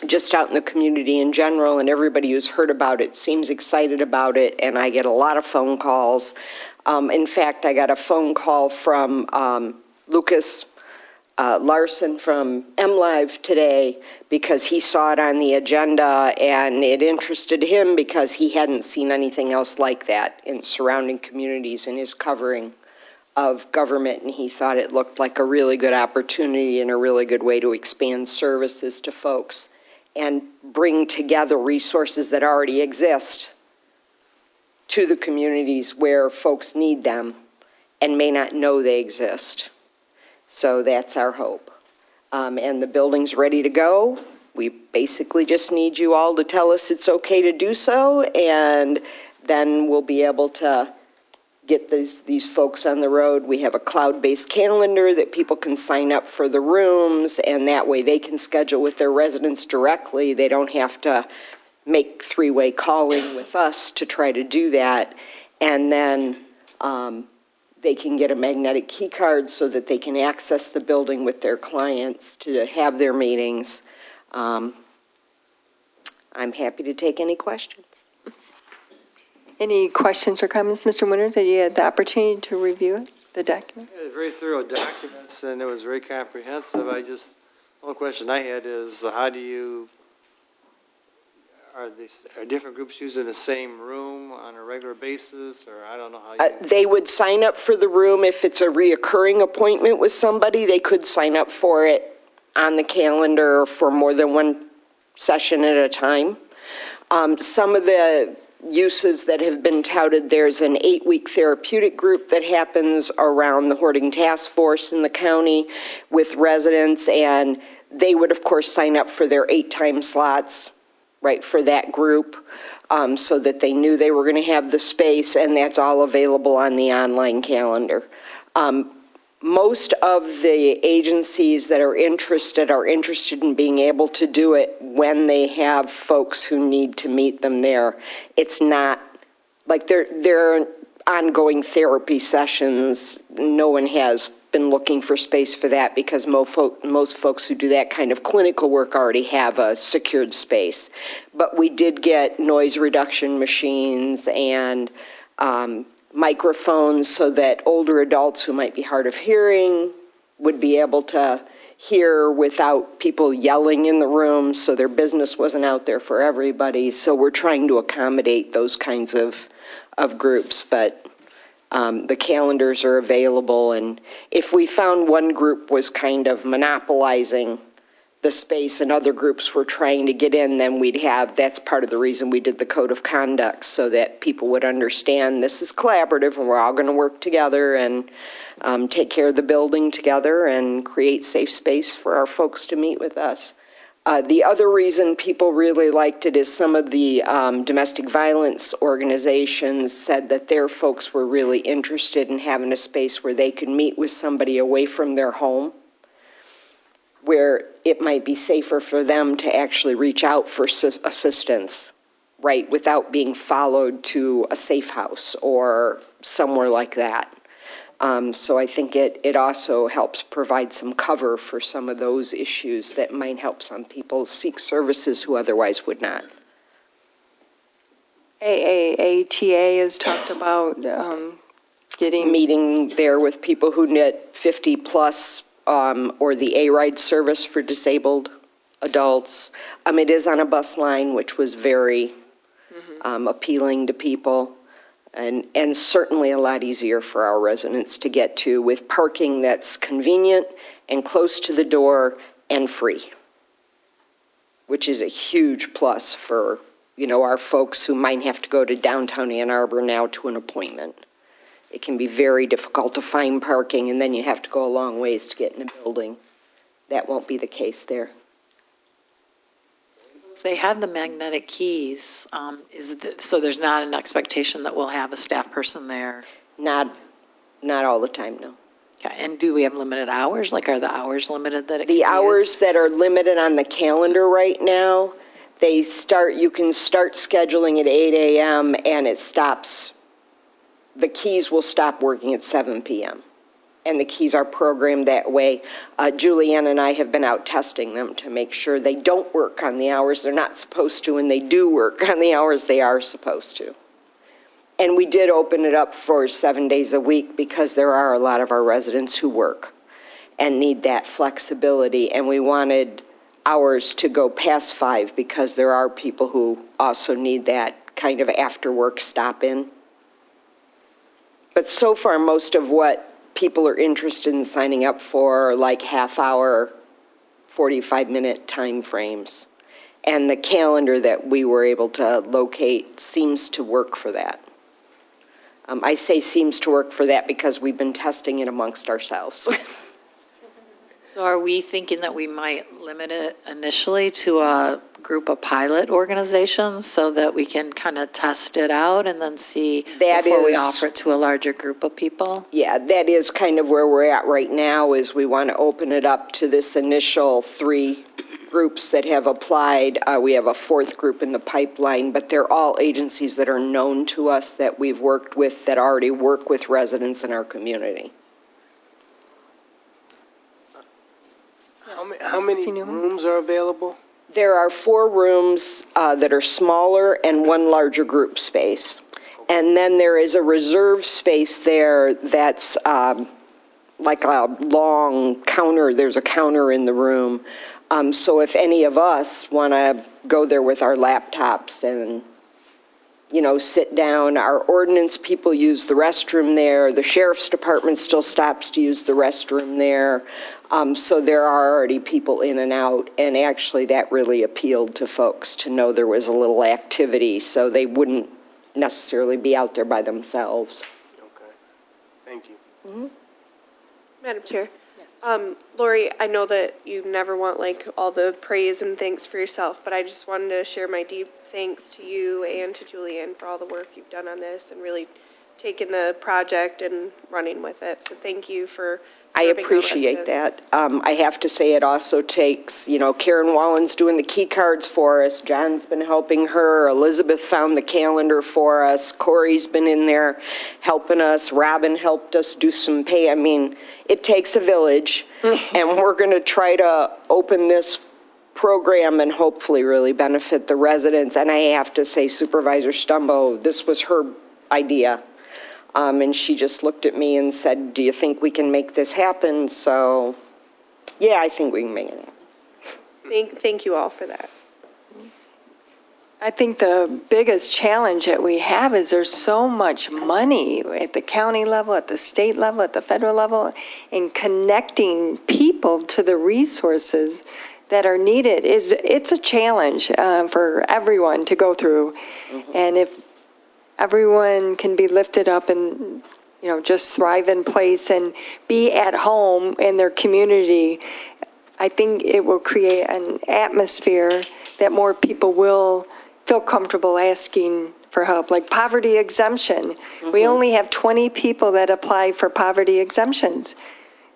just out in the community in general, and everybody who's heard about it seems excited about it, and I get a lot of phone calls. In fact, I got a phone call from Lucas Larson from MLive today because he saw it on the agenda and it interested him because he hadn't seen anything else like that in surrounding communities in his covering of government, and he thought it looked like a really good opportunity and a really good way to expand services to folks and bring together resources that already exist to the communities where folks need them and may not know they exist. So that's our hope. And the building's ready to go. We basically just need you all to tell us it's okay to do so, and then we'll be able to get these folks on the road. We have a cloud-based calendar that people can sign up for the rooms, and that way they can schedule with their residents directly. They don't have to make three-way calling with us to try to do that. And then they can get a magnetic key card so that they can access the building with their clients to have their meetings. I'm happy to take any questions. Any questions or comments, Mr. Winters, that you had the opportunity to review it, the document? Yeah, very thorough documents, and it was very comprehensive. The only question I had is, how do you, are different groups using the same room on a regular basis, or I don't know how you... They would sign up for the room if it's a reoccurring appointment with somebody. They could sign up for it on the calendar for more than one session at a time. Some of the uses that have been touted, there's an 8-week therapeutic group that happens around the hoarding task force in the county with residents, and they would of course sign up for their 8-time slots, right, for that group, so that they knew they were going to have the space, and that's all available on the online calendar. Most of the agencies that are interested in being able to do it when they have folks who need to meet them there. It's not like they're ongoing therapy sessions. No one has been looking for space for that because most folks who do that kind of clinical work already have a secured space. But we did get noise reduction machines and microphones so that older adults who might be hard of hearing would be able to hear without people yelling in the room, so their business wasn't out there for everybody. So we're trying to accommodate those kinds of groups, but the calendars are available, and if we found one group was kind of monopolizing the space and other groups were trying to get in, then that's part of the reason we did the code of conduct, so that people would understand this is collaborative and we're all going to work together and take care of the building together and create safe space for our folks to meet with us. The other reason people really liked it is some of the domestic violence organizations said that their folks were really interested in having a space where they could meet with somebody away from their home, where it might be safer for them to actually reach out for assistance, right, without being followed to a safe house or somewhere like that. So I think it also helps provide some cover for some of those issues that might help some people seek services who otherwise would not. AATA has talked about meeting there with people who need 50 plus or the A-Ride service for disabled adults. It is on a bus line, which was very appealing to people. And certainly a lot easier for our residents to get to with parking that's convenient and close to the door and free, which is a huge plus for, our folks who might have to go to downtown Ann Arbor now to an appointment. It can be very difficult to find parking, and then you have to go a long ways to get in a building. That won't be the case there. They have the magnetic keys. So there's not an expectation that we'll have a staff person there? Not all the time, no. Okay, and do we have limited hours? Like, are the hours limited that it can be The hours used? that are limited on the calendar right now, you can start scheduling at 8 a.m. and it stops, the keys will stop working at 7 p.m. And the keys are programmed that way. Julianne and I have been out testing them to make sure they don't work on the hours they're not supposed to, and they do work on the hours they are supposed to. And we did open it up for 7 days a week because there are a lot of our residents who work and need that flexibility. And we wanted hours to go past 5 because there are people who also need that kind of after-work stop-in. But so far, most of what people are interested in signing up for like half-hour, 45-minute time frames. And the calendar that we were able to locate seems to work for that. I say seems to work for that because we've been testing it amongst ourselves. So are we thinking that we might limit it initially to a group of pilot organizations so that we can kind of test it out and then see before we offer it to a larger group of people? Yeah, that is kind of where we're at right now, is we want to open it up to this initial 3 groups that have applied. We have a 4th group in the pipeline, but they're all agencies that are known to us that we've worked with that already work with residents in our community. How many rooms are available? There are 4 rooms that are smaller and 1 larger group space. And then there is a reserve space there that's like a long counter. There's a counter in the room. So if any of us want to go there with our laptops and, sit down, our ordinance people use the restroom there. The sheriff's department still stops to use the restroom there. So there are already people in and out. And actually that really appealed to folks to know there was a little activity so they wouldn't necessarily be out there by themselves. Okay. Thank you. Mm-hmm. Madam Chair. Lori, I know that you never want all the praise and thanks for yourself, but I just wanted to share my deep thanks to you and to Julianne for all the work you've done on this and really taking the project and running with it. So thank you for I serving our appreciate that. residents. I have to say it also takes, Karen Wallen's doing the key cards for us. John's been helping her. Elizabeth found the calendar for us. Corey's been in there helping us. Robin helped us do some pay. I mean, it takes a village. And we're going to try to open this program and hopefully really benefit the residents. And I have to say, Supervisor Stumbo, this was her idea. And she just looked at me and said, do you think we can make this happen? So, yeah, I think we can make it happen. Thank you all for that. I think the biggest challenge that we have is there's so much money at the county level, at the state level, at the federal level, in connecting people to the resources that are needed. It's a challenge for everyone to go through. And if everyone can be lifted up and, just thrive in place and be at home in their community, I think it will create an atmosphere that more people will feel comfortable asking for help, like poverty exemption. We only have 20 people that apply for poverty exemptions.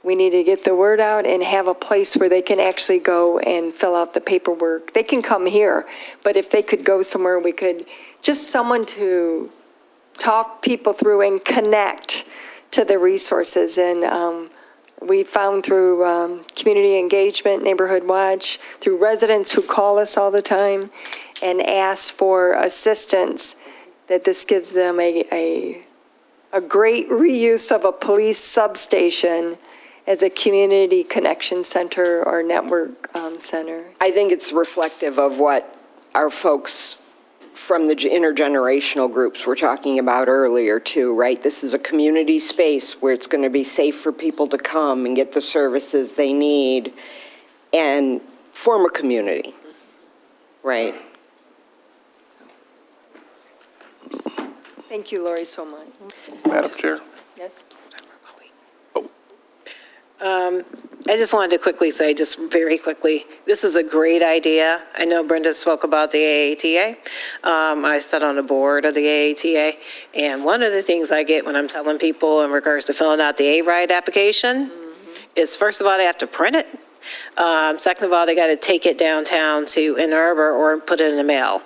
We need to get the word out and have a place where they can actually go and fill out the paperwork. They can come here, but if they could go somewhere, we could, just someone to talk people through and connect to the resources. And we found through community engagement, Neighborhood Watch, through residents who call us all the time and ask for assistance, that this gives them a great reuse of a police substation as a community connection center or network center. I think it's reflective of what our folks from the intergenerational groups were talking about earlier too, right? This is a community space where it's going to be safe for people to come and get the services they need and form a community, right? Thank you, Lori, so much. Madam Chair. Yes. I just wanted to quickly say, just very quickly, this is a great idea. I know Brenda spoke about the AATA. I sat on the board of the AATA, and one of the things I get when I'm telling people in regards to filling out the A-RIDE application is, first of all, they have to print it. Second of all, they got to take it downtown to Ann Arbor or put it in the mail.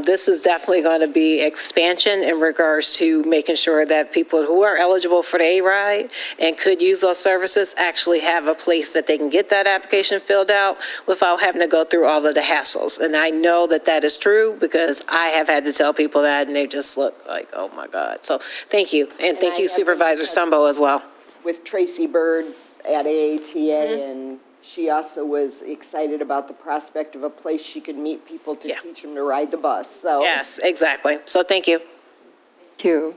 This is definitely going to be expansion in regards to making sure that people who are eligible for the A-RIDE and could use those services actually have a place that they can get that application filled out without having to go through all of the hassles. And I know that that is true because I have had to tell people that and they just look like, oh my God. So thank you. And thank you, Supervisor Stumbo, as well. With Tracy Bird at AATA, and she also was excited about the prospect of a place she could meet people to teach them to ride the bus. So yes, exactly. So thank you. Thank you.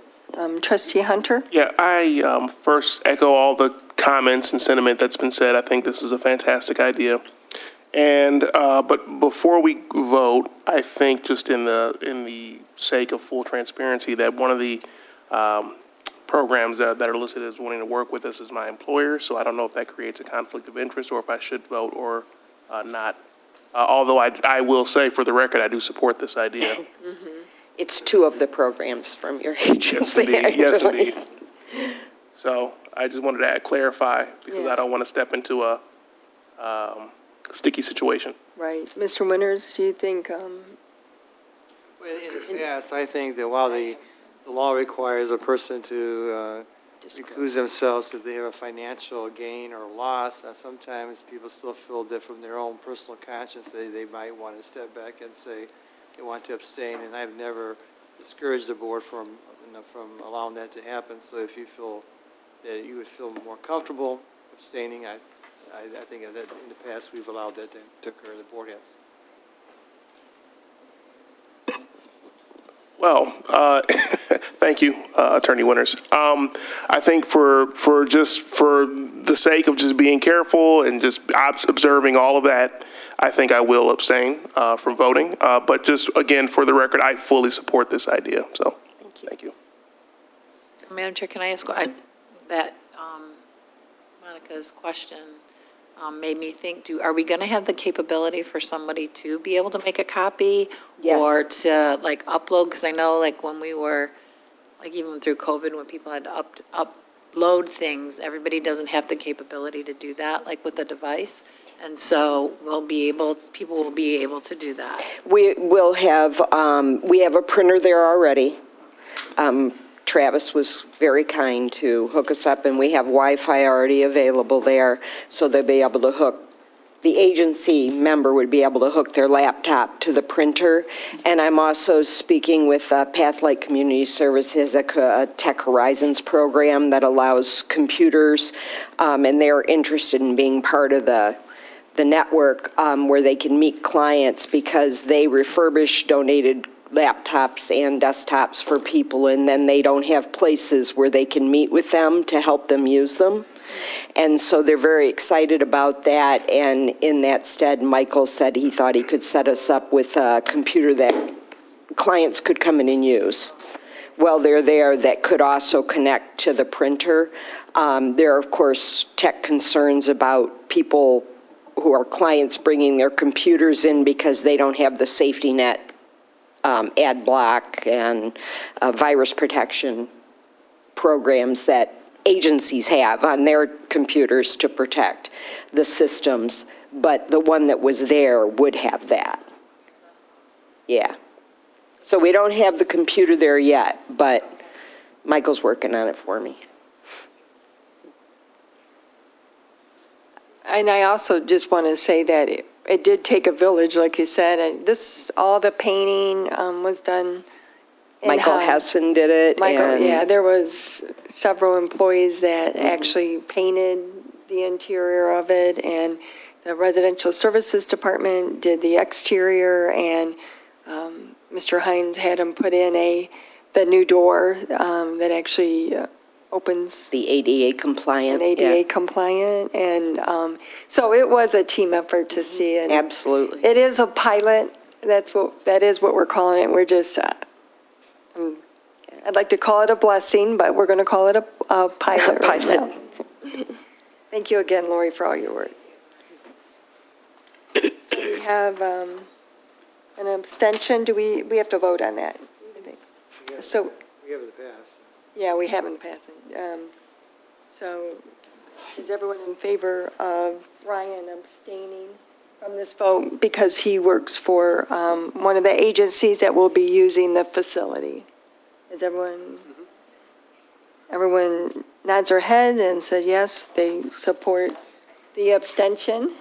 Trustee Hunter? Yeah, I first echo all the comments and sentiment that's been said. I think this is a fantastic idea. And but before we vote, I think just in the sake of full transparency, that one of the programs that are listed as wanting to work with us is my employer. So I don't know if that creates a conflict of interest or if I should vote or not. Although I will say, for the record, I do support this idea. it's two of the programs from your agency. Yes, indeed. So I just wanted to clarify because I don't want to step into a sticky situation. Right. Mr. Winters, do you think? Well, in the past, I think that while the law requires a person to recuse themselves if they have a financial gain or loss, sometimes people still feel that from their own personal conscience they might want to step back and say they want to abstain. And I've never discouraged the board from allowing that to happen. So if you feel that you would feel more comfortable abstaining, I think that in the past we've allowed that to occur. The board has. Well, thank you, Attorney Winters. I think for the sake of just being careful and just observing all of that, I think I will abstain from voting. But just again, for the record, I fully support this idea. So, thank you. So, Madam Chair, can I ask that Monica's question made me think, are we going to have the capability for somebody to be able to make a copy or to like upload? Because I know like when we were like even through COVID, when people had to upload things, everybody doesn't have the capability to do that, like with a device. And so people will be able to do that. We have a printer there already. Travis was very kind to hook us up, and we have Wi-Fi already available there, so they'll be able to the agency member would be able to hook their laptop to the printer. And I'm also speaking with Pathlight Community Services, a Tech Horizons program that allows computers, and they're interested in being part of the network where they can meet clients, because they refurbish donated laptops and desktops for people, and then they don't have places where they can meet with them to help them use them. And so they're very excited about that. And in that stead, Michael said he thought he could set us up with a computer that clients could come in and use while they're there, that could also connect to the printer. There are, of course, tech concerns about people who are clients bringing their computers in because they don't have the safety net, ad block, and virus protection programs that agencies have on their computers to protect the systems, but the one that was there would have that. Yeah. So we don't have the computer there yet, but Michael's working on it for me. And I also just want to say that it did take a village, like you said, and all the painting was done Michael Hessen did it. Yeah, there was several employees that actually painted the interior of it, and the residential services department did the exterior, and Mr. Hines had him put in the new door that actually opens. The ADA compliant. ADA compliant, and so it was a team effort to see it. Absolutely. It is a pilot. That is what we're calling it. We're just. I'd like to call it a blessing, but we're going to call it a pilot right now. Thank you again, Lori, for all your work. So we have an abstention. Do we have to vote on that? I think. So We have the pass. yeah, we haven't passed it. So is everyone in favor of Ryan abstaining from this vote because he works for one of the agencies that will be using the facility? Is everyone nods their head and said yes, they support the abstention.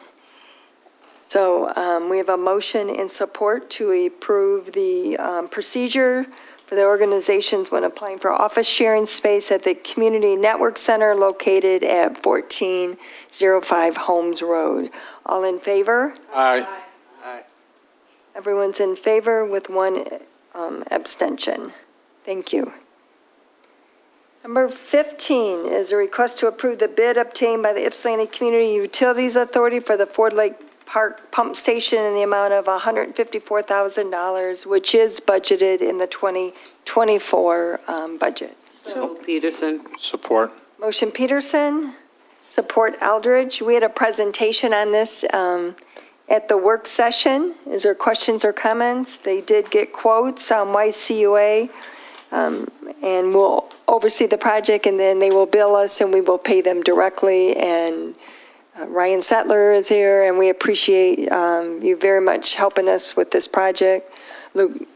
So we have a motion in support to approve the procedure for the organizations when applying for office sharing space at the Community Network Center located at 1405 Holmes Road. All in favor? Aye. Aye. Everyone's in favor with one abstention. Thank you. Number 15 is a request to approve the bid obtained by the Ypsilanti Community Utilities Authority for the Ford Lake Park Pump Station in the amount of $154,000, which is budgeted in the 2024 budget. So Peterson. Support. Motion Peterson, support Eldridge. We had a presentation on this at the work session. Is there questions or comments? They did get quotes on YCUA, and we'll oversee the project, and then they will bill us, and we will pay them directly. And Ryan Settler is here, and we appreciate you very much helping us with this project. Luke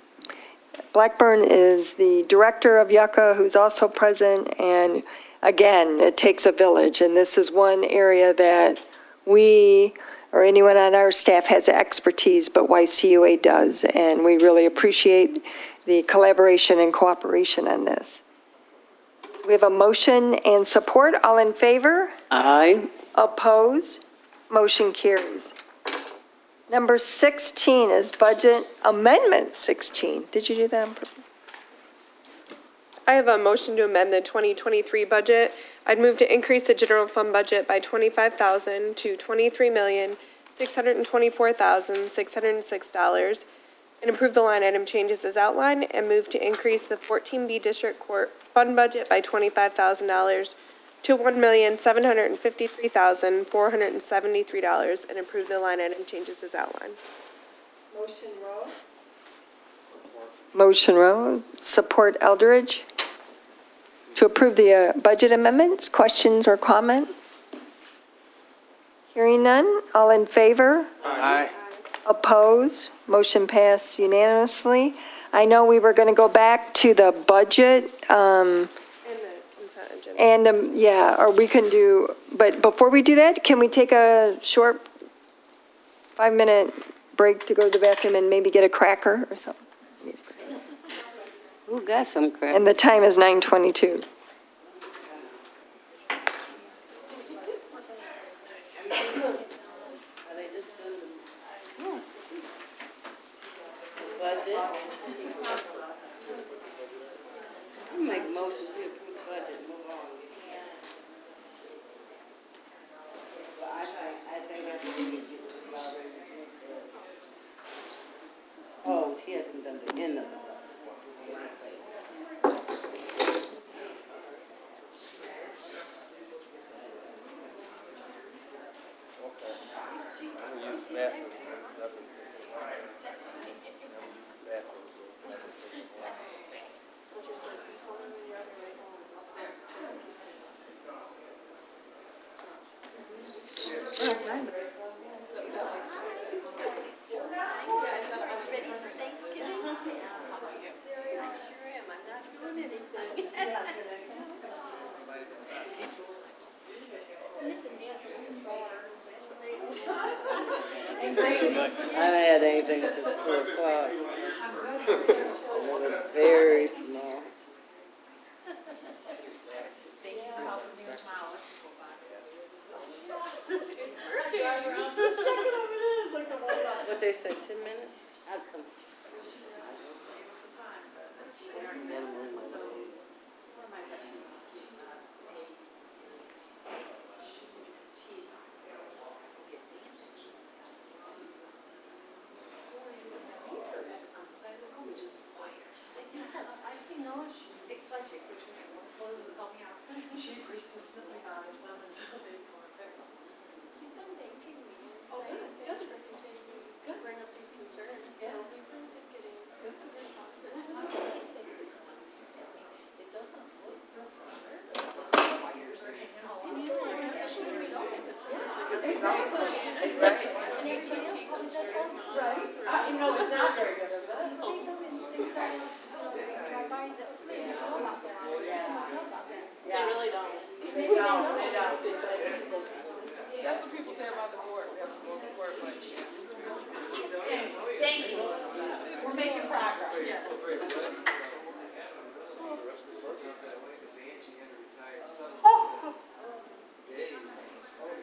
Blackburn is the director of Yucca, who's also present, and again, it takes a village, and this is one area that we or anyone on our staff has expertise, but YCUA does, and we really appreciate the collaboration and cooperation on this. So we have a motion and support. All in favor? Aye. Opposed? Motion carries. Number 16 is Budget Amendment 16. Did you do that on purpose? I have a motion to amend the 2023 budget. I'd move to increase the general fund budget by $25,000 to $23,624,606 and approve the line item changes as outlined, and move to increase the 14B District Court fund budget by $25,000 to $1,753,473 and approve the line item changes as outlined. Motion Rowe, support Eldridge. to approve the budget amendments. Questions or comment? Hearing none. All in favor? Aye. Opposed? Motion passed unanimously. I know we were going to go back to the budget, And the consent agenda. and, yeah, or we can do, but before we do that, can we take a short 5-minute break to go to the bathroom and maybe get a cracker or something? Who got some crap? And the time is 9:22. Make motion to approve the budget, move on. I think that's what we need to do. Oh, she hasn't done the end of the I haven't had anything since 2 o'clock. Very small. Thank you for helping me with my electrical box. What they say, 10 minutes? I'll come. What's the minimum? I've seen those expensive, which clothes and help me out. She persistently bothers them until they go and fix them. He's been thanking me. Oh, good. Thanks for continuing to bring up these concerns. Yeah. So we've really been getting good responses. It doesn't look real clear. Wires are hanging all over. Especially when we don't. It's really exactly. And AT&T comes just home. Right. You know, it's not very good, is it? They things that drive-bys, that was something that's all about that. They really don't. They don't. That's what people say about the board. We have the most support, but. Thank you. We're making progress. Yes.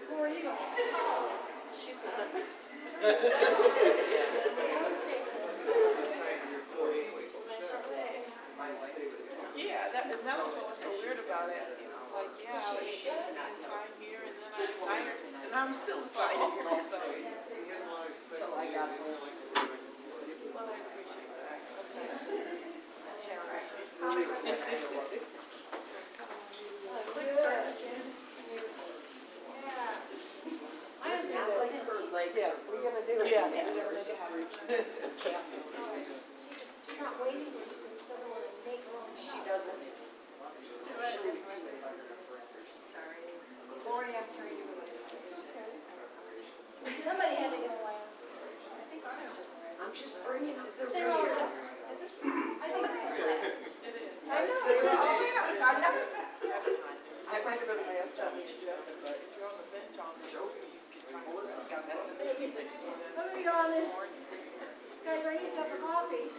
Where are you going? She's Yeah, that was what was so weird about it. It was like, yeah, like she's assigned here, and then I retired, and I'm still assigned here, so. Until I got home. Well, I appreciate that. Yeah, we're gonna do it. Yeah. She's not waiting, she just doesn't want to make her own. She doesn't. Sorry. Lori, I'm sorry you were late. Somebody had to get a last. I think I'm just bringing up. Is this for you? Is this? I think this is last. It is. I know. I've never said. I might have been last time we did that, but if you're on the bench on the show, you can time to listen. That's the thing. Let me go on in. This guy's ready to cup of coffee.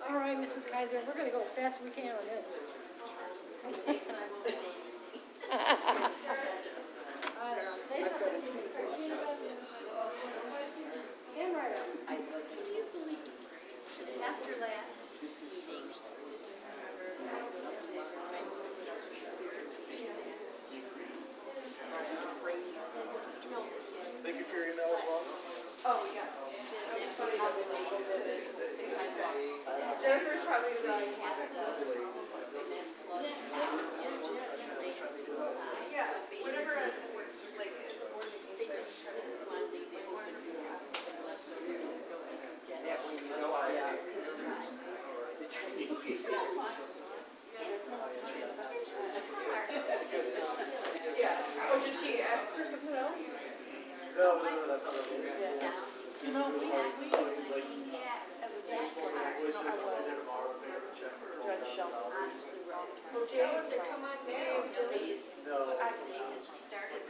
All right, Mrs. Kaiser, we're gonna go as fast as we can on this. I don't know, say something to me. Stand right up. After last meeting. Thank you for your emails. Oh, did she ask for something else? You know, we as a Judge Shelton. Well, Jay, they come on now, please. I started.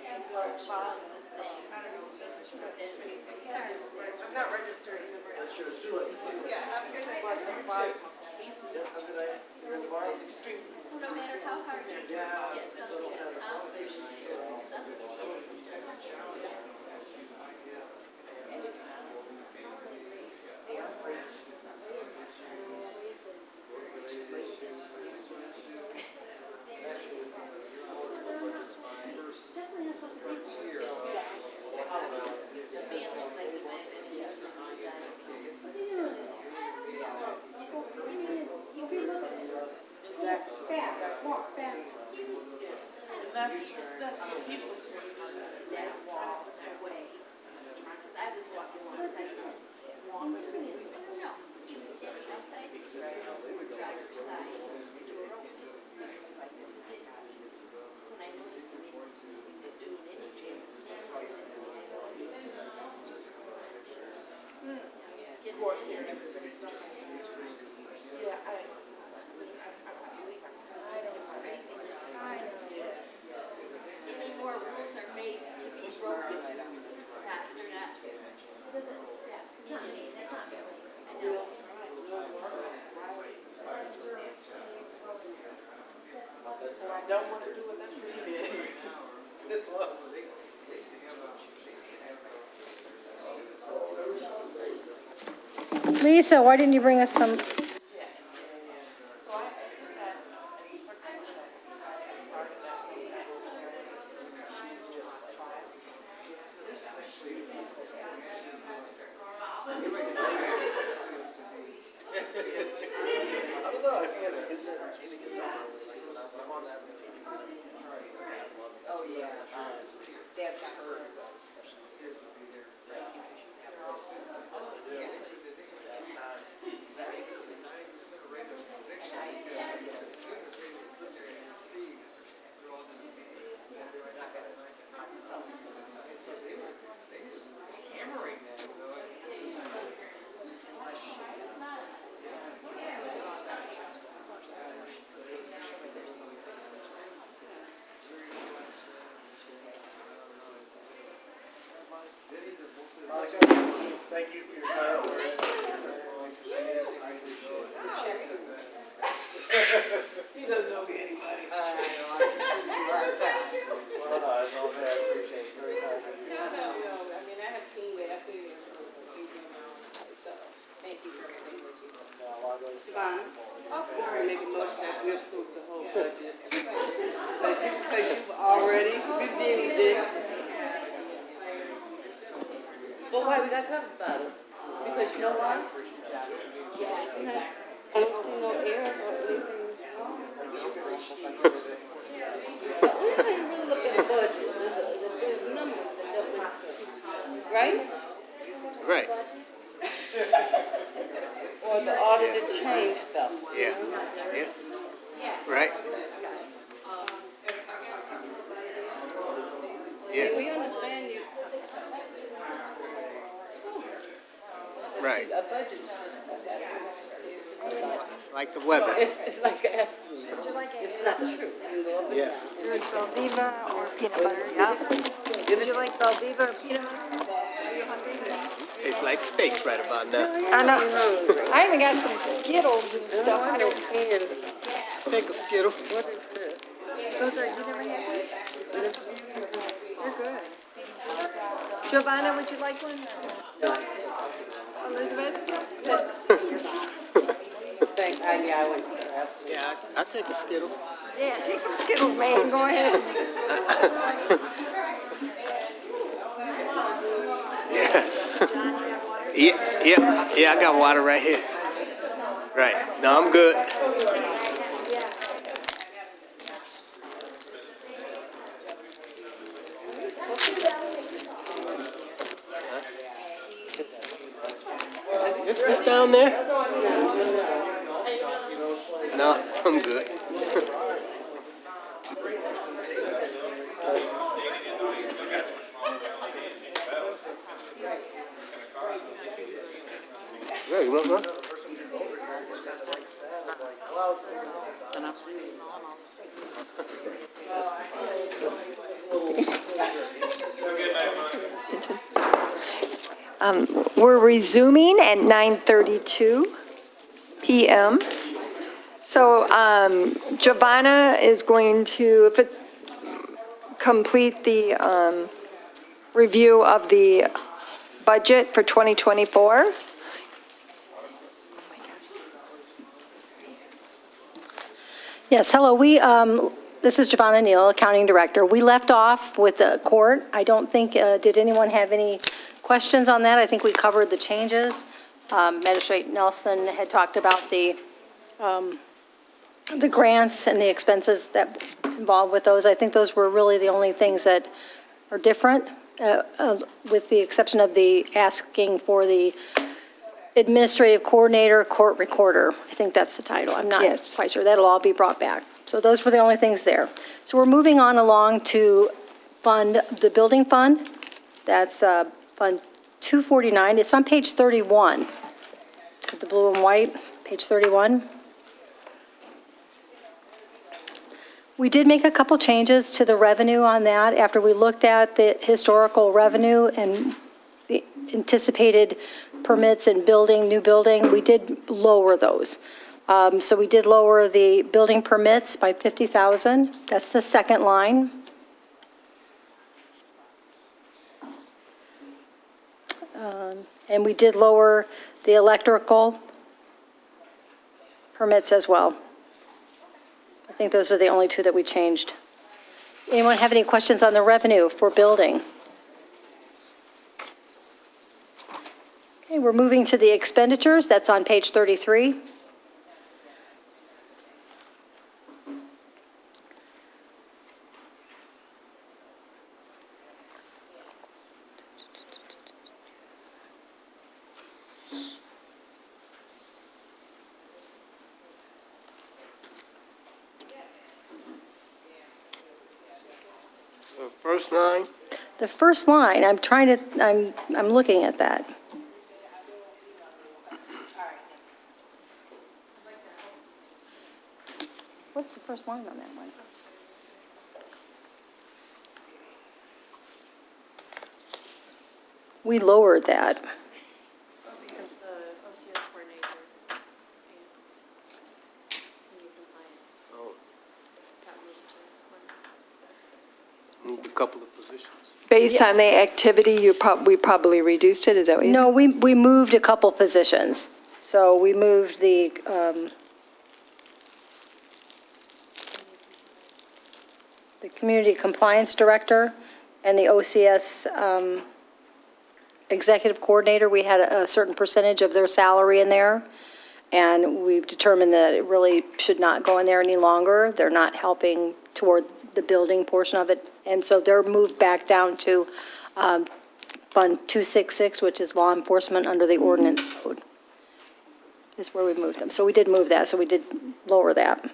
And so, Bob, I don't know, that's true. I'm not registered. Yeah, I'm here to buy pieces of extreme. So no matter how hard you get something accomplished, fast, walk fast. And that's people that wall that way. Because I was walking alongside the wall. No, she was standing outside the driver's side. Door open. When I noticed him, he didn't seem to do any changes. Yeah, Any more rules are made to be broken. Not, they're not. That's not me, that's not me. I know. I don't want to do what that's what you did. Lisa, why didn't you bring us some? Oh, yeah, that's her. Thank you for your time. He doesn't know anybody. I appreciate it. Very kind of you. No, I mean, I have seen it, I've seen it, so, thank you for everything that you do. Devon, I make a motion that we approve the whole budget. Because you've already, you did. But why we gotta talk about it? Because you know why? I don't see no error or anything wrong. But we can't really look at the budget, the numbers that don't make sense. Right? Right. Or the auditor change stuff. Yeah. Right. Yeah. We understand you. Right. A budget is just an estimate. It's like the weather. It's like an estimate. It's not true. You can go up and Yeah. down. There's Velveeta or peanut butter, yeah. Would you like Velveeta or peanut butter? Are you hungry? Tastes like steaks right about now. I know. I even got some Skittles and stuff. I don't. Take a Skittle. What is this? Those are, you never had these? They're good. Giovanna, would you like one? Elizabeth? Thank, yeah, I went. Yeah, I'll take a Skittle. Yeah, take some Skittles, man. Go ahead. Yeah, I got water right here. Right. No, I'm good. Is this down there? No, I'm good. Yeah, you want one? We're resuming at 9:32 PM. So Giovanna is going to, if it's, complete the review of the budget for 2024. Yes, hello, this is Giovanna Neal, Accounting Director. We left off with the court. I don't think, did anyone have any questions on that? I think we covered the changes. Magistrate Nelson had talked about the grants and the expenses that involved with those. I think those were really the only things that are different, with the exception of the asking for the administrative coordinator, court recorder. I think that's the title. I'm not quite sure. That'll all be brought back. So those were the only things there. So we're moving on along to fund the building fund. That's Fund 249. It's on page 31. The blue and white, page 31. We did make a couple changes to the revenue on that after we looked at the historical revenue and the anticipated permits and new building. We did lower those. So we did lower the building permits by 50,000. That's the second line. And we did lower the electrical permits as well. I think those are the only two that we changed. Anyone have any questions on the revenue for building? Okay, we're moving to the expenditures. That's on page 33. First line? The first line, I'm looking at that. What's the first line on that one? We lowered that. Because the OCS coordinator Moved a couple of positions. Based on the activity, we probably reduced it, is that what you? No, we moved a couple positions. So we moved the, Community Compliance Director and the OCS Executive Coordinator. We had a certain percentage of their salary in there, and we've determined that it really should not go in there any longer. They're not helping toward the building portion of it, and so they're moved back down to Fund 266, which is law enforcement under the ordinance code. Is where we moved them. So we did move that, so we did lower that.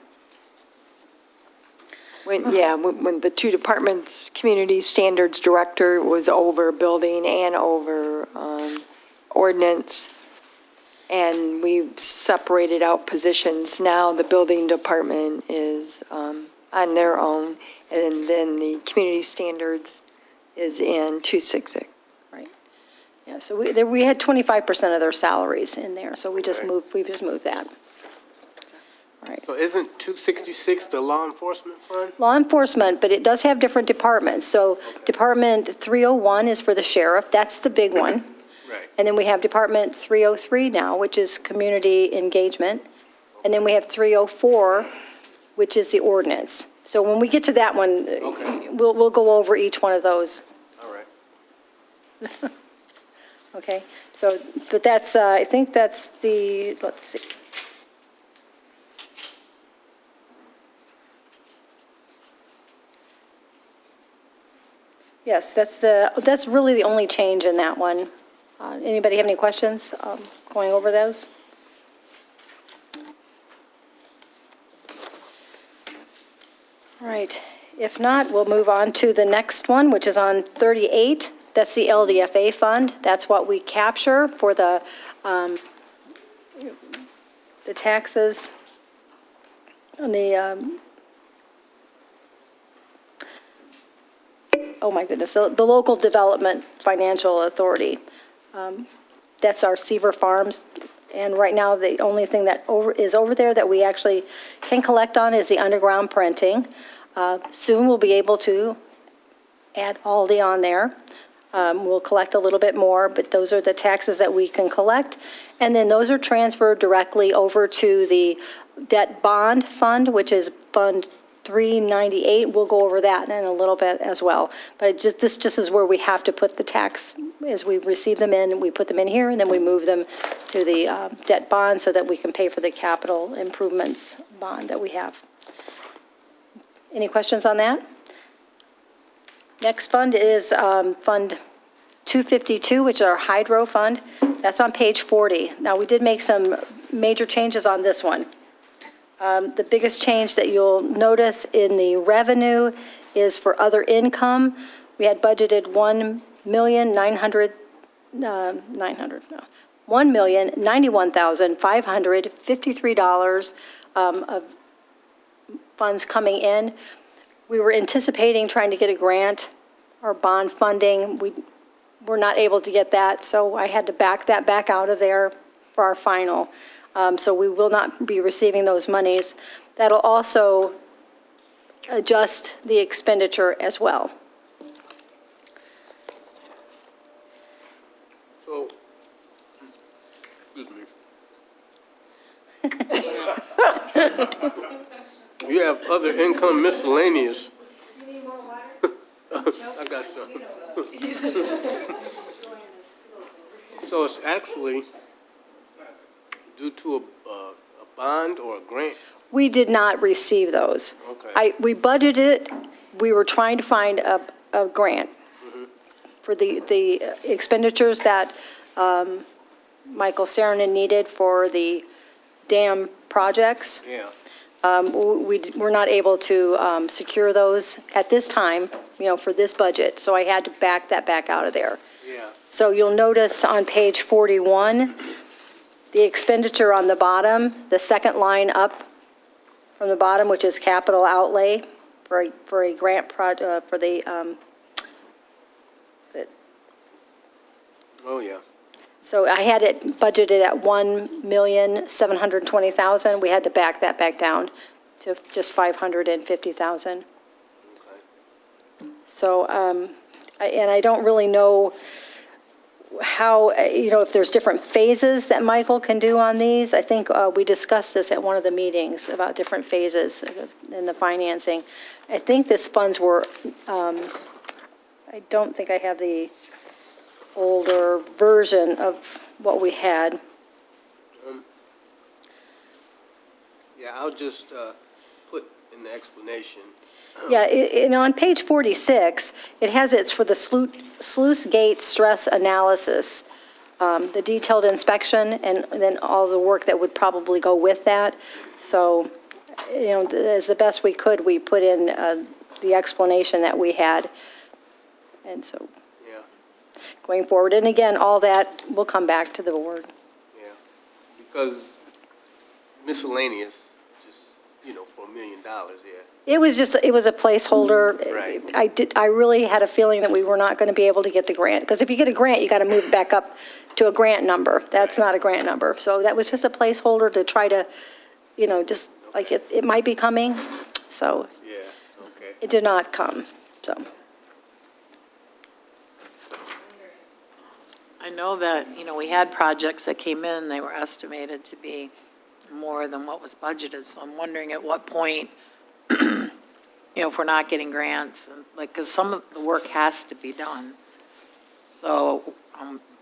When the two departments, Community Standards Director was over building and over ordinance, and we've separated out positions. Now the building department is on their own, and then the Community Standards is in 266. Right. Yeah, so we had 25% of their salaries in there, so we just moved that. Right. So isn't 266 the law enforcement fund? Law enforcement, but it does have different departments. So Department 301 is for the sheriff. That's the big one. Right. And then we have Department 303 now, which is community engagement. And then we have 304, which is the ordinance. So when we get to that one, we'll go over each one of those. All right. Okay. So, but that's, I think that's the, let's see. Yes, that's really the only change in that one. Anybody have any questions going over those? All right. If not, we'll move on to the next one, which is on 38. That's the LDFA fund. That's what we capture for the taxes on the, oh my goodness, the Local Development Financial Authority. That's our Seaver Farms. And right now, the only thing that is over there that we actually can collect on is the underground printing. Soon we'll be able to add Aldi on there. We'll collect a little bit more, but those are the taxes that we can collect. And then those are transferred directly over to the debt bond fund, which is Fund 398. We'll go over that in a little bit as well. But this just is where we have to put the tax. As we receive them in, we put them in here, and then we move them to the debt bond so that we can pay for the capital improvements bond that we have. Any questions on that? Next fund is Fund 252, which is our hydro fund. That's on page 40. Now, we did make some major changes on this one. The biggest change that you'll notice in the revenue is for other income. We had budgeted $1,091,553 of funds coming in. We were anticipating trying to get a grant or bond funding. We were not able to get that, so I had to back that back out of there for our final. So we will not be receiving those monies. That'll also adjust the expenditure as well. So, excuse me. You have other income miscellaneous. You need more water? I got some. So it's actually due to a bond or a grant? We did not receive those. Okay. We budgeted it. We were trying to find a grant for the expenditures that Michael Saarinen needed for the dam projects. Yeah. We're not able to secure those at this time, for this budget, so I had to back that back out of there. Yeah. So you'll notice on page 41, the expenditure on the bottom, the second line up from the bottom, which is capital outlay for a grant project, for the, Oh, yeah. so I had it budgeted at $1,720,000. We had to back that back down to just $550,000. So, and I don't really know how, if there's different phases that Michael can do on these. I think we discussed this at one of the meetings about different phases in the financing. I think these funds were, I don't think I have the older version of what we had. Yeah, I'll just put in the explanation. Yeah, on page 46, it has it's for the sluice gate stress analysis, the detailed inspection, and then all the work that would probably go with that. So, as the best we could, we put in the explanation that we had. And so, Yeah. going forward, and again, all that will come back to the board. Yeah. Because miscellaneous, just, for $1 million, yeah. It was a placeholder. Right. I really had a feeling that we were not going to be able to get the grant. Because if you get a grant, you got to move it back up to a grant number. That's not a grant number. So that was just a placeholder to try to, just like it might be coming. So Yeah, okay. it did not come, so. I know that, we had projects that came in, they were estimated to be more than what was budgeted. So I'm wondering at what point, if we're not getting grants, because some of the work has to be done. So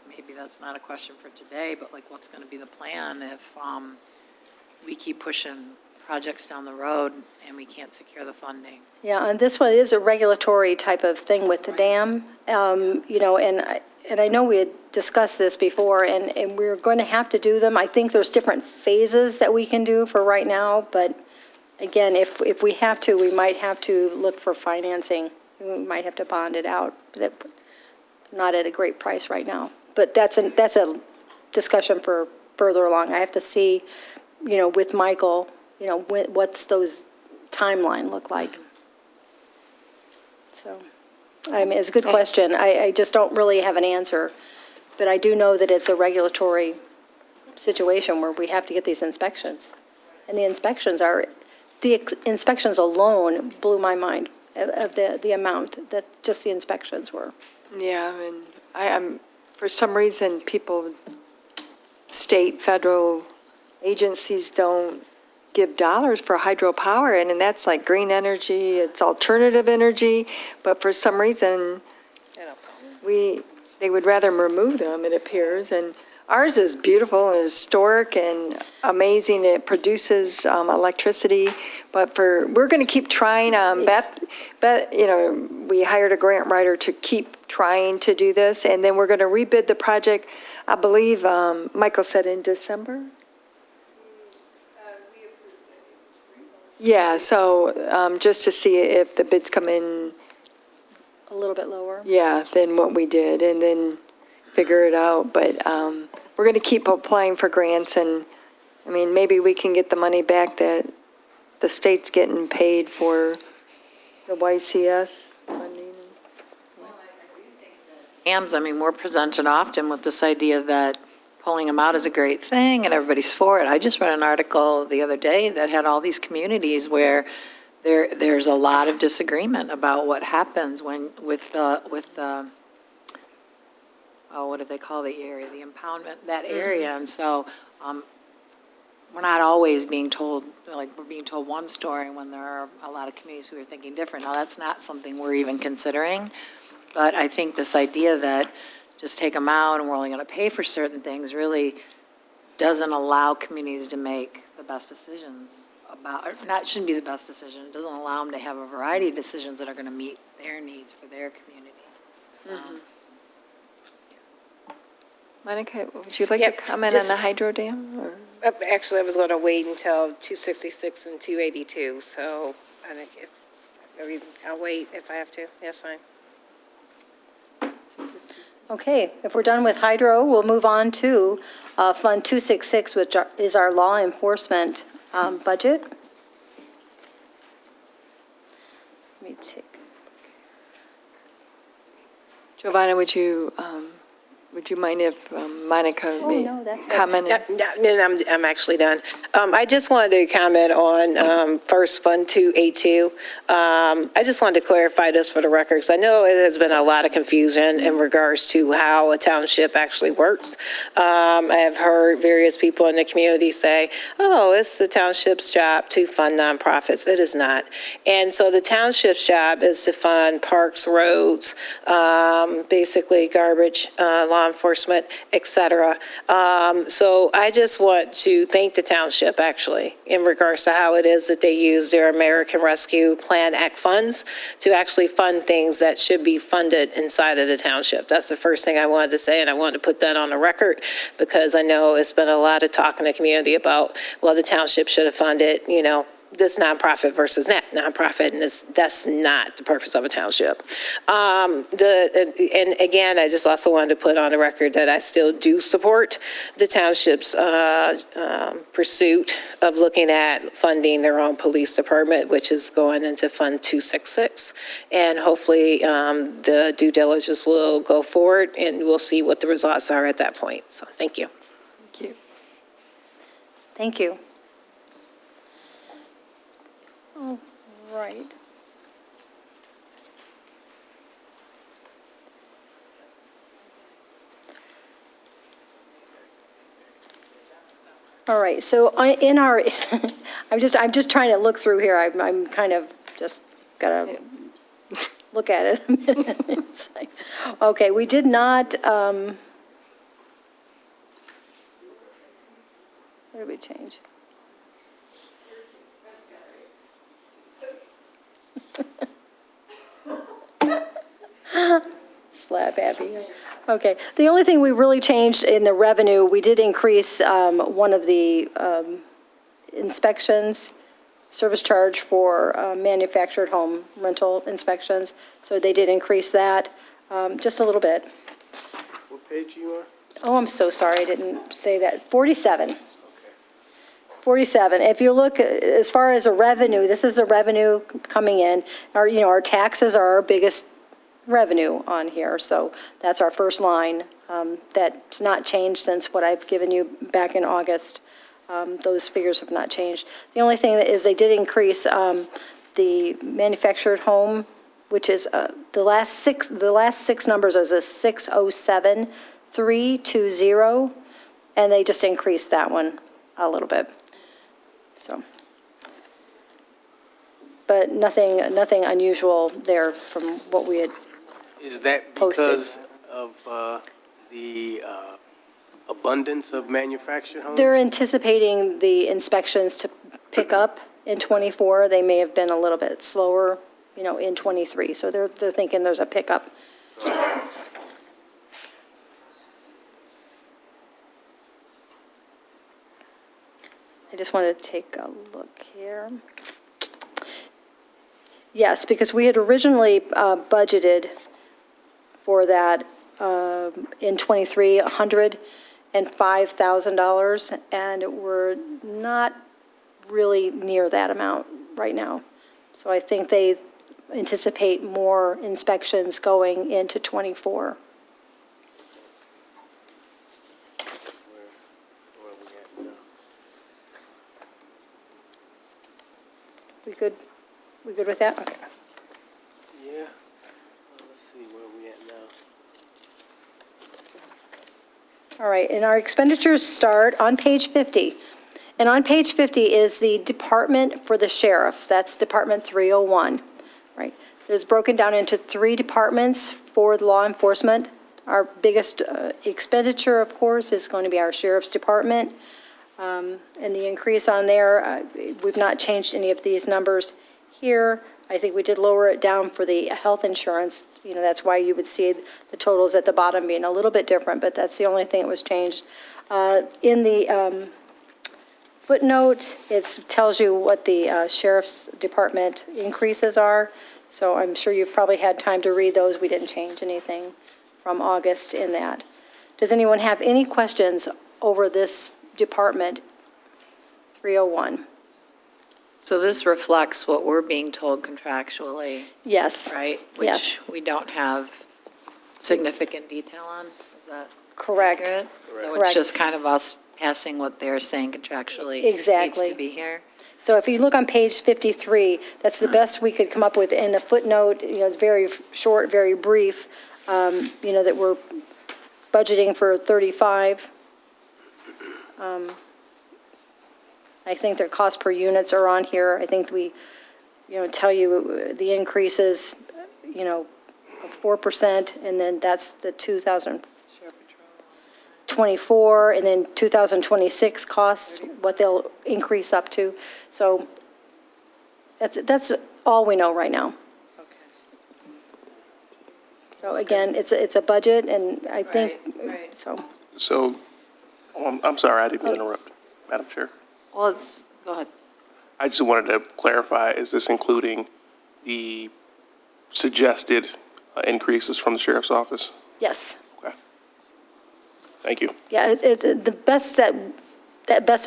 maybe that's not a question for today, but what's going to be the plan if we keep pushing projects down the road and we can't secure the funding. Yeah, and this one is a regulatory type of thing with the dam, you know, and I know we had discussed this before, and we're going to have to do them. I think there's different phases that we can do for right now, but again, if we have to, we might have to look for financing. We might have to bond it out, not at a great price right now. But that's a discussion for further along. I have to see, you know, with Michael, you know, what's those timeline look like. So, I mean, it's a good question. I just don't really have an answer, but I do know that it's a regulatory situation where we have to get these inspections. And the inspections alone blew my mind of the amount that just the inspections were. Yeah, and I'm for some reason, people, state, federal agencies don't give dollars for hydropower, and that's like green energy, it's alternative energy, but for some reason, they would rather remove them, it appears, and ours is beautiful and historic and amazing. It produces electricity, but we're going to keep trying. Beth, you know, we hired a grant writer to keep trying to do this, and then we're going to rebid the project. I believe Michael said in December. Yeah, so just to see if the bids come in a little bit lower. Yeah, than what we did, and then figure it out. But we're going to keep applying for grants, and I mean, maybe we can get the money back that the state's getting paid for the YCS funding. Dams, I mean, we're presented often with this idea that pulling them out is a great thing and everybody's for it. I just read an article the other day that had all these communities where there's a lot of disagreement about what happens when with the what do they call the area, the impoundment, that area. And so we're not always being told, like we're being told one story when there are a lot of communities who are thinking different. Now, that's not something we're even considering, but I think this idea that just take them out and we're only going to pay for certain things really doesn't allow communities to make the best decisions about, or not, shouldn't be the best decision. It doesn't allow them to have a variety of decisions that are going to meet their needs for their community. So. Monica, would you like to comment on the hydro dam? Or? Actually, I was going to wait until 266 and 282, so I think I'll wait if I have to. Yes, fine. Okay, if we're done with hydro, we'll move on to Fund 266, which is our law enforcement budget. Let me take. Giovanna, would you mind if Monica commented? I'm actually done. I just wanted to comment on first Fund 282. I just wanted to clarify this for the record, because I know it has been a lot of confusion in regards to how a township actually works. I have heard various people in the community say, oh, it's the township's job to fund nonprofits. It is not. And so the township's job is to fund parks, roads, basically garbage, law enforcement, et cetera. So I just want to thank the township, actually, in regards to how it is that they use their American Rescue Plan Act funds to actually fund things that should be funded inside of the township. That's the first thing I wanted to say, and I wanted to put that on the record, because I know it's been a lot of talk in the community about, well, the township should have funded, this nonprofit versus that nonprofit, and that's not the purpose of a township. And again, I just also wanted to put on the record that I still do support the township's pursuit of looking at funding their own police department, which is going into Fund 266. And hopefully the due diligence will go forward, and we'll see what the results are at that point. So thank you. Thank you. Thank you. All right. All right, so in our, I'm just trying to look through here. I'm kind of just gotta look at it a minute. It's like, okay, we did not, what did we change? Slap Abby. Okay. The only thing we really changed in the revenue, we did increase one of the inspections, service charge for manufactured home rental inspections. So they did increase that just a little bit. What page you on? Oh, I'm so sorry, I didn't say that. 47. 47. If you look, as far as a revenue, this is a revenue coming in. Our taxes are our biggest revenue on here, so that's our first line. That's not changed since what I've given you back in August. Those figures have not changed. The only thing is they did increase the manufactured home, which is the last six numbers is a 607320, and they just increased that one a little bit. So, but nothing unusual there from what we had. Is that Posted. because of the abundance of manufactured homes? They're anticipating the inspections to pick up in '24. They may have been a little bit slower, in '23. So they're thinking there's a pickup. I just wanted to take a look here. Yes, because we had originally budgeted for that in '23, $105,000, and we're not really near that amount right now. So I think they anticipate more inspections going into '24. We good with that? Okay. Yeah. Let's see where we at now. All right, and our expenditures start on page 50. And on page 50 is the department for the sheriff. That's Department 301, right? So it's broken down into 3 departments for law enforcement. Our biggest expenditure, of course, is going to be our sheriff's department. And the increase on there, we've not changed any of these numbers here. I think we did lower it down for the health insurance. That's why you would see the totals at the bottom being a little bit different, but that's the only thing that was changed. In the footnote, it tells you what the sheriff's department increases are. So I'm sure you've probably had time to read those. We didn't change anything from August in that. Does anyone have any questions over this department 301? So this reflects what we're being told contractually, Yes. right? Yes. Which we don't have significant detail on. Is that Correct. accurate? So Correct. it's just kind of us passing what they're saying contractually Exactly. needs to be here? So if you look on page 53, that's the best we could come up with in the footnote. It's very short, very brief, that we're budgeting for 35. I think their cost per units are on here. I think we, tell you the increases, of 4%, and then that's the 2024, and then 2026 costs, what they'll increase up to. So that's all we know right now. So again, it's a budget, and I think, so. So, I'm sorry, I didn't mean to interrupt, Madam Chair. Well, go ahead. I just wanted to clarify, is this including the suggested increases from the sheriff's office? Yes. Okay. Thank you. Yeah, it's the best that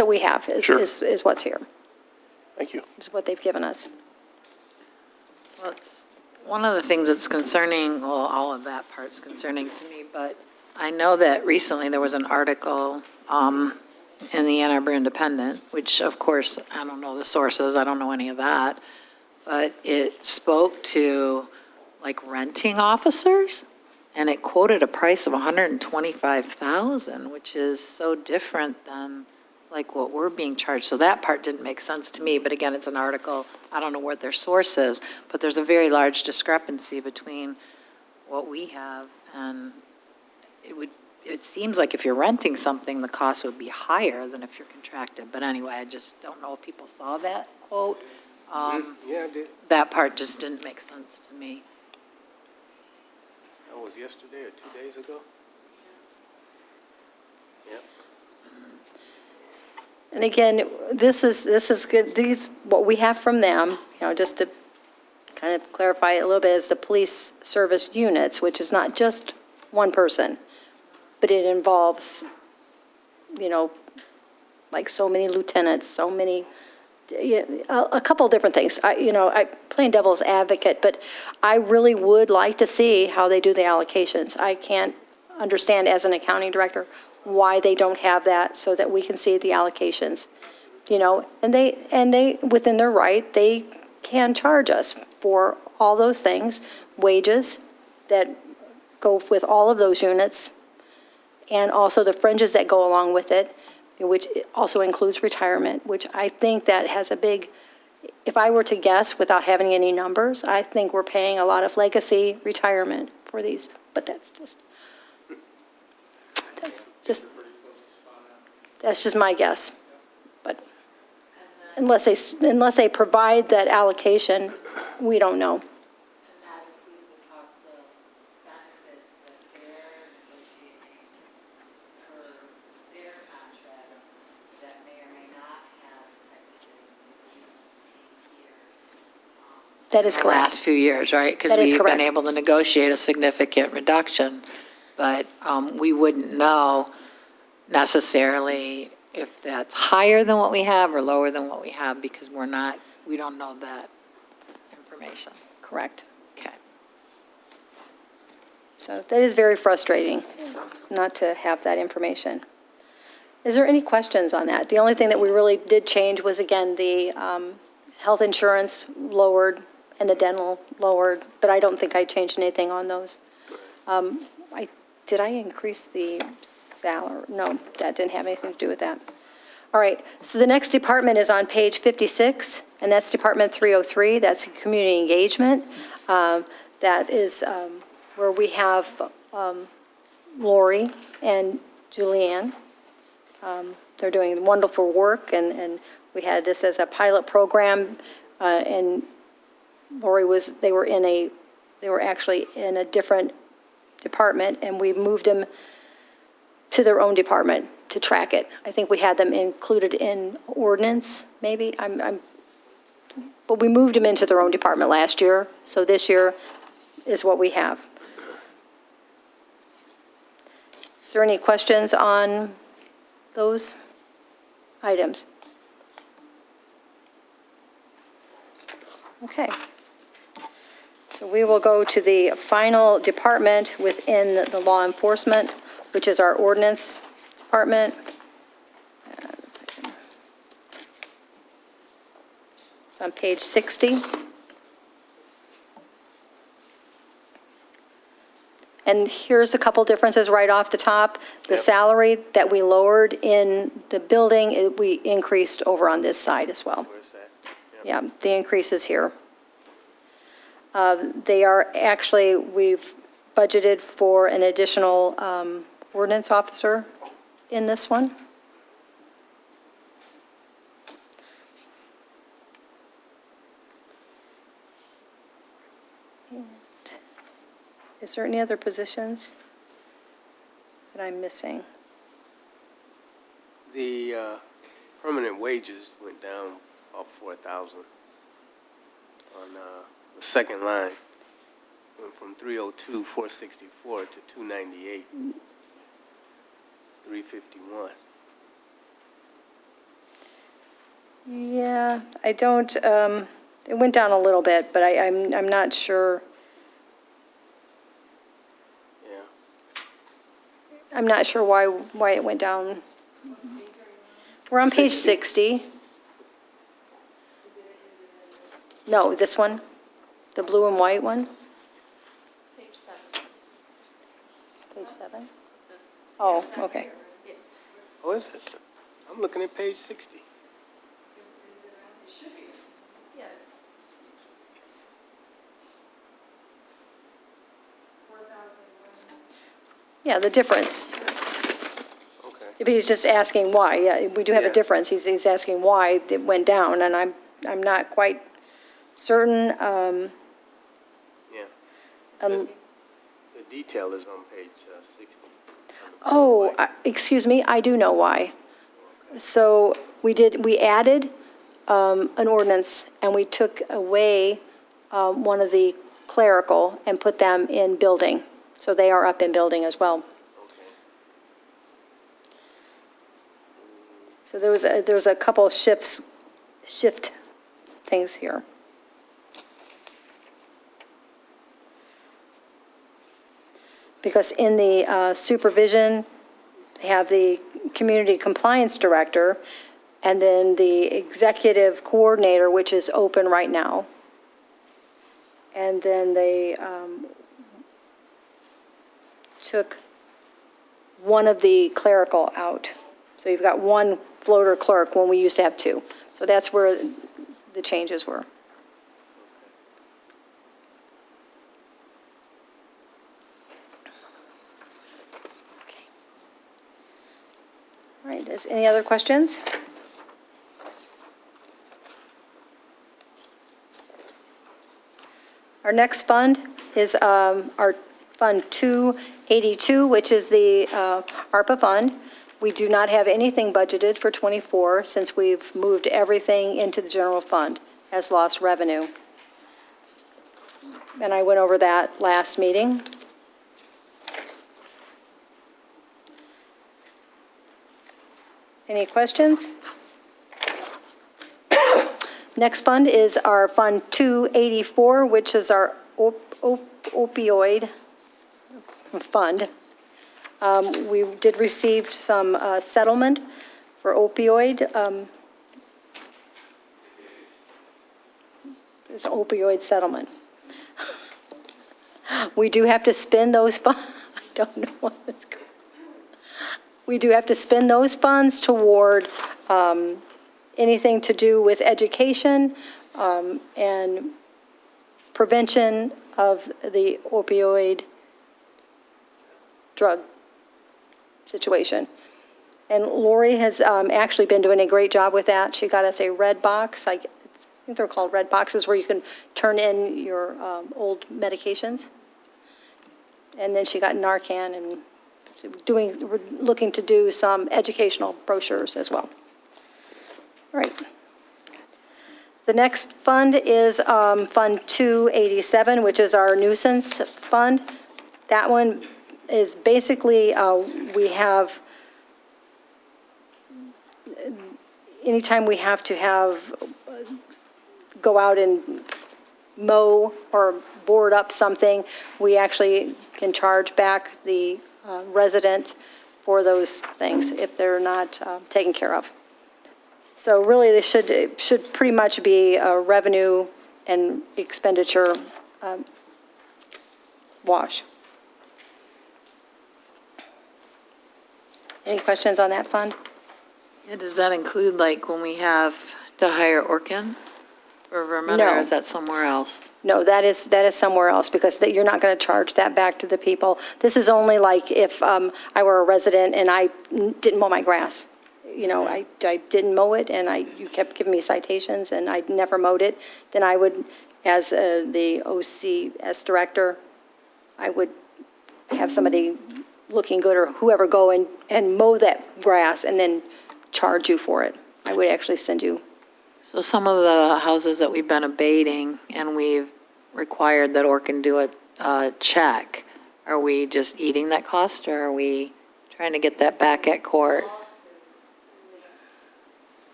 we have is, Sure. is what's here, Thank you. is what they've given us. Well, it's one of the things that's concerning, well, all of that part's concerning to me, but I know that recently there was an article in the Ann Arbor Independent, which of course, I don't know the sources, I don't know any of that, but it spoke to like renting officers, and it quoted a price of $125,000, which is so different than like what we're being charged. So that part didn't make sense to me, but again, it's an article, I don't know what their source is, but there's a very large discrepancy between what we have, and it seems like if you're renting something, the cost would be higher than if you're contracted. But anyway, I just don't know if people saw that quote Yeah, I did. That part just didn't make sense to me. That was yesterday or 2 days ago. Yep. And again, this is good. What we have from them, just to kind of clarify it a little bit, is the police service units, which is not just one person, but it involves, like so many lieutenants, so many, a couple different things. I playing devil's advocate, but I really would like to see how they do the allocations. I can't understand as an accounting director why they don't have that so that we can see the allocations. And they within their right, they can charge us for all those things, wages that go with all of those units, and also the fringes that go along with it, which also includes retirement, which I think that has a big, if I were to guess without having any numbers, I think we're paying a lot of legacy retirement for these, but that's just my guess. But unless they provide that allocation, we don't know. That is correct. Last few years, right? Because That is we've correct. been able to negotiate a significant reduction, but we wouldn't know necessarily if that's higher than what we have or lower than what we have because we don't know that information. Correct. Okay. So that is very frustrating, not to have that information. Is there any questions on that? The only thing that we really did change was, again, the health insurance lowered and the dental lowered, but I don't think I changed anything on those. Did I increase the salary? No, that didn't have anything to do with that. All right, so the next department is on page 56, and that's Department 303. That's community engagement. That is where we have Lori and Julianne. They're doing wonderful work, and we had this as a pilot program, and Lori they were actually in a different department, and we moved them to their own department to track it. I think we had them included in ordinance, maybe. But we moved them into their own department last year, so this year is what we have. Is there any questions on those items? Okay. So we will go to the final department within the law enforcement, which is our ordinance department. It's on page 60. And here's a couple differences right off the top. The salary that we lowered in the building, we increased over on this side as well. Where's that? Yeah, the increase is here. They are actually, we've budgeted for an additional ordinance officer in this one. And is there any other positions that I'm missing? The permanent wages went down about 4,000 on the second line. Went from 302, 464 to 298, 351. Yeah, I don't, it went down a little bit, but I'm not sure. Yeah. I'm not sure why it went down. We're on page 60. No, this one, the blue and white one. Page 7. Page 7? Oh, okay. Oh, is it? I'm looking at page 60. It should be. Yeah. Yeah, the difference. Okay. But he's just asking why. Yeah, we do have a difference. He's asking why it went down, and I'm not quite certain, Yeah. um, The detail is on page 60. excuse me, I do know why. So we added an ordinance, and we took away one of the clerical and put them in building. So they are up in building as well. So there was a couple shift things here. Because in the supervision, they have the community compliance director, and then the executive coordinator, which is open right now. And then they took one of the clerical out. So you've got one floater clerk when we used to have two. So that's where the changes were. All right, any other questions? Our next fund is our Fund 282, which is the ARPA fund. We do not have anything budgeted for '24 since we've moved everything into the general fund as lost revenue. And I went over that last meeting. Any questions? Next fund is our Fund 284, which is our opioid fund. We did receive some settlement for opioid. It's an opioid settlement. We do have to spend those funds. I don't know what it's called. We do have to spend those funds toward anything to do with education and prevention of the opioid drug situation. And Lori has actually been doing a great job with that. She got us a red box. I think they're called red boxes, where you can turn in your old medications. And then she got Narcan, and we're looking to do some educational brochures as well. All right. The next fund is Fund 287, which is our nuisance fund. That one is basically, we have, anytime we have to go out and mow or board up something, we actually can charge back the resident for those things if they're not taken care of. So really, this should pretty much be a revenue and expenditure wash. Any questions on that fund? Yeah, does that include like when we have to hire Orkin for Vermont, No. or is that somewhere else? No, that is somewhere else, because you're not going to charge that back to the people. This is only like if I were a resident and I didn't mow my grass. You know, I didn't mow it, and you kept giving me citations, and I never mowed it. Then I would, as the OCS director, I would have somebody looking good or whoever go and mow that grass and then charge you for it. I would actually send you. So some of the houses that we've been abating and we've required that Orkin do a check, are we just eating that cost, or are we trying to get that back at court?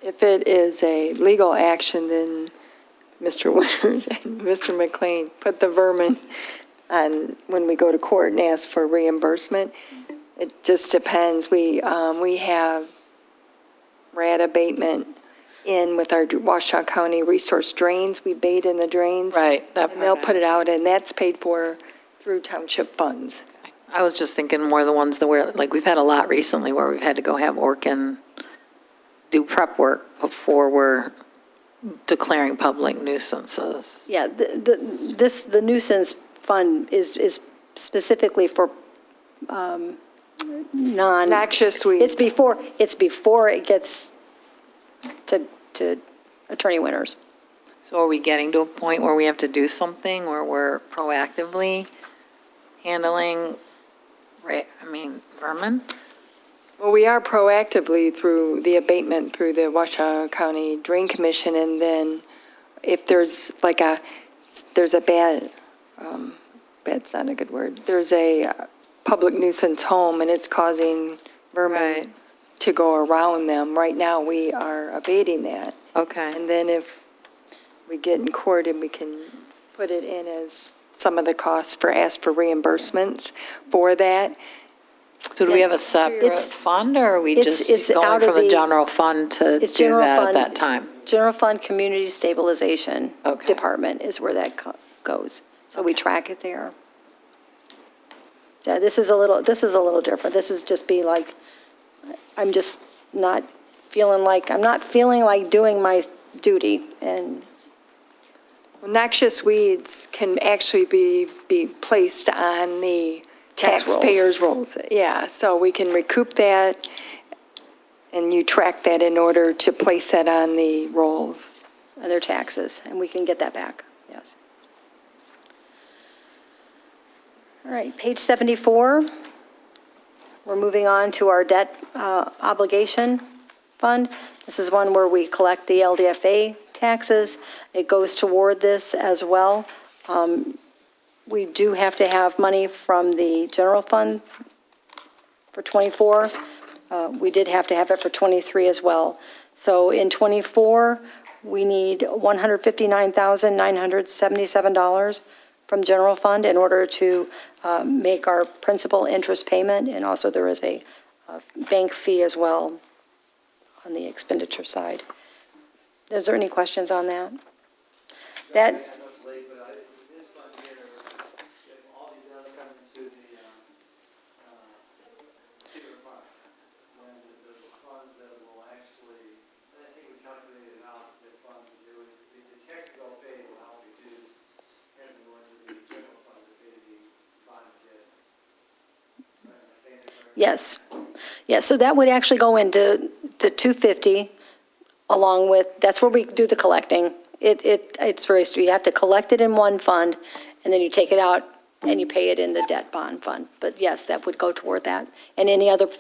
If it is a legal action, then Mr. Winters and Mr. McLean put the vermin on when we go to court and ask for reimbursement. It just depends. We have rat abatement in with our Washtenaw County resource drains. We bait in the drains. Right. And they'll put it out, and that's paid for through township funds. I was just thinking more the ones that were, like, we've had a lot recently where we've had to go have Orkin do prep work before we're declaring public nuisances. Yeah, the nuisance fund is specifically for noxious weeds. It's before it gets to Attorney Winters. So are we getting to a point where we have to do something, where we're proactively handling, vermin? Well, we are proactively through the abatement through the Washoe County Drain Commission, and then if there's there's a bad's not a good word, there's a public nuisance home and it's causing vermin to go around them. Right now, we are abating that. Okay. And then if we get in court and we can put it in as some of the costs ask for reimbursements for that. So do we have a separate fund, or are we just going from the general fund to do that at that time? General Fund Community Stabilization Department is where that goes. So we track it there. Yeah, this is a little different. This is just be like, I'm just not feeling like doing my duty. And noxious weeds can actually be placed on the taxpayers' rolls. Yeah, so we can recoup that, and you track that in order to place that on the rolls. Their taxes, and we can get that back, yes. All right, page 74. We're moving on to our debt obligation fund. This is one where we collect the LDFA taxes. It goes toward this as well. We do have to have money from the general fund for 24. We did have to have it for 23 as well. So in 24, we need $159,977 from general fund in order to make our principal interest payment, and also there is a bank fee as well on the expenditure side. Is there any questions on that? Yes. Yes, so that would actually go into the 250 along with, that's where we do the collecting. It's very, you have to collect it in one fund, and then you take it out and you pay it in the debt bond fund. But yes, that would go toward that. And any other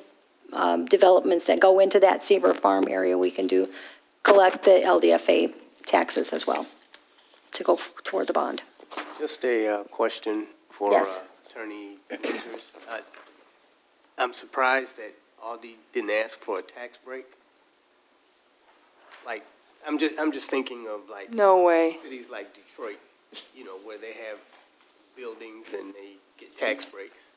developments that go into that Seaver Farm area, we can collect the LDFA taxes as well to go toward the bond. Just a question for Attorney Winters. I'm surprised that Aldi didn't ask for a tax break. Like, I'm just thinking of like No way. cities like Detroit, where they have buildings and they get tax breaks.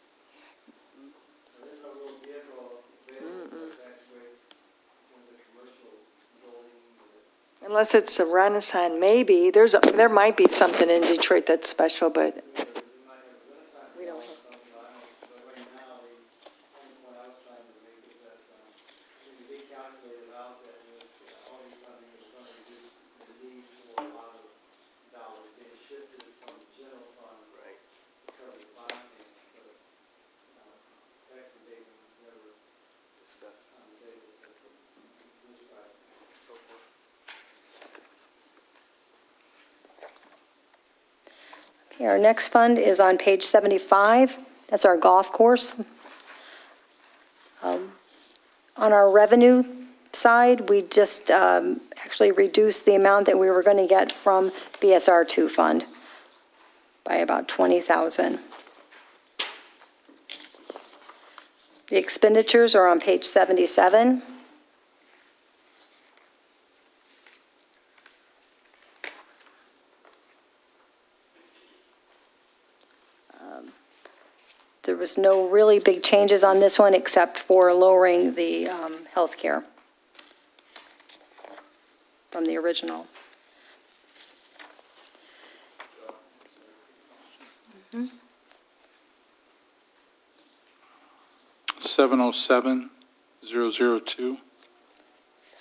Unless it's a Renaissance, maybe. There might be something in Detroit that's special, but we don't have. Okay, our next fund is on page 75. That's our golf course. On our revenue side, we just actually reduced the amount that we were going to get from BSR2 fund by about $20,000. The expenditures are on page 77. There was no really big changes on this one except for lowering the health care from the original. 707002.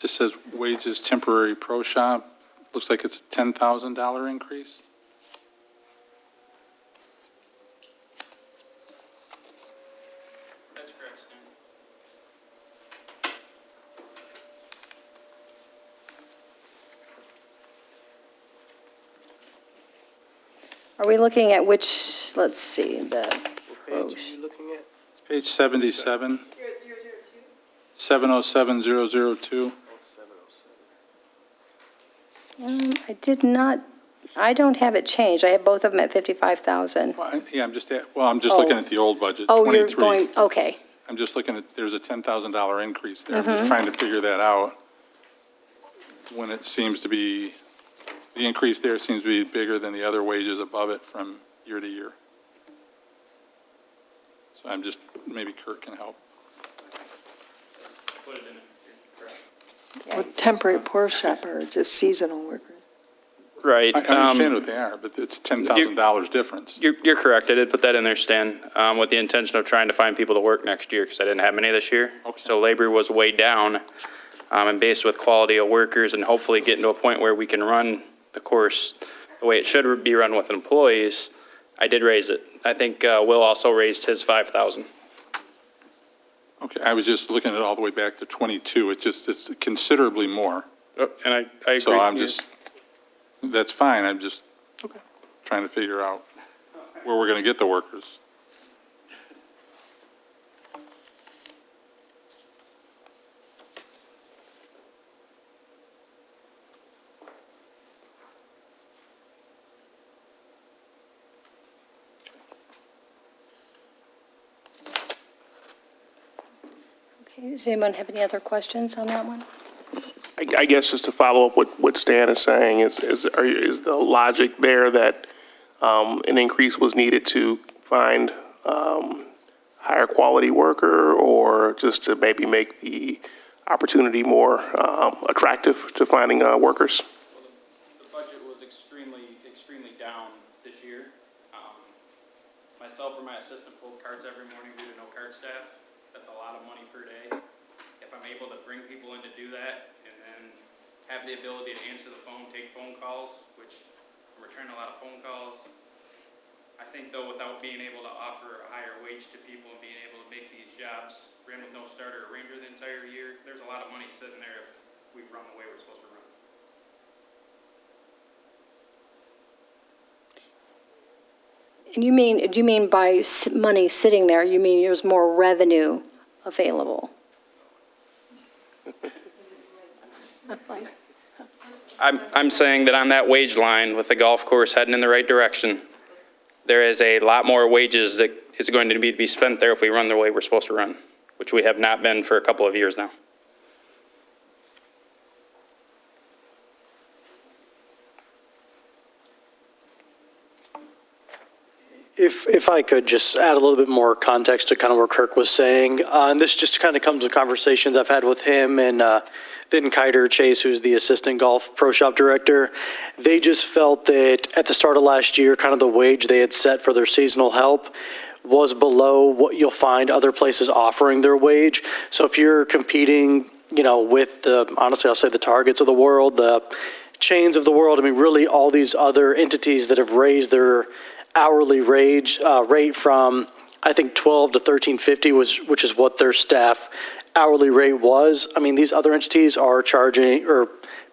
Just says wages temporary pro shop. Looks like it's a $10,000 increase. That's correct, Stan. Are we looking at which, let's see, the, Page are you looking at? It's page 77. 707002. I did not, I don't have it changed. I have both of them at 55,000. Well, I'm just looking at the old budget, Oh, you're 23. going, okay. I'm just looking at, there's a $10,000 increase there. I'm Mhm. just trying to figure that out when it seems to be, the increase there seems to be bigger than the other wages above it from year to year. So I'm just, maybe Kurt can help. Well, temporary pour shop or just seasonal workers? Right. I understand what they are, but it's $10,000 difference. You're correct. I did put that in there, Stan, with the intention of trying to find people to work next year because I didn't have many this year. So labor was way down, and based with quality of workers and hopefully getting to a point where we can run the course the way it should be run with employees, I did raise it. I think Will also raised his 5,000. Okay, I was just looking at it all the way back to 22. It's considerably more. Oh, and I agree. So I'm just, that's fine. I'm just trying to figure out where we're going to get the workers. Okay, does anyone have any other questions on that one? I guess just to follow up what Stan is saying, is the logic there that an increase was needed to find higher quality worker, or just to maybe make the opportunity more attractive to finding workers? The budget was extremely down this year. Myself or my assistant pulled carts every morning due to no cart staff. That's a lot of money per day. If I'm able to bring people in to do that and then have the ability to answer the phone, take phone calls, which I'm returning a lot of phone calls. I think though, without being able to offer a higher wage to people and being able to make these jobs ran with no starter or ranger the entire year, there's a lot of money sitting there if we run the way we're supposed to run. And do you mean by money sitting there, you mean there's more revenue available? I'm saying that on that wage line with the golf course heading in the right direction, there is a lot more wages that is going to be spent there if we run the way we're supposed to run, which we have not been for a couple of years now. If I could just add a little bit more context to kind of what Kirk was saying, and this just kind of comes with conversations I've had with him and then Kiter Chase, who's the assistant golf pro shop director. They just felt that at the start of last year, kind of the wage they had set for their seasonal help was below what you'll find other places offering their wage. So if you're competing, with the, honestly, I'll say the Targets of the world, the Chains of the world, I mean, really all these other entities that have raised their hourly rate from, I think, $12 to $13.50, which is what their staff hourly rate was. I mean, these other entities are charging or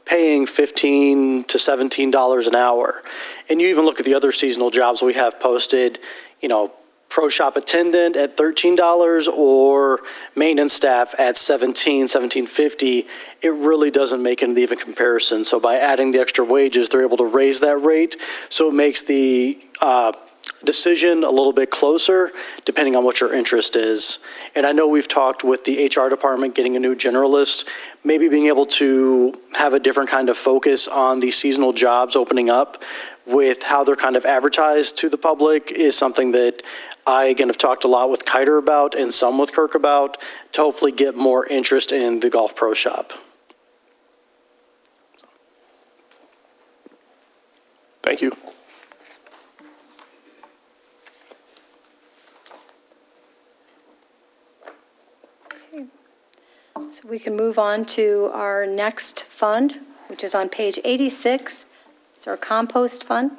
paying $15 to $17 an hour. And you even look at the other seasonal jobs we have posted, pro shop attendant at $13 or maintenance staff at $17.50. It really doesn't make an even comparison. So by adding the extra wages, they're able to raise that rate. So it makes the decision a little bit closer, depending on what your interest is. And I know we've talked with the HR department getting a new generalist, maybe being able to have a different kind of focus on the seasonal jobs opening up with how they're kind of advertised to the public is something that I, again, have talked a lot with Kiter about and some with Kirk about to hopefully get more interest in the golf pro shop. Thank you. So we can move on to our next fund, which is on page 86. It's our compost fund.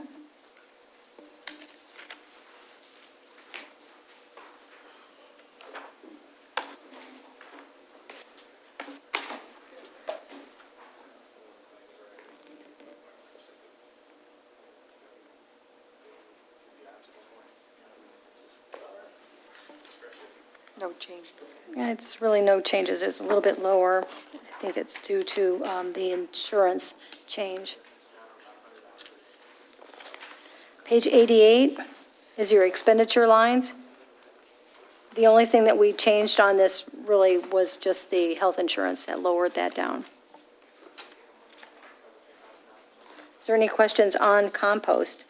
No change. Yeah, it's really no changes. It's a little bit lower. I think it's due to the insurance change. Page 88 is your expenditure lines. The only thing that we changed on this really was just the health insurance that lowered that down. Is there any questions on compost?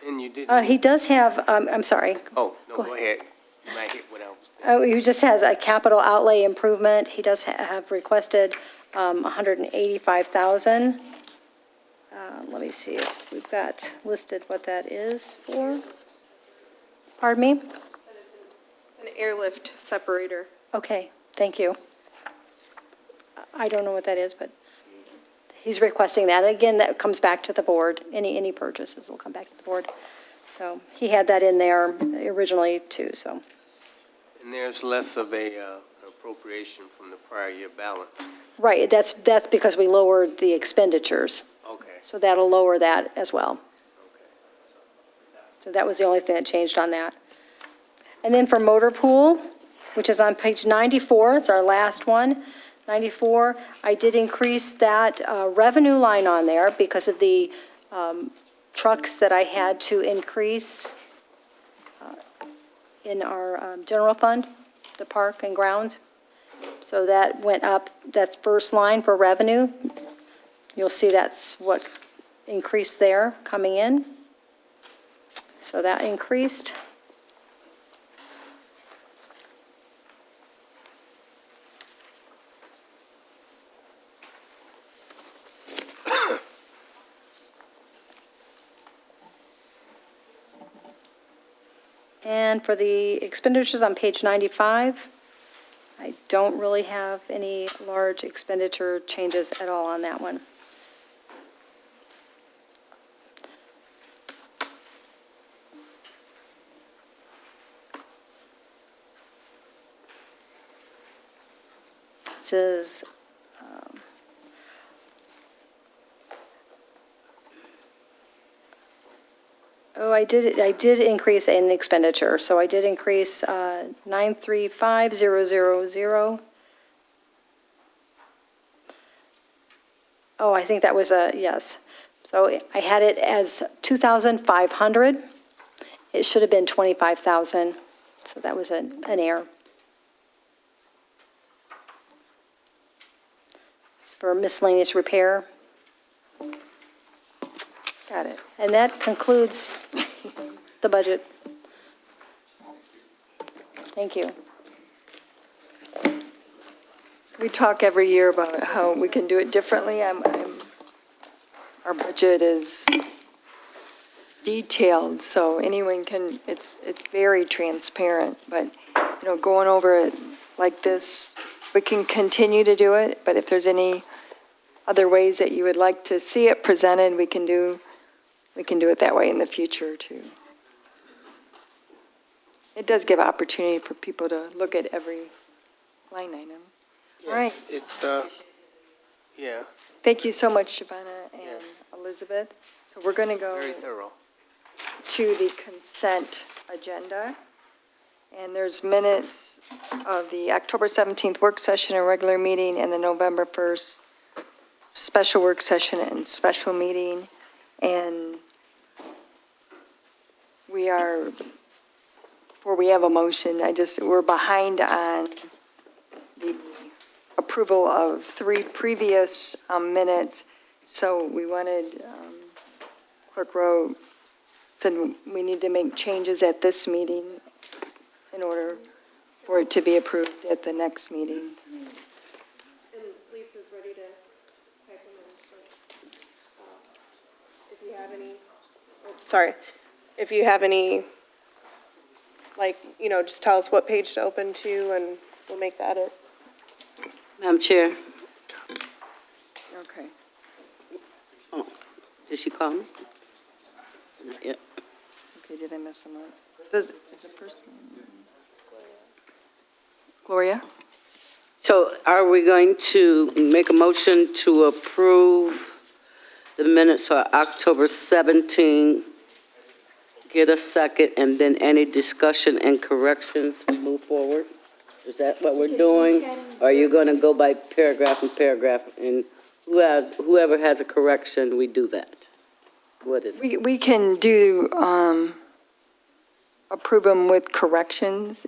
And you didn't. He does have, I'm sorry. Oh, no, go ahead. You might hit what else. Oh, he just has a capital outlay improvement. He does have requested 185,000. Let me see if we've got listed what that is for. Pardon me? An airlift separator. Okay, thank you. I don't know what that is, but he's requesting that. Again, that comes back to the board. Any purchases will come back to the board. So he had that in there originally too, so. And there's less of an appropriation from the prior year balance. Right, that's because we lowered the expenditures. Okay. So that'll lower that as well. So that was the only thing that changed on that. And then for motor pool, which is on page 94, it's our last one, 94, I did increase that revenue line on there because of the trucks that I had to increase in our general fund, the park and grounds. So that went up, that's first line for revenue. You'll see that's what increased there coming in. So that increased. And for the expenditures on page 95, I don't really have any large expenditure changes at all on that one. It says, I did increase an expenditure, so I did increase 935000. Oh, I think that was yes. So I had it as 2,500. It should have been 25,000, so that was an error. It's for miscellaneous repair. Got it. And that concludes the budget. Thank you. We talk every year about how we can do it differently. Our budget is detailed, so anyone can, it's very transparent, but, going over it like this, we can continue to do it, but if there's any other ways that you would like to see it presented, we can do it that way in the future, too. It does give opportunity for people to look at every line item. Yes, All right. It's, yeah. Thank you so much, Shavana and Elizabeth. So we're going to go Very thorough. to the consent agenda. And there's minutes of the October 17th work session and regular meeting and the November 1st special work session and special meeting. And we have a motion, we're behind on the approval of 3 previous minutes. So we wanted, Clerk Rowe said we need to make changes at this meeting in order for it to be approved at the next meeting. And Lisa's ready to type them in. If you have any, if you have any, just tell us what page to open to and we'll make the edits. Madam Chair, Okay. did she call me? Not yet. Okay, did I mess them up? Is the first one? Gloria? So are we going to make a motion to approve the minutes for October 17? Get a second, and then any discussion and corrections, we move forward? Is that what we're doing? Or are you going to go by paragraph and paragraph, and whoever has a correction, we do that? What is it? We can do, approve them with corrections.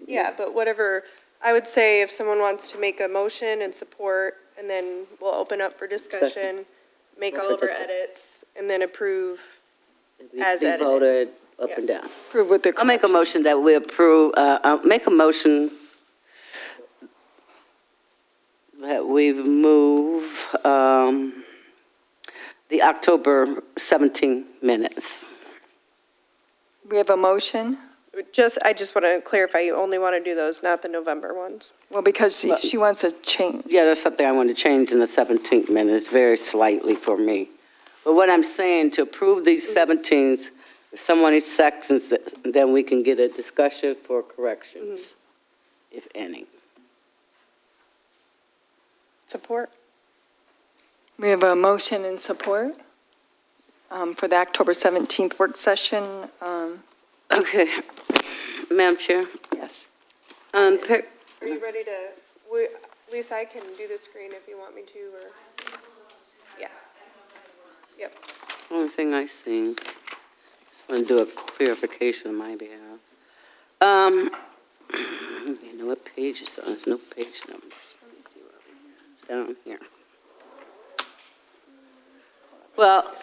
Yeah, but whatever, I would say if someone wants to make a motion and support, and then we'll open up for discussion, make That's all what of our this is. edits, and then approve Be as edited. voted up and down. Approve with the. I'll make a motion that we approve, I'll make a motion that we move the October 17 minutes. We have a motion? I just want to clarify, you only want to do those, not the November ones. Well, because she wants a change. Yeah, there's something I want to change in the 17th minutes, very slightly for me. But what I'm saying, to approve these 17s, if someone seconds it, then we can get a discussion for corrections, if any. Support? We have a motion and support for the October 17th work session. Okay. Madam Chair? Yes. Are you ready to, Lisa, I can do the screen if you want me to, or? Yes. Yep. Only thing I see, just want to do a clarification on my behalf. I don't know what page it's on. There's no page numbers. It's down here. Well,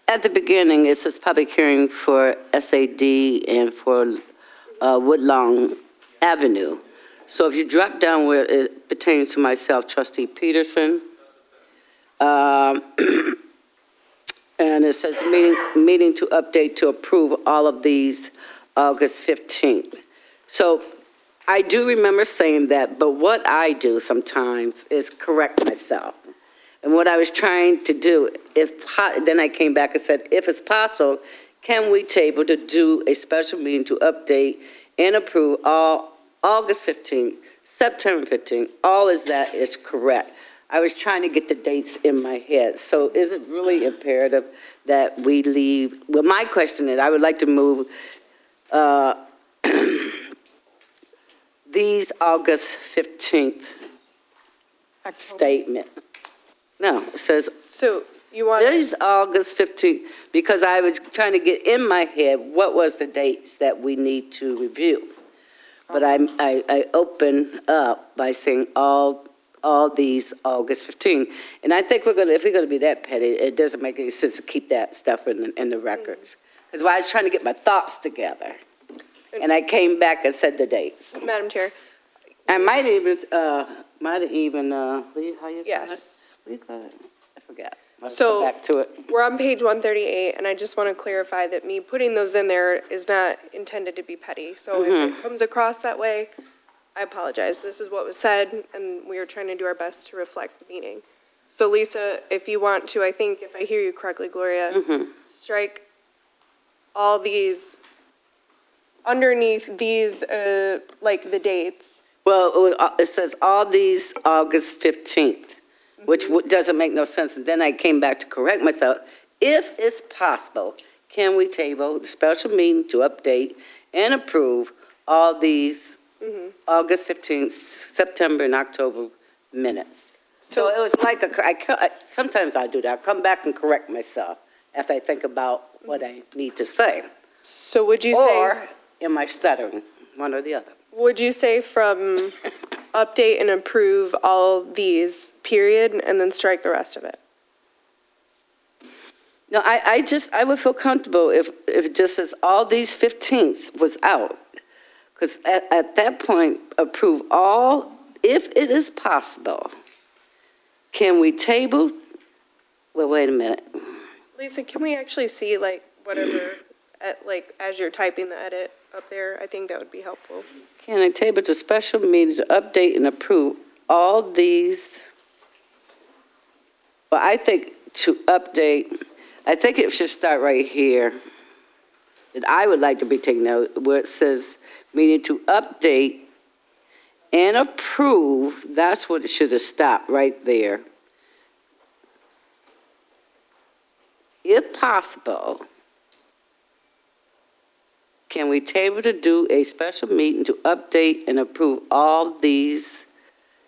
at the beginning, it says public hearing for SAD and for Woodlawn Avenue. So if you drop down where it pertains to myself, Trustee Peterson, and it says meeting to update to approve all of these August 15th. So I do remember saying that, but what I do sometimes is correct myself. And what I was trying to do, then I came back and said, if it's possible, can we table to do a special meeting to update and approve all August 15th, September 15th, all is that is correct. I was trying to get the dates in my head. So is it really imperative that we leave? Well, my question is, I would like to move these August 15th statement. No, it says. So you want. These August 15th, because I was trying to get in my head what was the dates that we need to review. But I open up by saying all these August 15. And I think if we're going to be that petty, it doesn't make any sense to keep that stuff in the records. Because I was trying to get my thoughts together. And I came back and said the dates. Madam Chair. I might even, how you Yes. What do you call it? I forgot. So go back to it. We're on page 138, and I just want to clarify that me putting those in there is not intended to be petty. So if it comes across that way, I apologize. This is what was said, and we are trying to do our best to reflect the meaning. So Lisa, if you want to, I think if I hear you correctly, Gloria, strike all these, underneath these, like the dates. Well, it says all these August 15th. Which doesn't make no sense. And then I came back to correct myself. If it's possible, can we table the special meeting to update and approve all these August 15th, September, and October minutes? So it was like sometimes I do that. I come back and correct myself after I think about what I need to say. So would you say? Or am I stuttering? One or the other. Would you say from update and approve all these, period, and then strike the rest of it? No, I would feel comfortable if it just says all these 15ths was out. Because at that point, approve all, if it is possible. Can we table? Well, wait a minute. Lisa, can we actually see like whatever, as you're typing the edit up there? I think that would be helpful. Can I table to special meeting to update and approve all these? Well, I think to update, I think it should start right here. That I would like to be taken out where it says meeting to update and approve. That's what it should have stopped right there. If possible, Can we table to do a special meeting to update and approve all these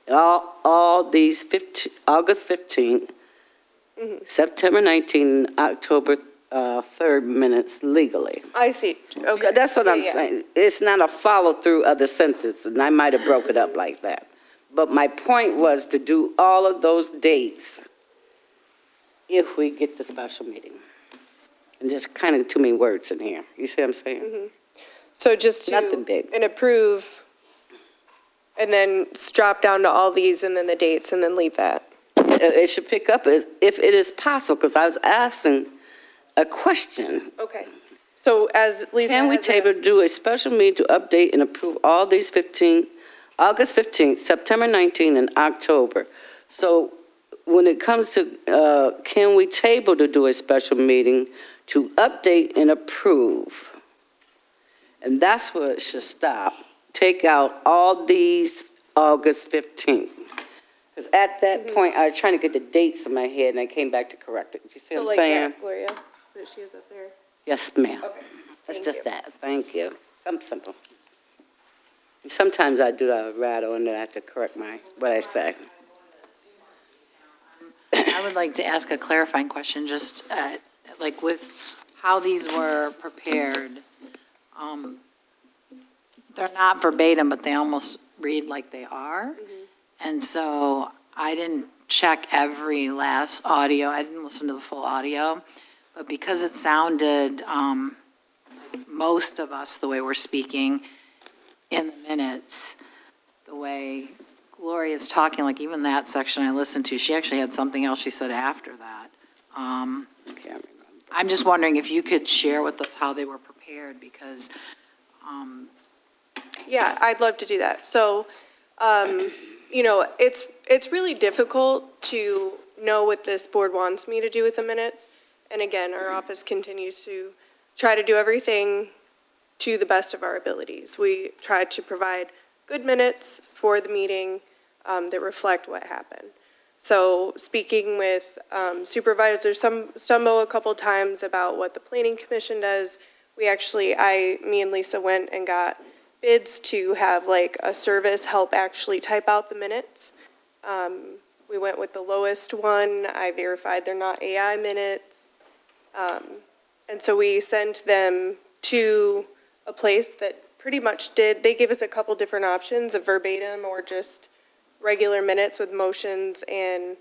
August 15th, September 19th, October 3rd minutes legally? I see. Okay. That's what I'm Yeah. saying. It's not a follow-through of the sentence, and I might have broke it up like that. But my point was to do all of those dates if we get the special meeting. And just kind of too many words in here. You see what I'm saying? So just to, Nothing big. and approve, and then drop down to all these, and then the dates, and then leave that. It should pick up if it is possible, because I was asking a question. Okay. So as Lisa Can we has table to do a special meeting to update and approve all these August 15th, September 19th, and October? So when it comes to, can we table to do a special meeting to update and approve? And that's where it should stop. Take out all these August 15th. Because at that point, I was trying to get the dates in my head, and I came back to correct it. You see so what I'm like saying? that, Gloria, that she has up there. Yes, ma'am. Okay. That's Thank just you. that. Thank you. Something simple. Sometimes I do a rattle, and then I have to correct what I say. I would like to ask a clarifying question, just like with how these were prepared. They're not verbatim, but they almost read like they are. And so I didn't check every last audio. I didn't listen to the full audio. But because it sounded, most of us, the way we're speaking in the minutes, the way Gloria's talking, like even that section I listened to, she actually had something else she said after that. I'm just wondering if you could share with us how they were prepared, because Yeah, I'd love to do that. So, it's really difficult to know what this board wants me to do with the minutes. And again, our office continues to try to do everything to the best of our abilities. We try to provide good minutes for the meeting that reflect what happened. So speaking with supervisors, stumble a couple times about what the Planning Commission does. Me and Lisa went and got bids to have like a service help actually type out the minutes. We went with the lowest one. I verified they're not AI minutes. And so we sent them to a place that pretty much they gave us a couple different options of verbatim or just regular minutes with motions and,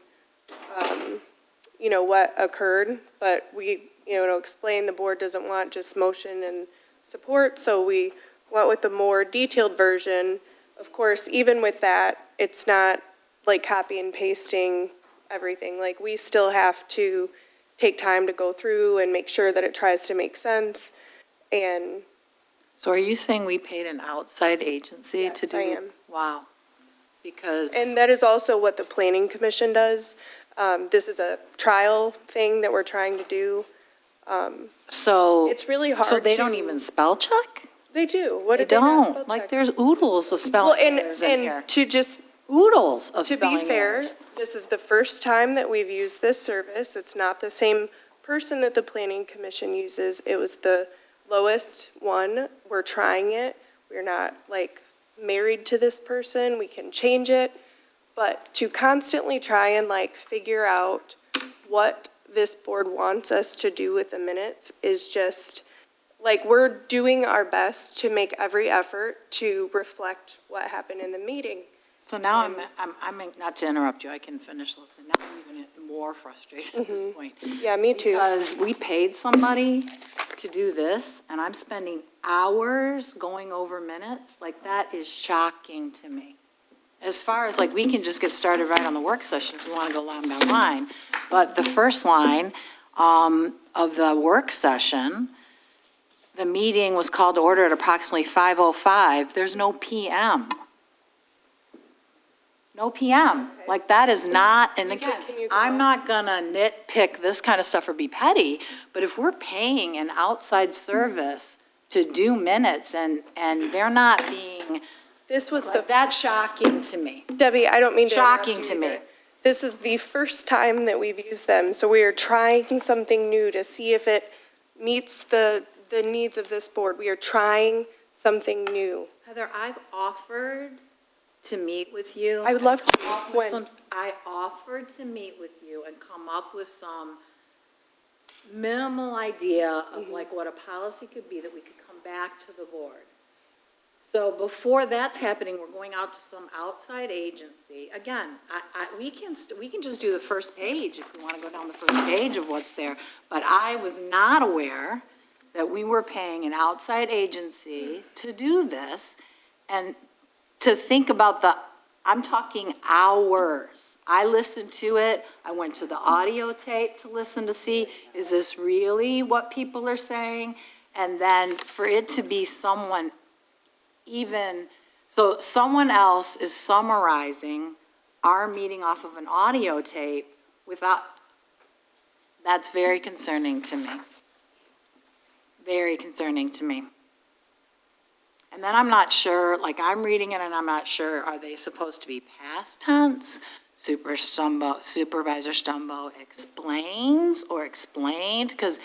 what occurred. But we, explained the board doesn't want just motion and support. So we went with the more detailed version. Of course, even with that, it's not like copy and pasting everything. Like we still have to take time to go through and make sure that it tries to make sense. And so are you saying we paid an outside agency to do? I am. Wow. Because. And that is also what the Planning Commission does. This is a trial thing that we're trying to do. So. It's really hard So they don't even spell check? They do. What They did they not spell don't. Like check? there's oodles of spelling errors in here. And to just Oodles of To spelling be fair, errors. this is the first time that we've used this service. It's not the same person that the Planning Commission uses. It was the lowest one. We're trying it. We're not like married to this person. We can change it. But to constantly try and like figure out what this board wants us to do with the minutes is just like we're doing our best to make every effort to reflect what happened in the meeting. So now I'm not to interrupt you, I can finish listening. Now I'm even more frustrated at this point. Yeah, me too. Because we paid somebody to do this, and I'm spending hours going over minutes. Like, that is shocking to me. As far as, like, we can just get started right on the work session if we want to go line by line. But the first line of the work session, the meeting was called to order at approximately 5:05. There's no PM. No PM. Like, that is not, and again, I'm not gonna nitpick this kind of stuff or be petty, but if we're paying an outside service to do minutes and they're not being, that's shocking to me. Debbie, I don't mean to interrupt Shocking you to me. either. This is the first time that we've used them, so we are trying something new to see if it meets the the needs of this board. We are trying something new. Heather, I've offered to meet with you. I would love to. I offered to meet with you and come up with some minimal idea of like what a policy could be that we could come back to the board. So before that's happening, we're going out to some outside agency. Again, we can just do the first page if we want to go down the first page of what's there. But I was not aware that we were paying an outside agency to do this and to think about I'm talking hours. I listened to it. I went to the audio tape to listen to see, is this really what people are saying? And then for it to be someone someone else is summarizing our meeting off of an audio tape that's very concerning to me. Very concerning to me. And then I'm not sure, like I'm reading it and I'm not sure, are they supposed to be past tense? Supervisor Stumbo explains or explained, because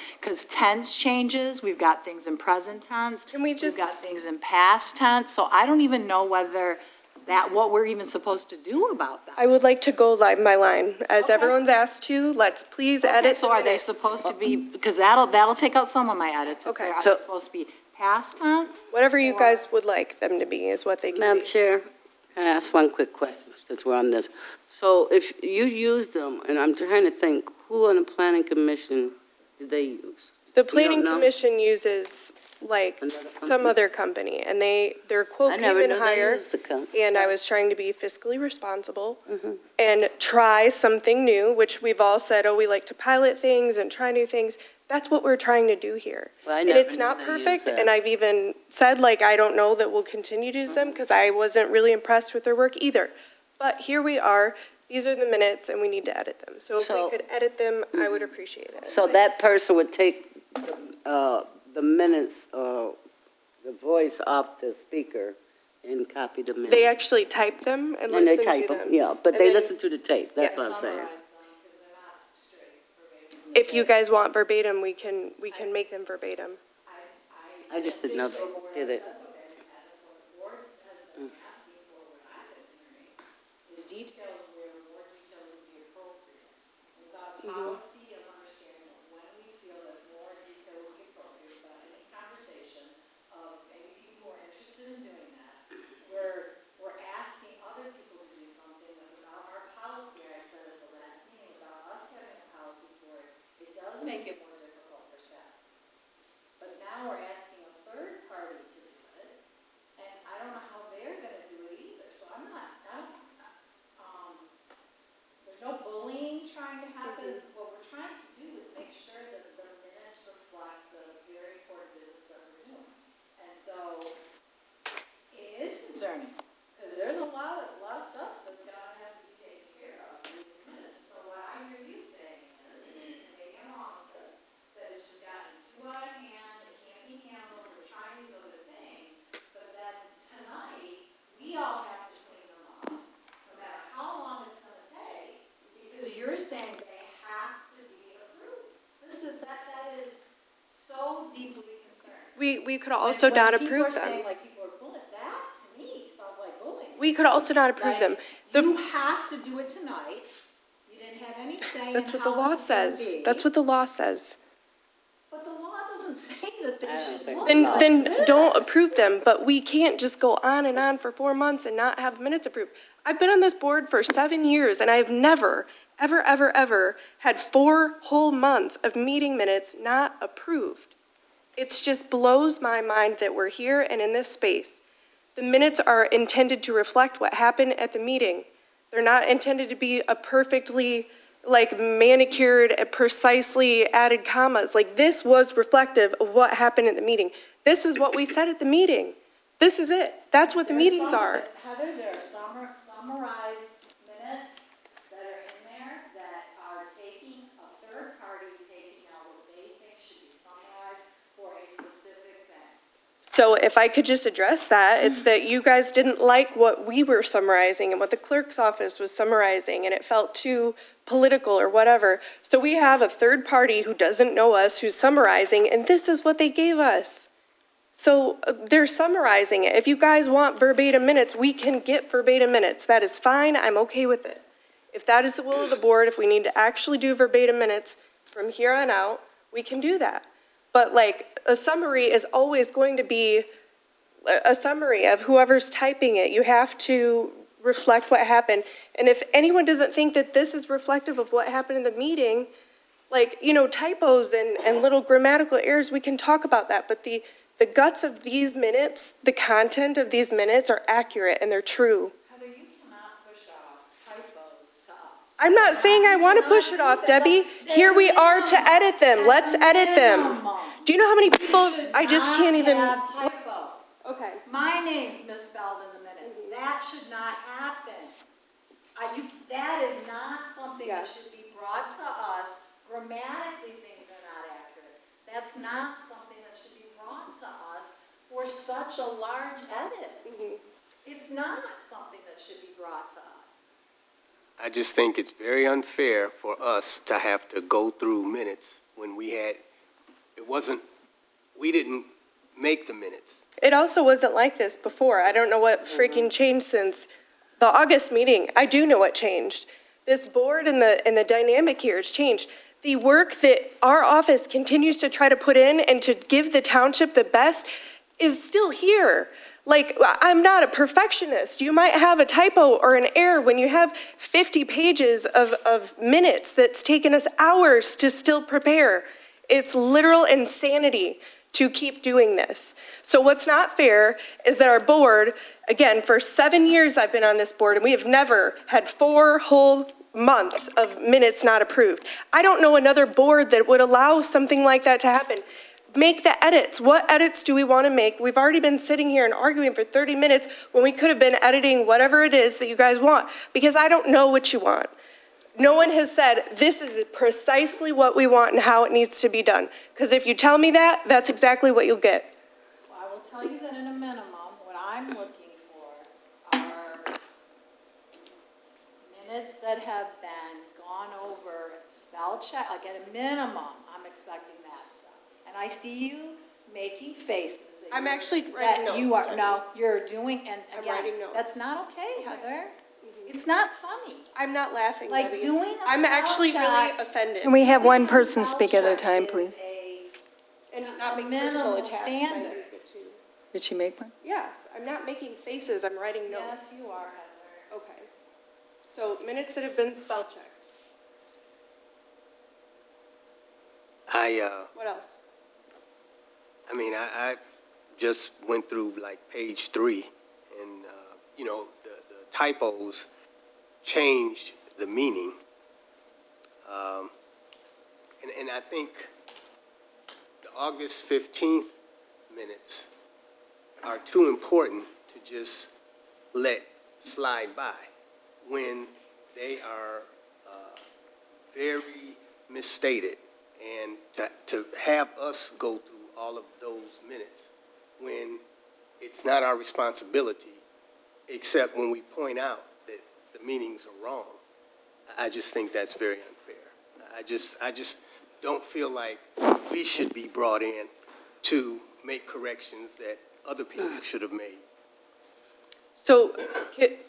tense changes. We've got things in present tense. We've got things in past tense. So I don't even know whether what we're even supposed to do about that. I would like to go line by line. As everyone's asked to, let's please edit. So are they supposed to be, because that'll take out some of my edits. Okay. Are they supposed to be past tense? Whatever you guys would like them to be is what they can be. Madam Chair, can I ask one quick question since we're on this? So if you use them, and I'm trying to think, who on the planning commission did they use? The planning commission uses like some other company, and their quote came in higher, and I was trying to be fiscally responsible and try something new, which we've all said, we like to pilot things and try new things. That's what we're trying to do here. Well, and it's not perfect, and I've even said, I don't know that we'll continue to use them because I wasn't really impressed with their work either. But here we are. These are the minutes, and we need to edit them. So if we could edit them, I would appreciate it. So that person would take the minutes, the voice off the speaker and copy the minutes. They actually type them and they listen type to them. them. Yeah, but And they then- listen to the tape. That's what I'm saying. If you guys want verbatim, we can make them verbatim. I just didn't know they did it. Details where more details would be appropriate. We've got a policy of understanding of when we feel that more detail would be appropriate, but any conversation of maybe people who are interested in doing that, where we're asking other people to do something that without our policy, I said at the last meeting, without us having a policy for it, it does make it more difficult for staff. But now we're asking a third party to do it, and I don't know how they're gonna do it either, so there's no bullying trying to happen. What we're trying to do is make sure that the minutes reflect the very important business that we're doing. And so it is concerning because there's a lot of stuff that's gonna have to be taken care of in these minutes. So what I hear you saying is, and maybe I'm wrong with this, that it's just gotten too out of hand, it can't be handled, we're trying these other things, but then tonight, we all have to clean them up, no matter how long it's gonna take. Because you're saying they have to be approved. That is so deeply concerning. We could also not approve People are them. saying people are bullying. That to me sounds like bullying. We could also not approve them. You have to do it tonight. You didn't have any say in That's what the how law this is gonna says. be. That's what the law says. But the law doesn't say that they should look Then like this. don't approve them. But we can't just go on and on for 4 months and not have minutes approved. I've been on this board for 7 years, and I've never, ever had 4 whole months of meeting minutes not approved. It just blows my mind that we're here and in this space. The minutes are intended to reflect what happened at the meeting. They're not intended to be a perfectly manicured, precisely added commas. This was reflective of what happened at the meeting. This is what we said at the meeting. This is it. That's what the meetings are. Heather, there are summarized minutes that are in there that are taking a third party, taking out what they think should be summarized for a specific thing. So if I could just address that, it's that you guys didn't like what we were summarizing and what the clerk's office was summarizing, and it felt too political or whatever. So we have a third party who doesn't know us, who's summarizing, and this is what they gave us. So they're summarizing it. If you guys want verbatim minutes, we can get verbatim minutes. That is fine. I'm okay with it. If that is the will of the board, if we need to actually do verbatim minutes from here on out, we can do that. But like a summary is always going to be a summary of whoever's typing it. You have to reflect what happened. And if anyone doesn't think that this is reflective of what happened in the meeting, like, typos and little grammatical errors, we can talk about that. But the guts of these minutes, the content of these minutes are accurate and they're true. Heather, you cannot push off typos to us. I'm not saying I want to push it off, Debbie. Here we are to edit them. Let's edit them. Do you know how many people, I just can't even. Have typos. Okay. My name's misspelled in the minutes. That should not happen. That is not something that should be brought to us. Grammatically, things are not accurate. That's not something that should be brought to us for such a large edit. It's not something that should be brought to us. I just think it's very unfair for us to have to go through minutes when we didn't make the minutes. It also wasn't like this before. I don't know what freaking changed since the August meeting. I do know what changed. This board and the dynamic here has changed. The work that our office continues to try to put in and to give the township the best is still here. Like, I'm not a perfectionist. You might have a typo or an error when you have 50 pages of minutes that's taken us hours to still prepare. It's literal insanity to keep doing this. So what's not fair is that our board, again, for 7 years I've been on this board, and we have never had 4 whole months of minutes not approved. I don't know another board that would allow something like that to happen. Make the edits. What edits do we want to make? We've already been sitting here and arguing for 30 minutes when we could have been editing whatever it is that you guys want, because I don't know what you want. No one has said, this is precisely what we want and how it needs to be done. Because if you tell me that, that's exactly what you'll get. Well, I will tell you that in a minimum, what I'm looking for are minutes that have been gone over, spell check, like at a minimum, I'm expecting that stuff. And I see you making faces. I'm actually writing notes. You are, no, you're doing, and I'm again, writing notes. that's not okay, Heather. It's not funny. I'm not laughing, Like Debbie. doing a I'm actually spell really check. offended. Can we have one person speak at a time, please? And not make Minimal personal attacks. standard. Did she make one? Yes, I'm not making faces, I'm writing notes. Yes, you are, Heather. Okay. So minutes that have been spell checked. What else? I just went through like page 3, and, the typos changed the meaning. And I think the August 15th minutes are too important to just let slide by when they are very misstated. And to have us go through all of those minutes when it's not our responsibility, except when we point out that the meanings are wrong, I just think that's very unfair. I just don't feel like we should be brought in to make corrections that other people should have made. So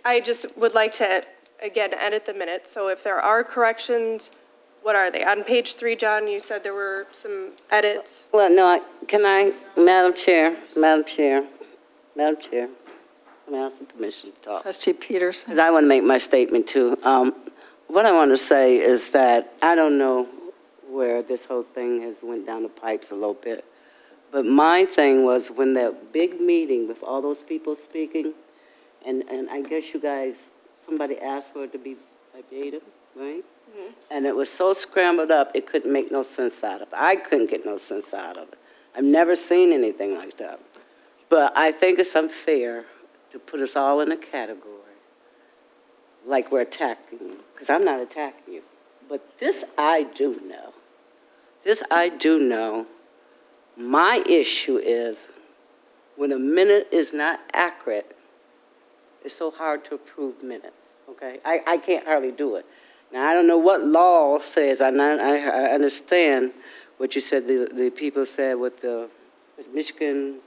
I just would like to, again, edit the minutes. So if there are corrections, what are they? On page 3, John, you said there were some edits. Well, no, Madam Chair, I'm asking permission to talk. Trustee Peterson. Because I want to make my statement too. What I want to say is that I don't know where this whole thing has went down the pipes a little bit, but my thing was when that big meeting with all those people speaking, and I guess you guys, somebody asked for it to be verbatim, right? Mm-hmm. And it was so scrambled up, it couldn't make no sense out of it. I couldn't get no sense out of it. I've never seen anything like that. But I think it's unfair to put us all in a category like we're attacking you, because I'm not attacking you. But this I do know. My issue is when a minute is not accurate, it's so hard to approve minutes, okay? I can't hardly do it. Now, I don't know what law says, I understand what you said, the people said with the Michigan,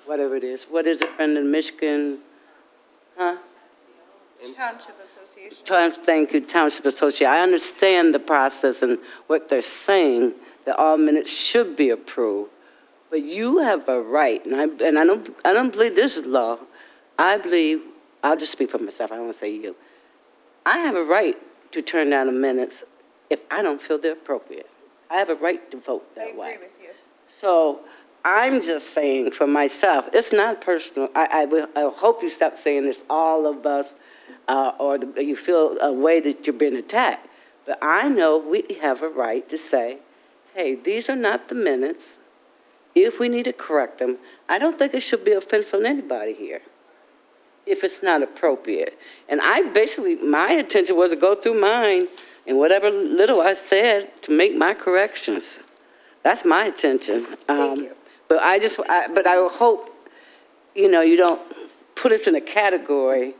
whatever it is. What is it, Brendan, Michigan, huh? Township Association. Thank you, Township Association. I understand the process and what they're saying, that all minutes should be approved. But you have a right, and I don't believe this is law. I believe, I'll just speak for myself, I don't want to say you. I have a right to turn down the minutes if I don't feel they're appropriate. I have a right to vote that way. I agree with you. So I'm just saying for myself, it's not personal. I hope you stop saying it's all of us, you feel a way that you're being attacked. But I know we have a right to say, hey, these are not the minutes. If we need to correct them, I don't think it should be offense on anybody here if it's not appropriate. And my intention was to go through mine and whatever little I said to make my corrections. That's my intention. Thank you. But I hope, you don't put us in a category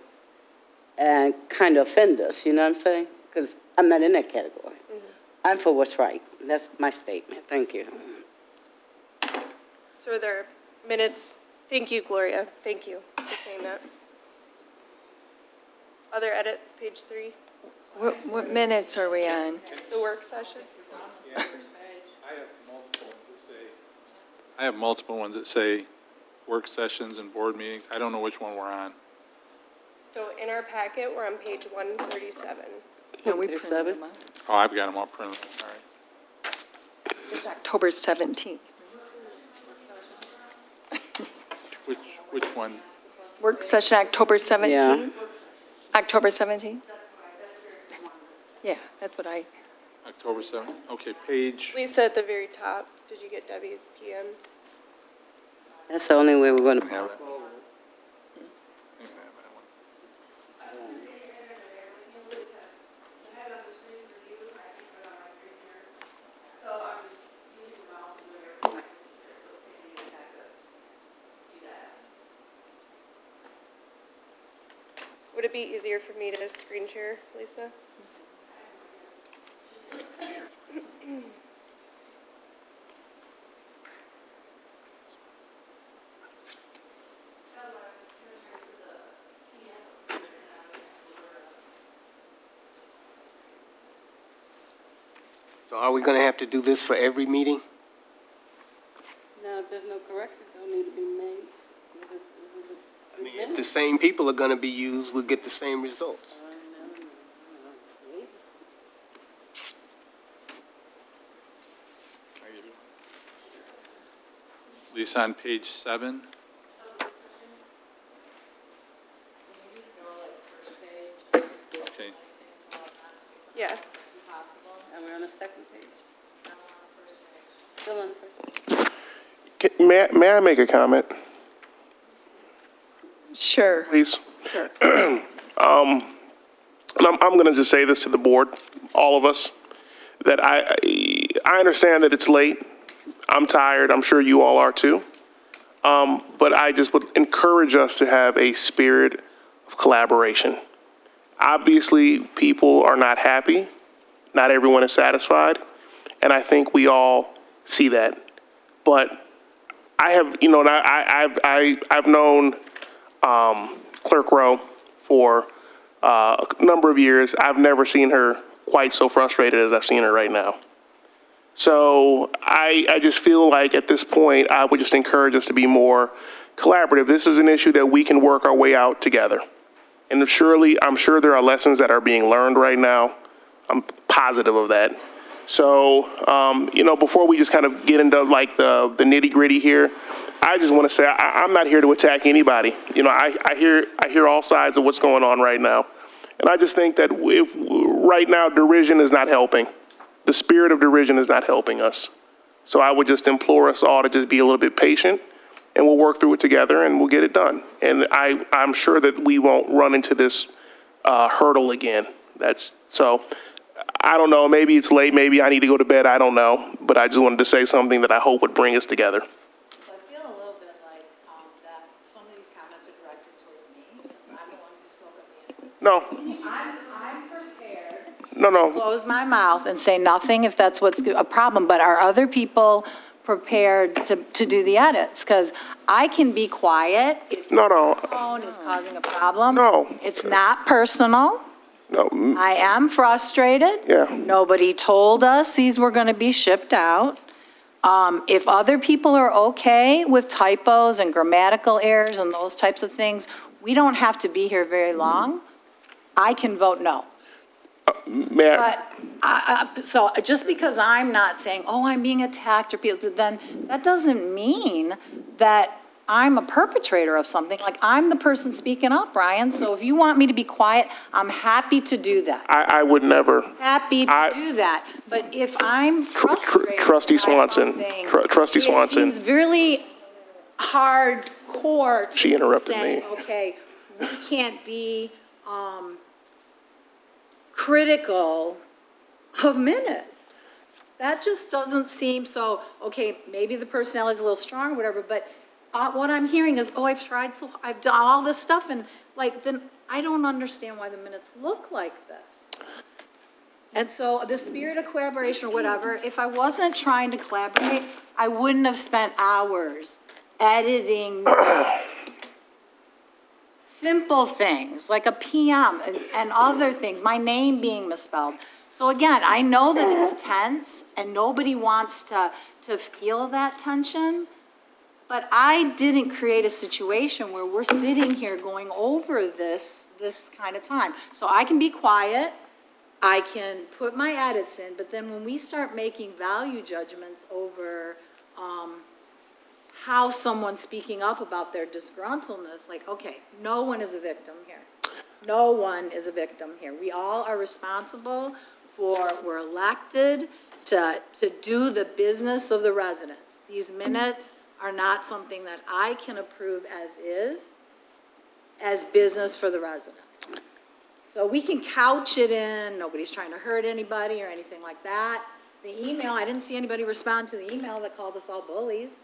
and kind of offend us, you know what I'm saying? Because I'm not in that category. Mm-hmm. I'm for what's right. That's my statement. Thank you. So are there minutes? Thank you, Gloria. Thank you for saying that. Other edits, page 3. What minutes are we on? The work session. I have multiple ones that say work sessions and board meetings. I don't know which one we're on. So in our packet, we're on page 137. No, we printed them up. Oh, I've got them all printed. All right. It's October 17th. Which one? Work session October 17th? Yeah. October 17th? Yeah, that's what I, October 7th? Okay, page. Lisa, at the very top, did you get Debbie's PM? That's the only way we're going to. Have it. Would it be easier for me to screen share, Lisa? So are we going to have to do this for every meeting? No, if there's no corrections, don't need to be made. I mean, if the same people are going to be used, we'll get the same results. Lisa, on page 7. Okay. Yeah. And we're on the second page. Still on the first page. May I make a comment, sure. please? Sure. I'm going to just say this to the board, all of us, that I understand that it's late. I'm tired. I'm sure you all are too. But I just would encourage us to have a spirit of collaboration. Obviously, people are not happy. Not everyone is satisfied. And I think we all see that. But I have, I've known Clerk Rowe for a number of years. I've never seen her quite so frustrated as I've seen her right now. So I just feel like at this point, I would just encourage us to be more collaborative. This is an issue that we can work our way out together. And I'm sure there are lessons that are being learned right now. I'm positive of that. So, before we just kind of get into like the nitty gritty here, I just want to say I'm not here to attack anybody. I hear all sides of what's going on right now. And I just think that if right now derision is not helping. The spirit of derision is not helping us. So I would just implore us all to just be a little bit patient, and we'll work through it together, and we'll get it done. And I'm sure that we won't run into this hurdle again. So I don't know. Maybe it's late. Maybe I need to go to bed. I don't know. But I just wanted to say something that I hope would bring us together. I feel a little bit No, I'm prepared no. close my mouth and say nothing if that's what's a problem, but are other people prepared to do the edits? Because I can be quiet if No. the tone is causing a problem. No. It's not personal. No. I am frustrated. Yeah. Nobody told us these were going to be shipped out. If other people are okay with typos and grammatical errors and those types of things, we don't have to be here very long. I can vote no. May I? But, so just because I'm not saying, oh, I'm being attacked, or people, then that doesn't mean that I'm a perpetrator of something. Like, I'm the person speaking up, Brian, so if you want me to be quiet, I'm happy to do that. I would never. Happy to do that. But if I'm frustrated Trustee by Swanson. something, Trustee Swanson. it seems really hardcore to She interrupted say, me. okay, we can't be critical of minutes. That just doesn't seem so, okay, maybe the personality is a little strong or whatever, but what I'm hearing is, oh, I've tried so, I've done all this stuff, and like, then I don't understand why the minutes look like this. And so the spirit of collaboration or whatever, if I wasn't trying to collaborate, I wouldn't have spent hours editing simple things like a PM and other things, my name being misspelled. So again, I know that it's tense and nobody wants to feel that tension, but I didn't create a situation where we're sitting here going over this kind of time. So I can be quiet, I can put my edits in, but then when we start making value judgments over how someone's speaking up about their disgruntledness, like, okay, no one is a victim here. No one is a victim here. We all are responsible we're elected to do the business of the residents. These minutes are not something that I can approve as business for the resident. So we can couch it in, nobody's trying to hurt anybody or anything like that. The email, I didn't see anybody respond to the email that called us all bullies.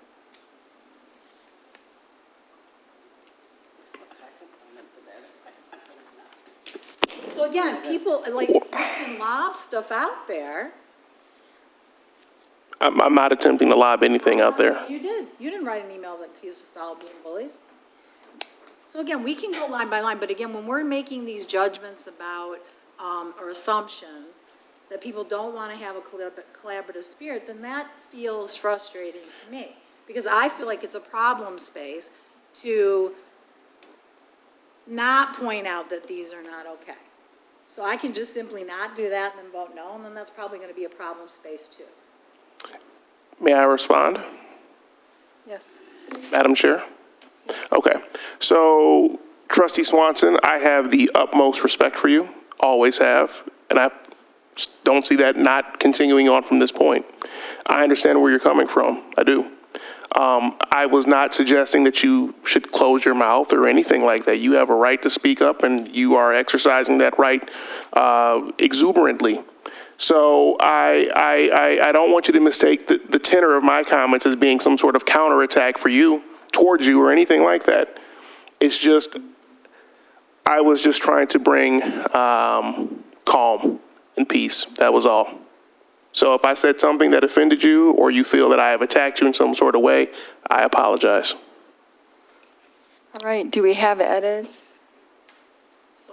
So again, people, like, you can lob stuff out there. I'm not attempting to lob anything out there. You did. You didn't write an email that accused us all of being bullies. So again, we can go line by line, but again, when we're making these judgments about, or assumptions, that people don't want to have a collaborative spirit, then that feels frustrating to me. Because I feel like it's a problem space to not point out that these are not okay. So I can just simply not do that and then vote no, and then that's probably going to be a problem space too. May I respond? Yes. Madam Chair? Okay. So, Trustee Swanson, I have the utmost respect for you, always have, and I don't see that not continuing on from this point. I understand where you're coming from. I do. I was not suggesting that you should close your mouth or anything like that. You have a right to speak up, and you are exercising that right exuberantly. So I don't want you to mistake the tenor of my comments as being some sort of counterattack towards you or anything like that. It's just, I was just trying to bring calm and peace. That was all. So if I said something that offended you or you feel that I have attacked you in some sort of way, I apologize. All right, do we have edits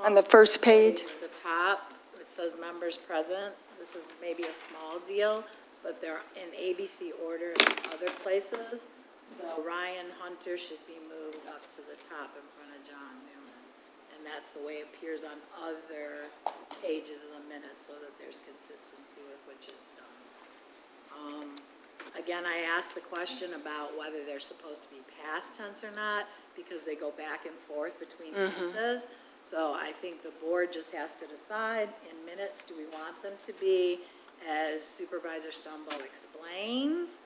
on the first page? At the top, it says members present. This is maybe a small deal, but they're in ABC order in other places. So Ryan Hunter should be moved up to the top in front of John Newman. And that's the way it appears on other pages of the minutes so that there's consistency with which it's done. Again, I asked the question about whether they're supposed to be past tense or not because they go back and forth between tenses. So I think the board just has to decide in minutes, do we want them to be as Supervisor Stumbo explains,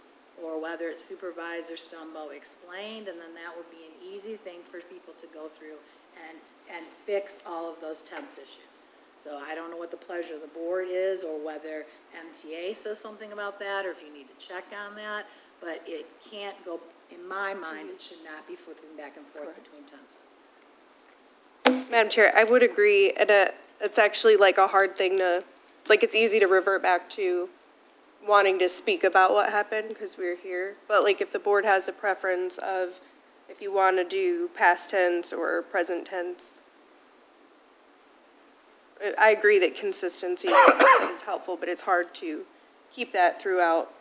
or whether it's Supervisor Stumbo explained, and then that would be an easy thing for people to go through and fix all of those tense issues. So I don't know what the pleasure of the board is, or whether MTA says something about that, or if you need to check on that, but it can't go, in my mind, it should not be flipping back and forth between tenses. Madam Chair, I would agree, and it's actually like a hard thing to, like, it's easy to revert back to wanting to speak about what happened because we were here. But like, if the board has a preference of if you want to do past tense or present tense, I agree that consistency is helpful, but it's hard to keep that throughout,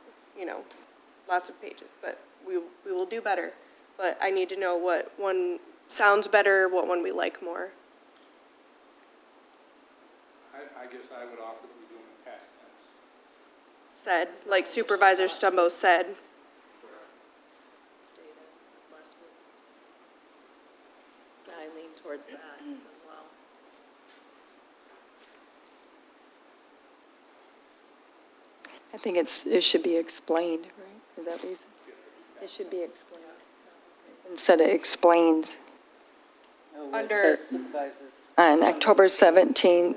lots of pages. But we will do better. But I need to know what one sounds better, what one we like more. I guess I would offer that we do them in past tense. Said, like Supervisor Stumbo said. I lean towards that as well. I think it should be explained, right? Is that what you said? It should be explained instead of explains. Under On October 17th,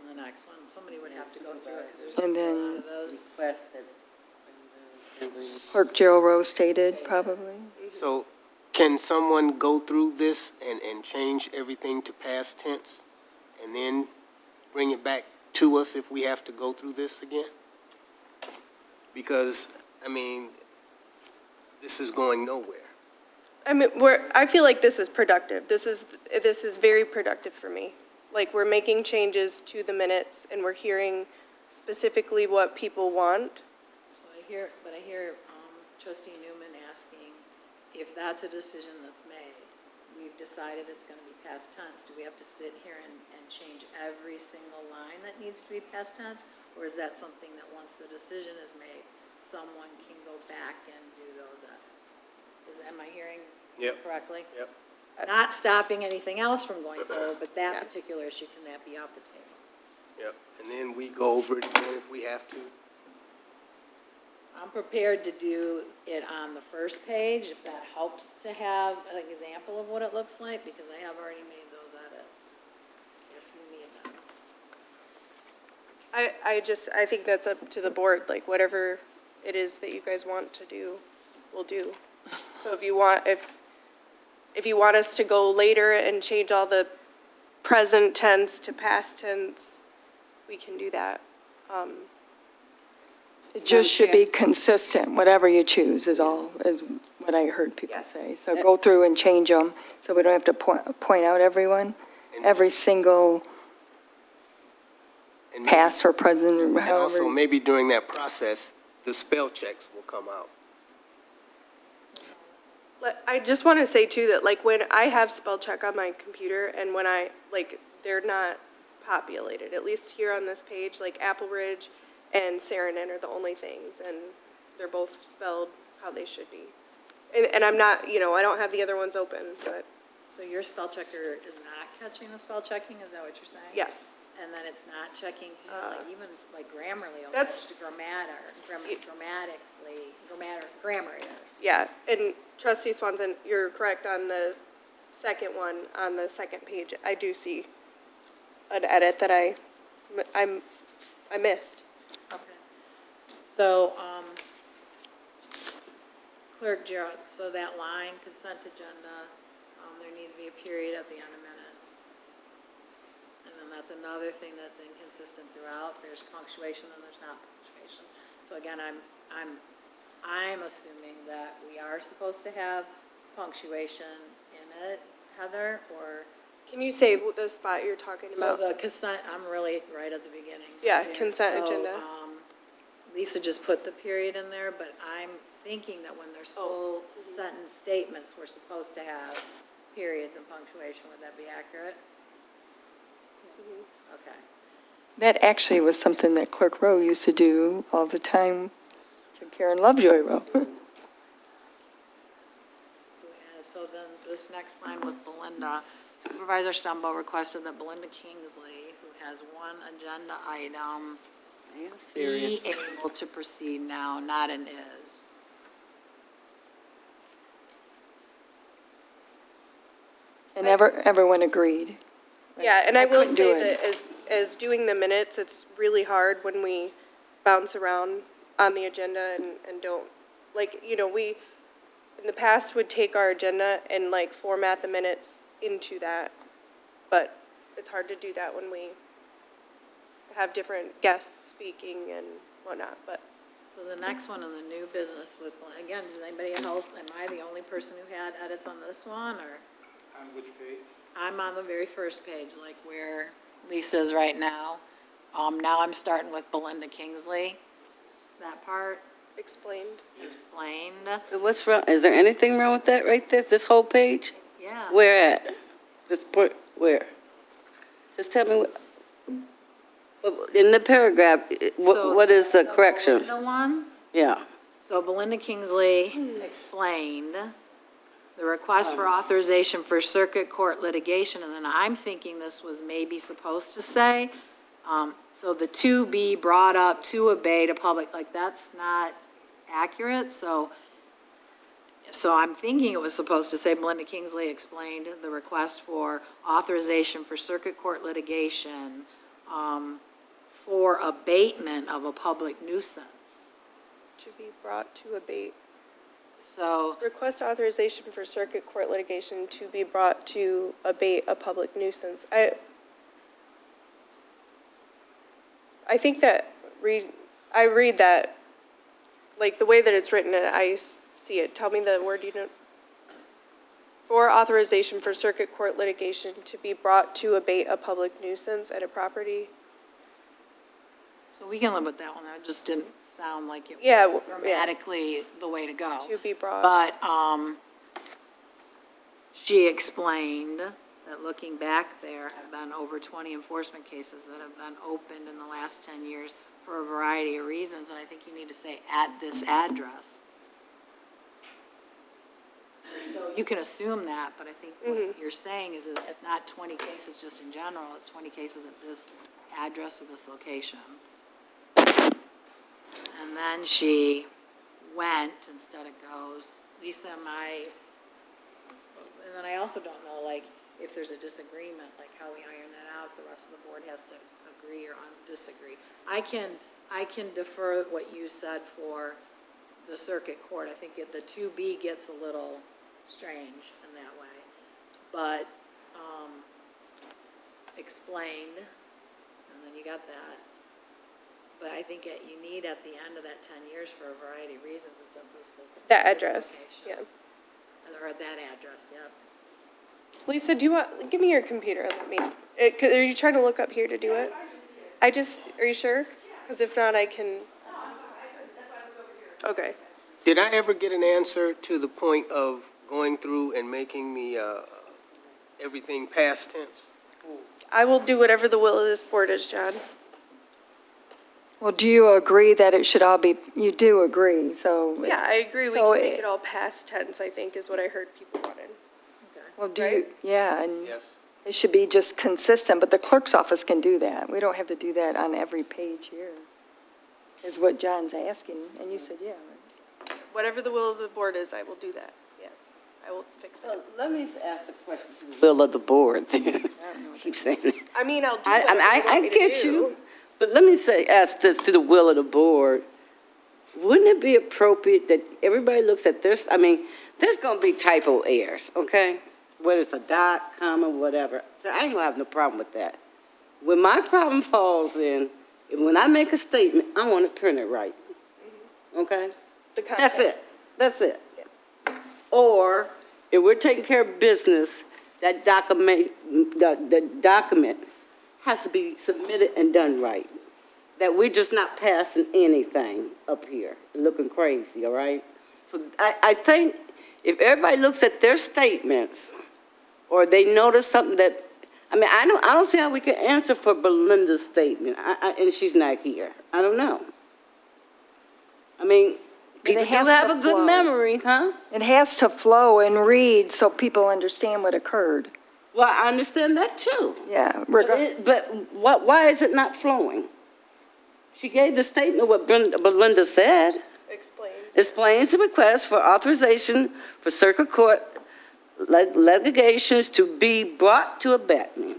The next one, somebody would have to go through it because there's and a lot then of those. Clerk Gerald Rose stated, probably. So can someone go through this and change everything to past tense and then bring it back to us if we have to go through this again? Because, this is going nowhere. I feel like this is productive. This is very productive for me. Like, we're making changes to the minutes, and we're hearing specifically what people want. So I hear Trustee Newman asking if that's a decision that's made. We've decided it's going to be past tense. Do we have to sit here and change every single line that needs to be past tense? Or is that something that once the decision is made, someone can go back and do those edits? Am I hearing correctly? Yep. Not stopping anything else from going forward, but that particular issue, can that be off the table? Yep. And then we go over it again if we have to. I'm prepared to do it on the first page, if that helps to have an example of what it looks like, because I have already made those edits, if you need them. I think that's up to the board, like, whatever it is that you guys want to do, we'll do. So if you want us to go later and change all the present tense to past tense, we can do that. It just should be consistent, whatever you choose is what I heard people say. So go through and change them, so we don't have to point out every single past or present, or And also, however. maybe during that process, the spell checks will come out. I just want to say too that, like, when I have spell check on my computer and when they're not populated, at least here on this page, like Apple Ridge and Saranen are the only things, and they're both spelled how they should be. And I'm not, I don't have the other ones open, but. So your spell checker is not catching the spell checking, is that what you're saying? Yes. And then it's not checking, even like Grammarly, will That's- catch the grammar errors. Yeah, and Trustee Swanson, you're correct on the second one, on the second page. I do see an edit that I missed. Okay. So, Clerk Gerald, so that line, consent agenda, there needs to be a period at the end of minutes. And then that's another thing that's inconsistent throughout. There's punctuation and there's not punctuation. So again, I'm assuming that we are supposed to have punctuation in it, Heather, or? Can you say the spot you're talking about? So the consent, I'm really right at the beginning. Yeah, consent So, agenda. Lisa just put the period in there, but I'm thinking that when there's full sentence statements, we're supposed to have periods and punctuation. Would that be accurate? Okay. That actually was something that Clerk Rowe used to do all the time. Karen Lovejoy wrote. So then this next line with Belinda, Supervisor Stumbo requested that Belinda Kingsley, who has one agenda item, be able to proceed now, not an is. And everyone agreed. Yeah, and I will couldn't do say it. that as doing the minutes, it's really hard when we bounce around on the agenda and don't, like, in the past would take our agenda and like format the minutes into that. But it's hard to do that when we have different guests speaking and whatnot, but. So the next one on the new business with, again, does anybody else, am I the only person who had edits on this one, or? On which page? I'm on the very first page, like where Lisa's right now. Now I'm starting with Belinda Kingsley, that part. Explained. What's wrong? Is there anything wrong with that right there? This whole page? Yeah. Where at? Just put, where? Just tell me in the paragraph, what is the correction? The one? Yeah. So Belinda Kingsley explained the request for authorization for circuit court litigation, and then I'm thinking this was maybe supposed to say, so the to be brought up to abate a public, like that's not accurate, so I'm thinking it was supposed to say Belinda Kingsley explained the request for authorization for circuit court litigation for abatement of a public nuisance. To be brought to abate. So. Request authorization for circuit court litigation to be brought to abate a public nuisance. I think that I read that, like the way that it's written and I see it. Tell me the word you know. For authorization for circuit court litigation to be brought to abate a public nuisance at a property. So we can live with that one. That just didn't sound like it was grammatically the way to go. To be brought. But she explained that looking back, there have been over 20 enforcement cases that have been opened in the last 10 years for a variety of reasons, and I think you need to say at this address. So you can assume that, but I think what you're saying is that not 20 cases just in general, it's 20 cases at this address or this location. And then she went, instead it goes, Lisa, and then I also don't know, like, if there's a disagreement, like how we iron that out, the rest of the board has to agree or disagree. I can defer what you said for the circuit court. I think the 2B gets a little strange in that way, but explained, and then you got that. But I think you need at the end of that 10 years for a variety of reasons. It's at this that address, location. Or at that address, yep. Lisa, do you want, give me your computer and let me, are you trying to look up here to do it? Are you sure? Because if not, I can. Okay. Did I ever get an answer to the point of going through and making the, everything past tense? I will do whatever the will of this board is, John. Well, do you agree that it should all be, you do agree, so. Yeah, I agree. We can make it all past tense, I think, is what I heard people wanted. Well, do you, yeah, and Yes. it should be just consistent, but the clerk's office can do that. We don't have to do that on every page here, is what John's asking, and you said, yeah. Right? Whatever the will of the board is, I will do that. Yes, I will fix it. So let me ask a question to the will of the board. Keep saying it. I mean, I'll do I get you, but let me ask this to the will of the board. Wouldn't it be appropriate that everybody looks at this? I mean, there's going to be typo errors, okay? Whether it's a dot, comma, whatever. So I ain't going to have no problem with that. When my problem falls in, when I make a statement, I want to print it right. Okay? That's it. That's it. Or if we're taking care of business, that document, the document has to be submitted and done right. That we're just not passing anything up here, looking crazy, all right? So I think if everybody looks at their statements, or they notice something that, I mean, I don't see how we can answer for Belinda's statement, and she's not here. I don't know. I mean, people do have a good memory, huh? It has to flow and read so people understand what occurred. Well, I understand that too. Yeah. But why is it not flowing? She gave the statement what Belinda said. Explains the request for authorization for circuit court litigations to be brought to abatement.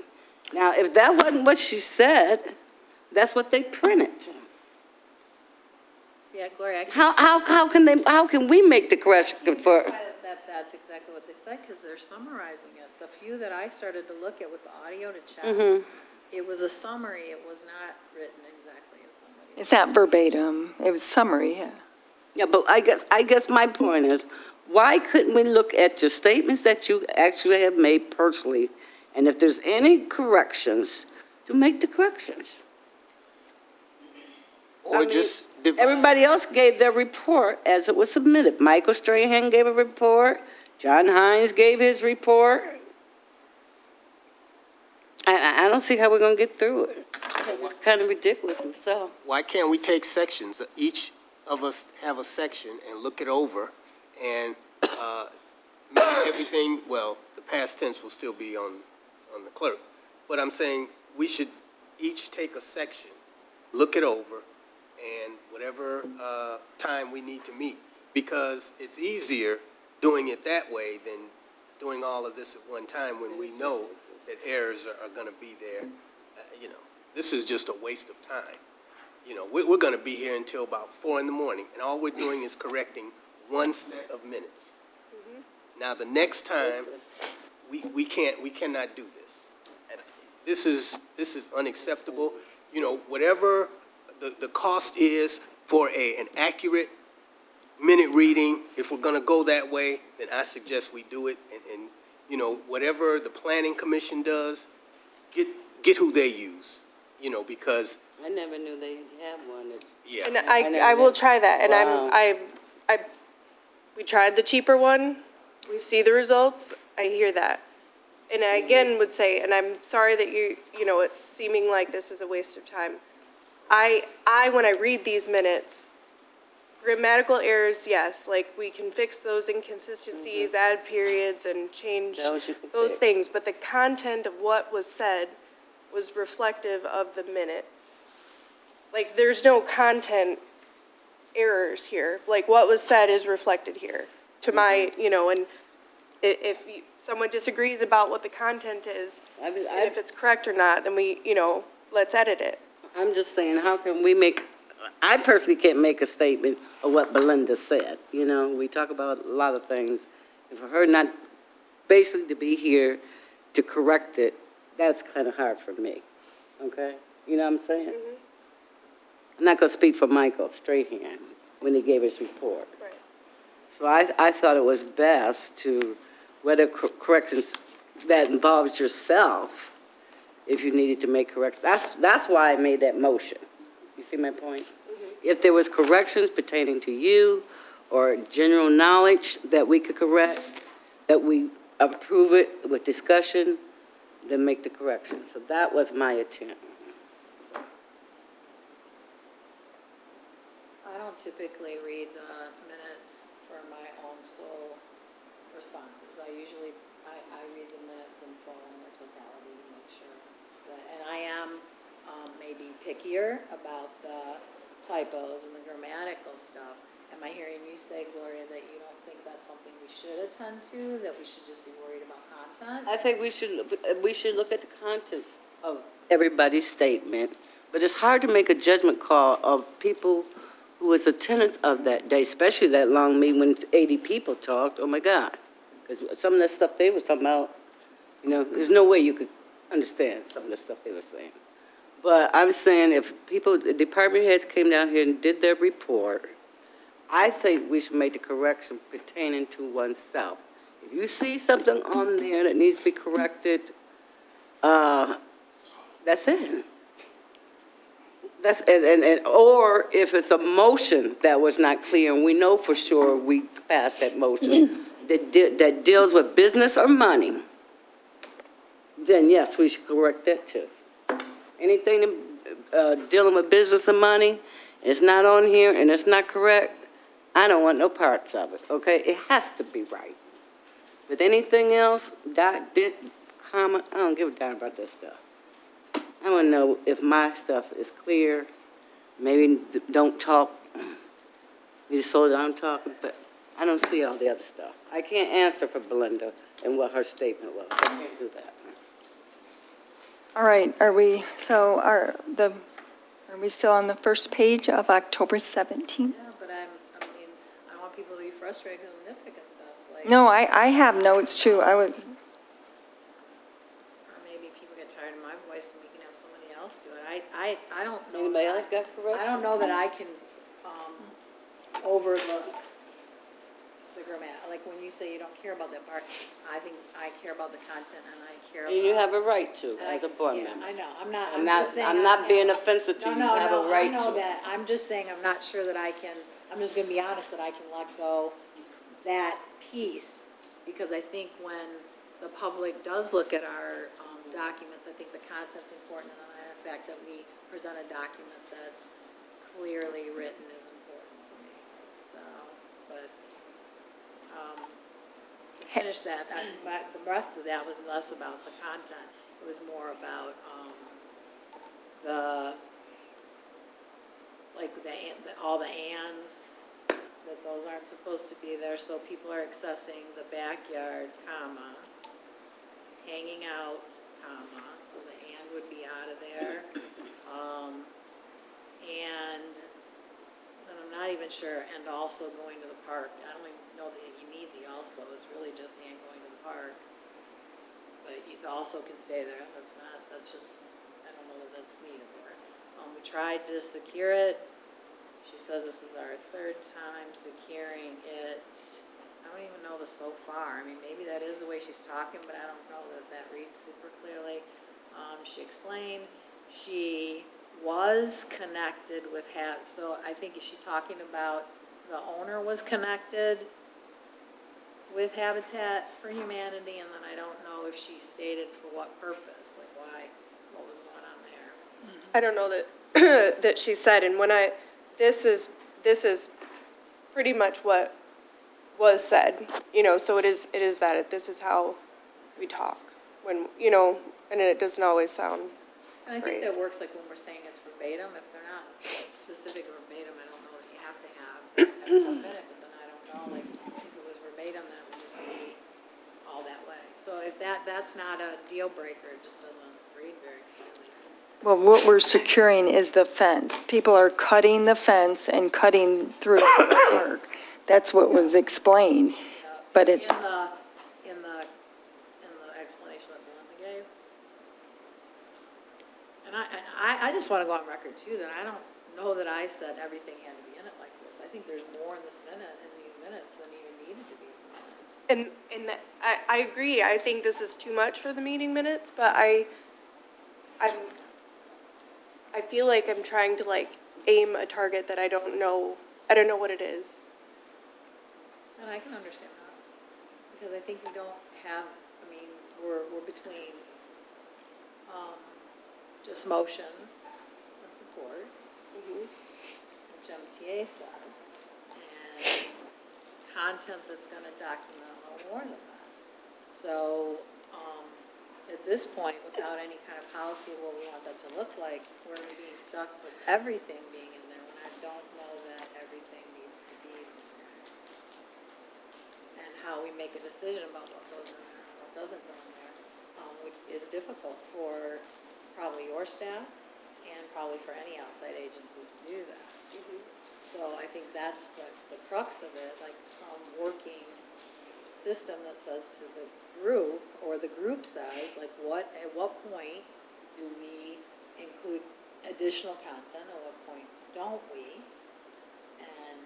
Now, if that wasn't what she said, that's what they printed. Yeah, Gloria. How can we make the correction for? that's exactly what they said, because they're summarizing it. The few that I started to look at with the audio to check, it was a summary, it was not written exactly as somebody. It's not verbatim, it was summary, yeah. Yeah, but I guess my point is, why couldn't we look at your statements that you actually have made personally, and if there's any corrections, to make the corrections? Or just divide. Everybody else gave their report as it was submitted. Michael Strahan gave a report. John Hines gave his report. I don't see how we're going to get through it. It's kind of ridiculous myself. Why can't we take sections, each of us have a section and look it over and make everything, well, the past tense will still be on the clerk. But I'm saying we should each take a section, look it over, and whatever time we need to meet, because it's easier doing it that way than doing all of this at one time when we know that errors are going to be there. This is just a waste of time. We're going to be here until about 4 in the morning, and all we're doing is correcting one set of minutes. Now, the next time, we cannot do this. And this is unacceptable. Whatever the cost is for an accurate minute reading, if we're going to go that way, then I suggest we do it. And whatever the Planning Commission does, get who they use, because. I never knew they had one. Yeah. And I will try that, and Wow. we tried the cheaper one, we see the results, I hear that. And I again would say, and I'm sorry that it's seeming like this is a waste of time. When I read these minutes, grammatical errors, yes, like we can fix those inconsistencies, add periods and change those things, but the content of what was said was reflective of the minutes. Like, there's no content errors here. Like, what was said is reflected here to my, and if someone disagrees about what the content is, and if it's correct or not, then we, let's edit it. I'm just saying, how can we I personally can't make a statement of what Belinda said. We talk about a lot of things. And for her not basically to be here to correct it, that's kind of hard for me. Okay? You know what I'm saying? I'm not going to speak for Michael Strahan when he gave his report. Right. So I thought it was best to, whether corrections that involves yourself, if you needed to make corrections. That's why I made that motion. You see my point? If there was corrections pertaining to you or general knowledge that we could correct, that we approve it with discussion, then make the correction. So that was my attempt. I don't typically read the minutes for my own sole responses. I read the minutes in full in their totality to make sure that, and I am maybe pickier about the typos and the grammatical stuff. Am I hearing you say, Gloria, that you don't think that's something we should attend to, that we should just be worried about content? I think we should look at the contents of everybody's statement, but it's hard to make a judgment call of people who was attendants of that day, especially that long meeting when 80 people talked. Oh my God. Because some of the stuff they was talking about, there's no way you could understand some of the stuff they were saying. But I'm saying if the department heads came down here and did their report, I think we should make the correction pertaining to oneself. If you see something on there that needs to be corrected, that's it. Or if it's a motion that was not clear, and we know for sure we passed that motion that deals with business or money, then yes, we should correct that too. Anything dealing with business and money, it's not on here and it's not correct, I don't want no parts of it, okay? It has to be right. But anything else, dot, comma, I don't give a damn about this stuff. I want to know if my stuff is clear. Maybe don't talk. You just slow down talking, but I don't see all the other stuff. I can't answer for Belinda and what her statement was. I can't do that. All right, are we still on the first page of October 17th? Yeah, but I want people to be frustrated because of nitpicking stuff. Like, No, I have notes too. I would, Or maybe people get tired of my voice and we can have somebody else do it. I don't know. Anybody else got corrections? I don't know that I can overlook the grammar. Like when you say you don't care about that part, I think I care about the content and I care about. And you have a right to, as a board Yeah, member. I know, I'm not, I'm just saying. I'm not being offensive to you, you No, have a right I know to. that, I'm just saying I'm not sure that I can, I'm just gonna be honest that I can let go that piece, because I think when the public does look at our documents, I think the content's important, and the fact that we present a document that's clearly written is important to me, so, but, to finish that, the rest of that was less about the content, it was more about, all the ands, that those aren't supposed to be there, so people are accessing the backyard, comma, hanging out, comma, so the and would be out of there. And then I'm not even sure, and also going to the park. I don't even know that you need the also, it's really just and going to the park. But you also can stay there, that's just, I don't know that that's needed for it. We tried to secure it. She says this is our third time securing it. I don't even know the so far. I mean, maybe that is the way she's talking, but I don't know that that reads super clearly. She explained she was connected with so I think is she talking about the owner was connected with Habitat for Humanity, and then I don't know if she stated for what purpose, like why, what was going on there. I don't know that, that she said, and when this is pretty much what was said, so it is that, this is how we talk, when, and it doesn't always sound And I great. think that works like when we're saying it's verbatim, if they're not specific verbatim, I don't know that you have to submit it, but then I don't know, like, if it was verbatim, then it would just be all that way. So if that's not a deal breaker, it just doesn't read very clearly. well, what we're securing is the fence. People are cutting the fence and cutting through the park. That's what was explained, but it, In the explanation that Belinda gave. And I just want to go on record too, that I don't know that I said everything had to be in it like this. I think there's more in these minutes than even needed to be in the minutes. And I agree, I think this is too much for the meeting minutes, but I feel like I'm trying to aim a target that I don't know what it is. And I can understand that, because I think we don't have, I mean, we're between just motions and support, which MTA says, and content that's going to document a little more than that. So at this point, without any kind of policy of what we want that to look like, we're being stuck with everything being in there when I don't know that everything needs to be in there. And how we make a decision about what goes in there and what doesn't go in there is difficult for probably your staff and probably for any outside agency to do that. So I think that's the crux of it, like some working system that says to the group, or the group says, like at what point do we include additional content, at what point don't we? And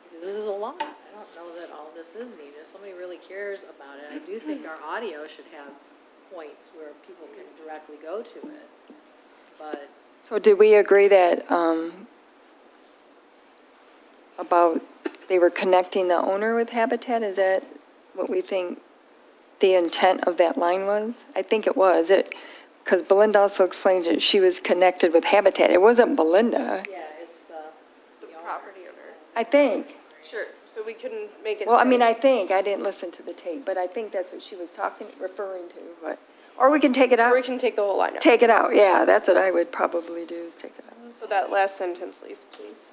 because this is a lot, I don't know that all this is needed. If somebody really cares about it, I do think our audio should have points where people can directly go to it. But so did we agree that, about they were connecting the owner with Habitat? Is that what we think the intent of that line was? I think it was. Because Belinda also explained that she was connected with Habitat. It wasn't Belinda, yeah, it's the Property owner. I think. Sure, so we couldn't make it. Well, I say- mean, I didn't listen to the tape, but I think that's what she was referring to. But, or we can take it out. Or we can take the whole line out. Take it out, yeah, that's what I would probably do, is take it out. So that last sentence, please.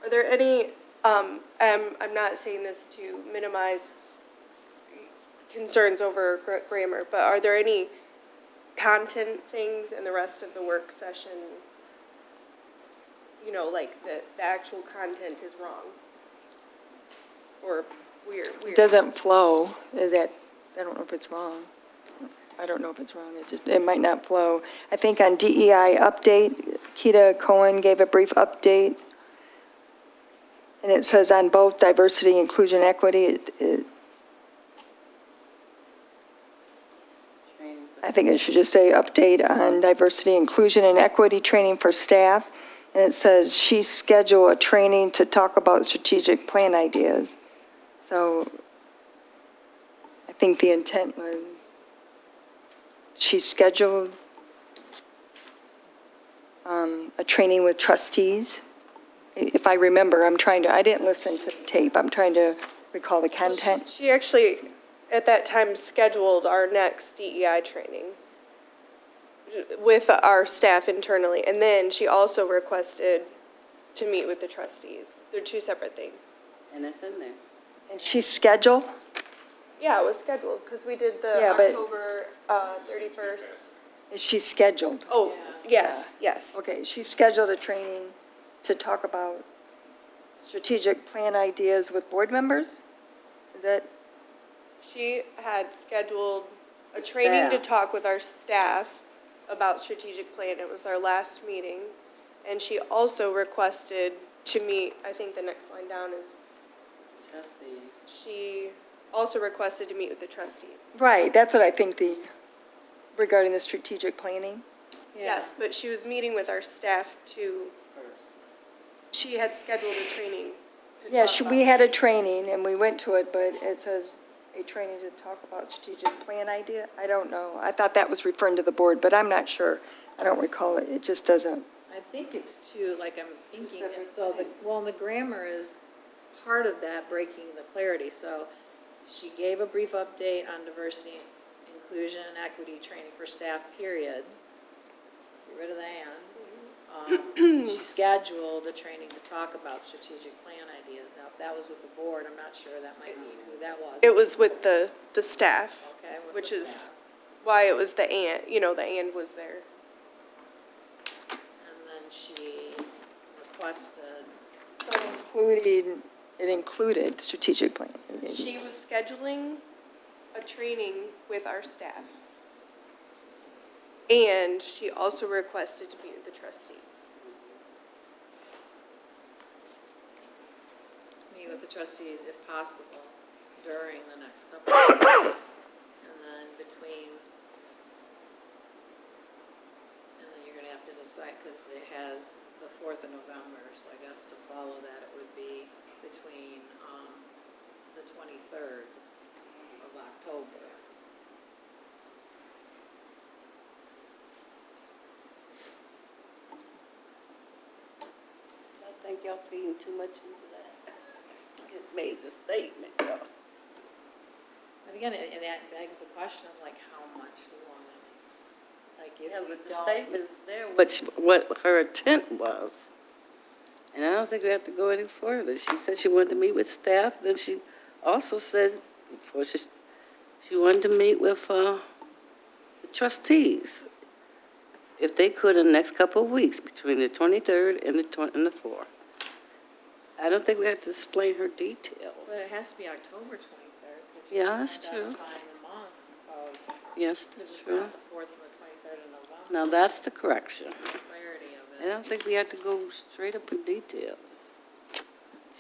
Are there any, I'm not saying this to minimize concerns over grammar, but are there any content things in the rest of the work session, like the actual content is wrong? or weird. It doesn't flow. Is that, I don't know if it's wrong. I don't know if it's wrong. It might not flow. I think on DEI update, Keita Cohen gave a brief update. And it says on both diversity, inclusion, equity, I think it should just say update on diversity, inclusion, and equity training for staff. And it says she scheduled a training to talk about strategic plan ideas. So I think the intent was she scheduled a training with trustees. If I remember, I didn't listen to the tape. I'm trying to recall the content. She actually, at that time, scheduled our next DEI trainings with our staff internally. And then she also requested to meet with the trustees. They're two separate things. And it's in there. And she's scheduled? Yeah, it was scheduled because we did the Yeah, but- October 31st. Is she scheduled? Oh, yes, yes. Okay, she scheduled a training to talk about strategic plan ideas with board members? Is that? She had scheduled a training to Staff. talk with our staff about strategic plan. It was our last meeting. And she also requested to meet, I think the next line down is, she also requested to meet with the trustees. Right, that's what I think regarding the strategic planning. Yes, but she was meeting with our staff she had scheduled a training. to Yeah, talk we about- had a training and we went to it, but it says a training to talk about strategic plan idea. I don't know. I thought that was referring to the board, but I'm not sure. I don't recall it. It just doesn't. I think it's two, like I'm thinking, and so the grammar is part of that, breaking the clarity. So she gave a brief update on diversity, inclusion, and equity training for staff, period. Get rid of the and. She scheduled a training to talk about strategic plan ideas. Now, if that was with the board, I'm not sure, that might be who that was. It was with the staff, Okay, with which the is staff. why it was the and, the and was there. And then she requested, It included strategic plan. She was scheduling a training with our staff. And she also requested to meet with the trustees. meet with the trustees if possible during the next couple of weeks. And then you're gonna have to decide, because it has the 4th of November, so I guess to follow that, it would be between, the 23rd of October. I think y'all feeding too much into that. It made the statement, y'all. But again, it begs the question of like how much we want to, like if Yeah, we but the don't. statement is there, what her intent was. And I don't think we have to go any further. She said she wanted to meet with staff, then she also said, before she wanted to meet with the trustees, if they could in the next couple of weeks, between the 23rd and the 4th. I don't think we have to explain her details. But it has to be October 23rd. 'cause Yeah, you're that's true. identifying the month of, Yes, because that's it's true. not the 4th and the 23rd of November. Now, that's the correction. Clarity of I it. don't think we have to go straight up in details.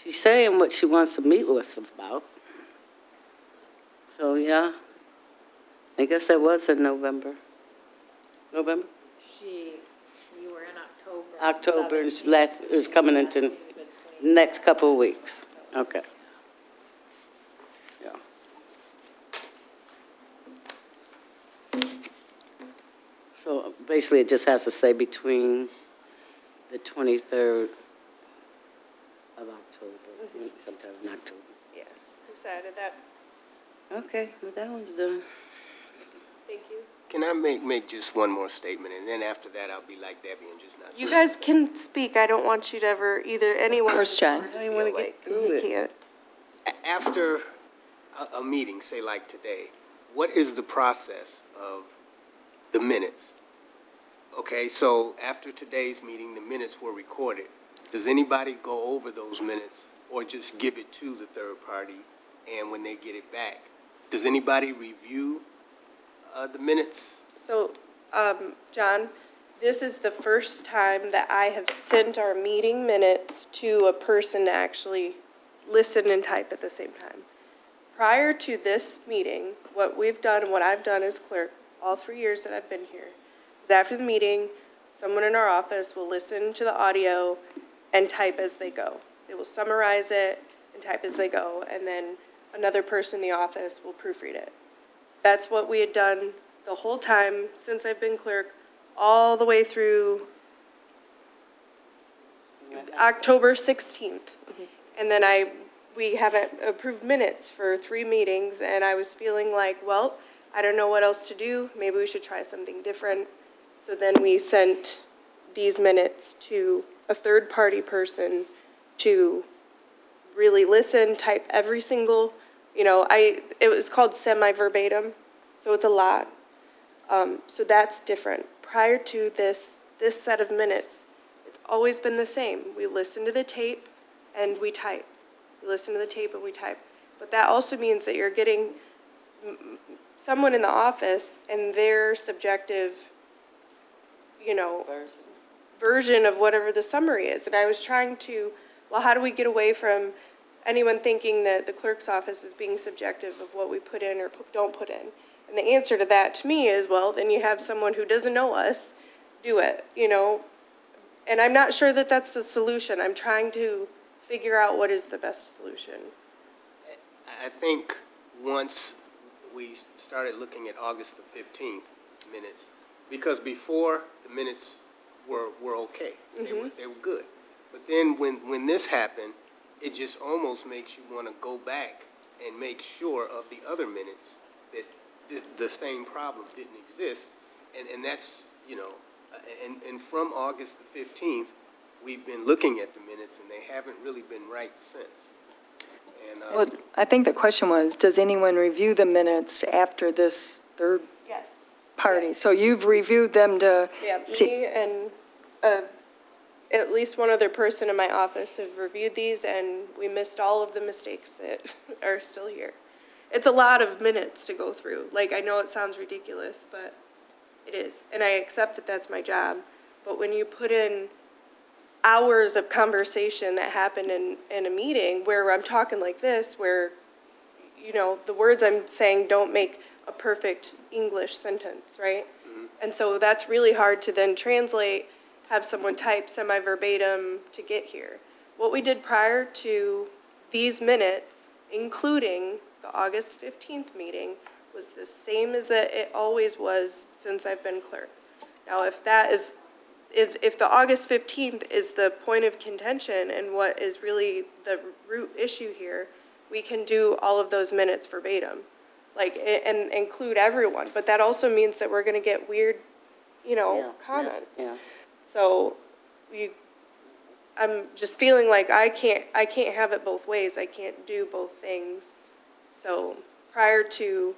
She's saying what she wants to meet with us about. So, yeah, I guess that was in November. November? You were in October. October, and 17th. it was coming into the next couple of weeks. Okay. Yeah. So basically, it just has to say between the 23rd of October, sometime in October. Yeah, decided that. Okay, well, that one's done. Thank you. Can I make just one more statement, and then after that, I'll be like Debbie and just not say. You guys can speak. I don't want you to ever, anyone. First, John. I don't want to get through it. Can't. After a meeting, say like today, what is the process of the minutes? Okay, so after today's meeting, the minutes were recorded. Does anybody go over those minutes or just give it to the third party, and when they get it back, does anybody review the minutes? So, John, this is the first time that I have sent our meeting minutes to a person to actually listen and type at the same time. Prior to this meeting, what we've done and what I've done as clerk all 3 years that I've been here is after the meeting, someone in our office will listen to the audio and type as they go. They will summarize it and type as they go, and then another person in the office will proofread it. That's what we had done the whole time since I've been clerk, all the way through October 16th. And then we haven't approved minutes for 3 meetings, and I was feeling like, well, I don't know what else to do. Maybe we should try something different. So then we sent these minutes to a third-party person to really listen, type every single, it was called semi-verbatim, so it's a lot. So that's different. Prior to this set of minutes, it's always been the same. We listen to the tape and we type. We listen to the tape and we type. But that also means that you're getting someone in the office and their subjective, version of whatever the summary is. And I was trying to, well, how do we get away from anyone thinking that the clerk's office is being subjective of what we put in or don't put in? And the answer to that to me is, well, then you have someone who doesn't know us do it, And I'm not sure that that's the solution. I'm trying to figure out what is the best solution. I think once we started looking at August the 15th minutes, because before the minutes were okay. They were good. But then when this happened, it just almost makes you want to go back and make sure of the other minutes that the same problem didn't exist. And that's, and from August the 15th, we've been looking at the minutes, and they haven't really been right since. And, Well, I think the question was, does anyone review the minutes after this third Yes. party? Yes. So you've reviewed them to Yeah, see? me and at least one other person in my office have reviewed these, and we missed all of the mistakes that are still here. It's a lot of minutes to go through. Like, I know it sounds ridiculous, but it is. And I accept that that's my job. But when you put in hours of conversation that happened in a meeting where I'm talking like this, where, the words I'm saying don't make a perfect English sentence, right? And so that's really hard to then translate, have someone type semi-verbatim to get here. What we did prior to these minutes, including the August 15th meeting, was the same as that it always was since I've been clerk. Now, if the August 15th is the point of contention and what is really the root issue here, we can do all of those minutes verbatim, and include everyone. But that also means that we're going to get weird, comments. Yeah. So I'm just feeling like I can't have it both ways. I can't do both things. So prior to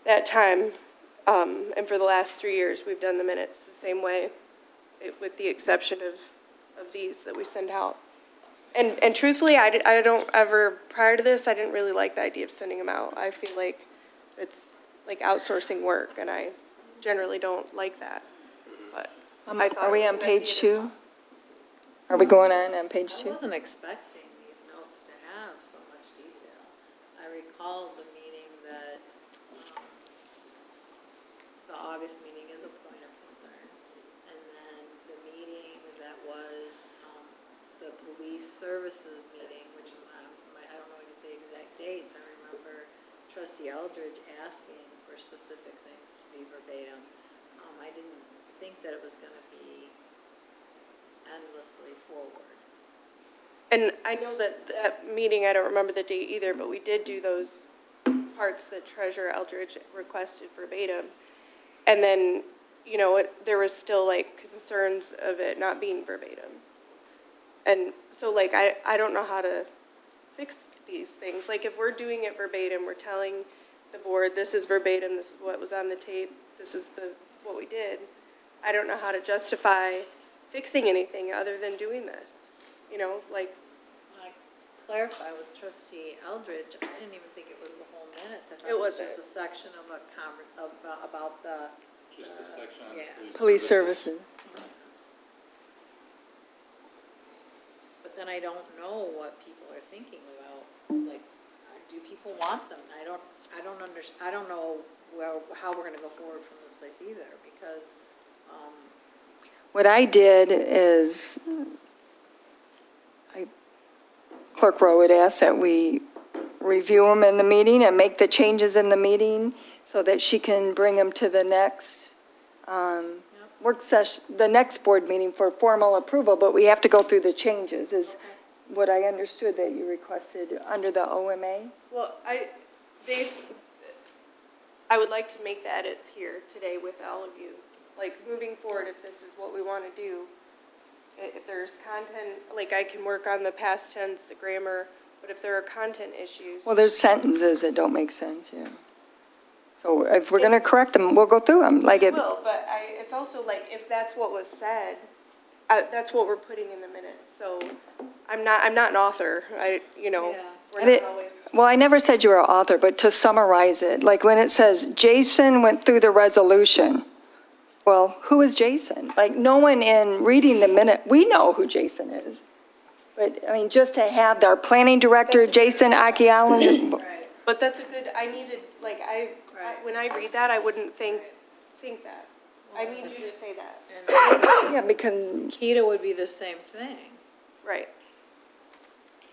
that time, and for the last 3 years, we've done the minutes the same way, with the exception of these that we send out. And truthfully, I don't ever, prior to this, I didn't really like the idea of sending them out. I feel like it's like outsourcing work, and I generally don't like that. But I thought Are we it was on a good page idea. 2? Are we going on page 2? I wasn't expecting these notes to have so much detail. I recall the meeting that, the August meeting is a point of concern. And then the meeting that was, the police services meeting, which I don't know the exact dates. I remember Trustee Eldridge asking for specific things to be verbatim. I didn't think that it was going to be endlessly forward. And I know that meeting, I don't remember the date either, but we did do those parts that Treasurer Eldridge requested verbatim. And then, there was still concerns of it not being verbatim. And so I don't know how to fix these things. If we're doing it verbatim, we're telling the board, this is verbatim, this is what was on the tape, this is what we did. I don't know how to justify fixing anything other than doing this. clarify with trustee Eldridge, I didn't even think it was the whole minutes. I thought It was wasn't. just a section of about the. Just a section on Yeah. Police services. But then I don't know what people are thinking about, like, do people want them? I don't know how we're gonna go forward from this place either, because, What I did is, Clerk Rowe would ask that we review them in the meeting and make the changes in the meeting so that she can bring them to the next work session, the next board meeting for formal approval, but we have to go through the changes, is what I understood that you requested under the OMA. Well, I would like to make the edits here today with all of you. Like, moving forward, if this is what we want to do, if there's content, like, I can work on the past tense, the grammar, but if there are content issues. Well, there's sentences that don't make sense, yeah. So if we're going to correct them, we'll go through them. Like We it. will, but it's also like, if that's what was said, that's what we're putting in the minutes. So I'm not an author. We're not always. Well, I never said you were an author, but to summarize it, like when it says Jason went through the resolution, well, who is Jason? Like, no one in reading the minute, we know who Jason is. But, I mean, just to have our planning director, Jason Akialan. But that's a good, when I read that, I wouldn't think that. I need you to say that. Yeah, because. Keita would be the same thing. Right.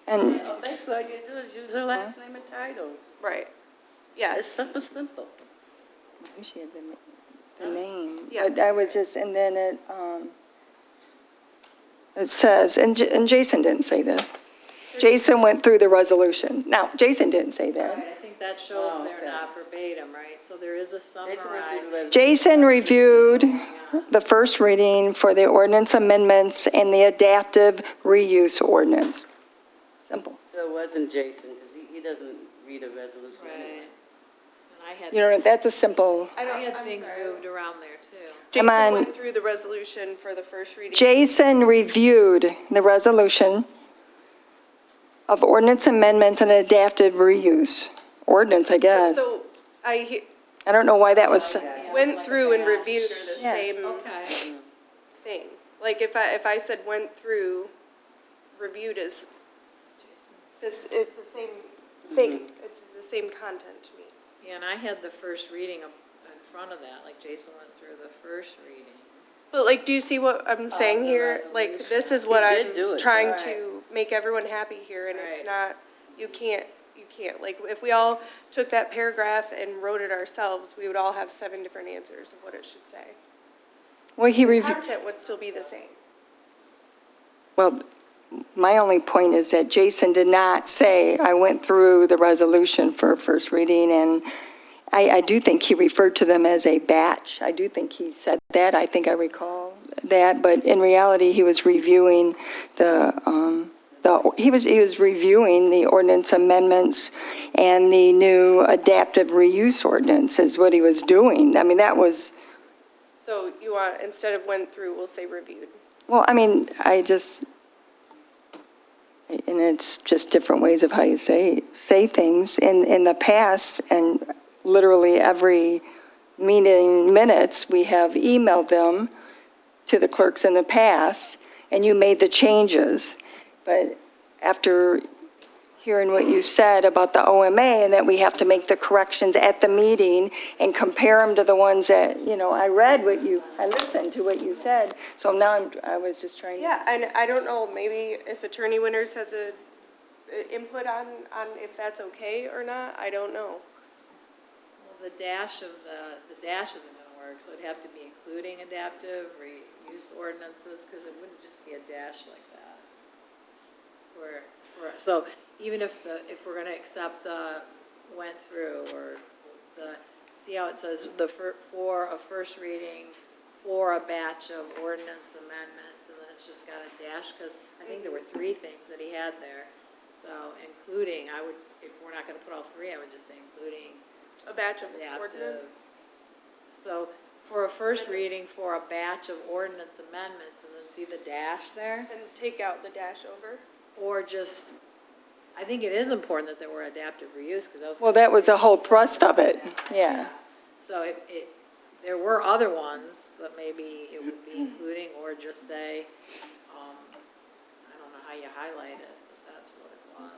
And. That's all you do is use her last name and title. Right. Yeah. It's simple. She had the name. Yeah. But I was just, and then it says, and Jason didn't say this. Jason went through the resolution. Now, Jason didn't say that. Right, I think that shows they're not verbatim, right? So there is a summarized. Jason reviewed the first reading for the ordinance amendments and the adaptive reuse ordinance. Simple. So it wasn't Jason, because he doesn't read a resolution anyway. And I had. You know, that's a simple. I had things moved around there too. Jason Come on. went through the resolution for the first reading. Jason reviewed the resolution of ordinance amendments and adaptive reuse. Ordinance, I guess. So I don't know why that was. went through and reviewed are the Yeah. same thing. Like if I said went through, reviewed is, this is the same thing. It's the same content to me. Yeah, and I had the first reading in front of that, like Jason went through the first reading. But like, do you see what I'm saying here? Like, this is what He did do I'm it. trying Right. to make everyone happy here, and it's Right. not, you can't. Like, if we all took that paragraph and wrote it ourselves, we would all have 7 different answers of what it should say. Well, he The reviewed. content would still be the same. Well, my only point is that Jason did not say, I went through the resolution for first reading, and I do think he referred to them as a batch. I do think he said that. I think I recall that, but in reality, he was reviewing he was reviewing the ordinance amendments and the new adaptive reuse ordinance is what he was doing. I mean, that was, So you want, instead of went through, we'll say reviewed. well, I mean, and it's just different ways of how you say things. In the past, and literally every meeting minutes, we have emailed them to the clerks in the past, and you made the changes. But after hearing what you said about the OMA and that we have to make the corrections at the meeting and compare them to the ones that, I listened to what you said. So now I was just trying to. Yeah, and I don't know, maybe if Attorney Winters has a input on if that's okay or not, I don't know. Well, the dash isn't gonna work, so it'd have to be including adaptive reuse ordinances, because it wouldn't just be a dash like that. So even if we're gonna accept the went through, or see how it says for a first reading, for a batch of ordinance amendments, and then it's just got a dash, because I think there were 3 things that he had there. So including, if we're not gonna put all 3, I would just say including A batch of adaptive. ordinance. So for a first reading, for a batch of ordinance amendments, and then see the dash there? And take out the dash over. Or just I think it is important that there were adaptive reuse, because I was. Well, that was the whole thrust of it, yeah. So there were other ones, but maybe it would be including, or just say, I don't know how you highlight it, but that's what it was.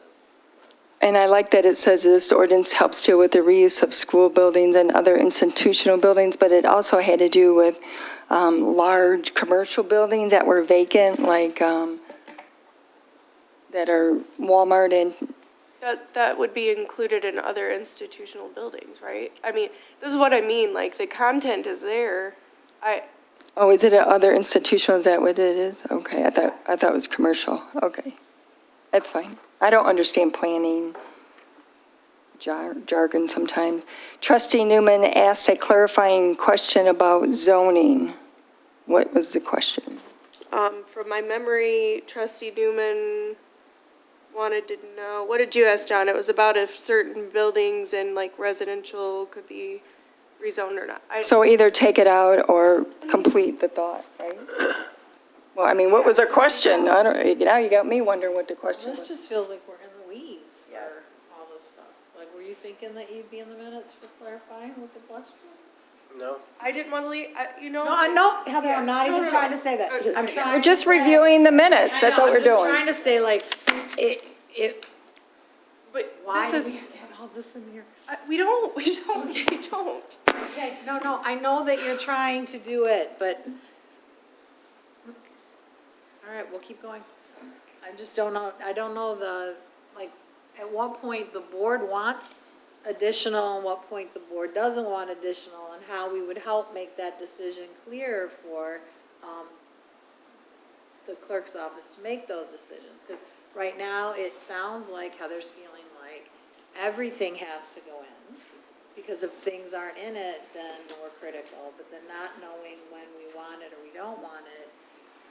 And I like that it says this ordinance helps deal with the reuse of school buildings and other institutional buildings, but it also had to do with large commercial buildings that were vacant, like that are Walmart and, That would be included in other institutional buildings, right? I mean, this is what I mean, like, the content is there. oh, is it other institutional, is that what it is? Okay, I thought it was commercial, okay. That's fine. I don't understand planning jargon sometimes. Trustee Newman asked a clarifying question about zoning. What was the question? From my memory, Trustee Newman wanted to know, what did you ask, John? It was about if certain buildings and like residential could be rezoned or not. So either take it out or complete the thought, right? Well, I mean, what was the question? I don't, now you got me wondering what the question was. This just feels like we're in the weeds for all this stuff. Like, were you thinking that you'd be in the minutes for clarifying with the question? No. I didn't want to leave, No, Heather, I'm not even trying to say that. I'm trying. We're just reviewing the minutes, that's all we're I'm just doing. trying to say, like, But why do this we is, have to have all this in here? we don't. Okay, no, I know that you're trying to do it, but, all right, we'll keep going. I just don't know, I don't know at what point the board wants additional and what point the board doesn't want additional, and how we would help make that decision clear for the clerk's office to make those decisions. Because right now, it sounds like Heather's feeling like everything has to go in, because if things aren't in it, then we're critical. But then not knowing when we want it or we don't want it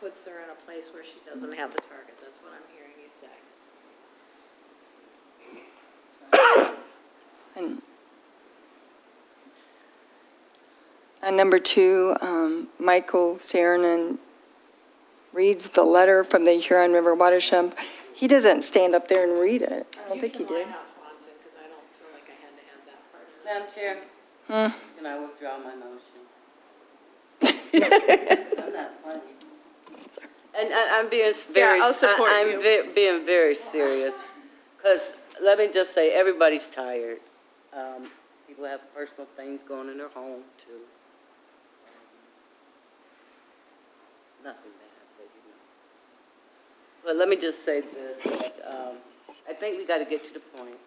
puts her in a place where she doesn't have the target. That's what I'm hearing you say. And number 2, Michael Saranen reads the letter from the Huron River Watershed. He doesn't stand up there and read it. I don't think he did. Madam Chair, can I withdraw my motion? I'm not funny. And I'm being very, I'll support I'm being very serious, because let me just say, everybody's tired. People have personal things going in their home, too. Nothing bad, but you know. But let me just say this, that, I think we got to get to the point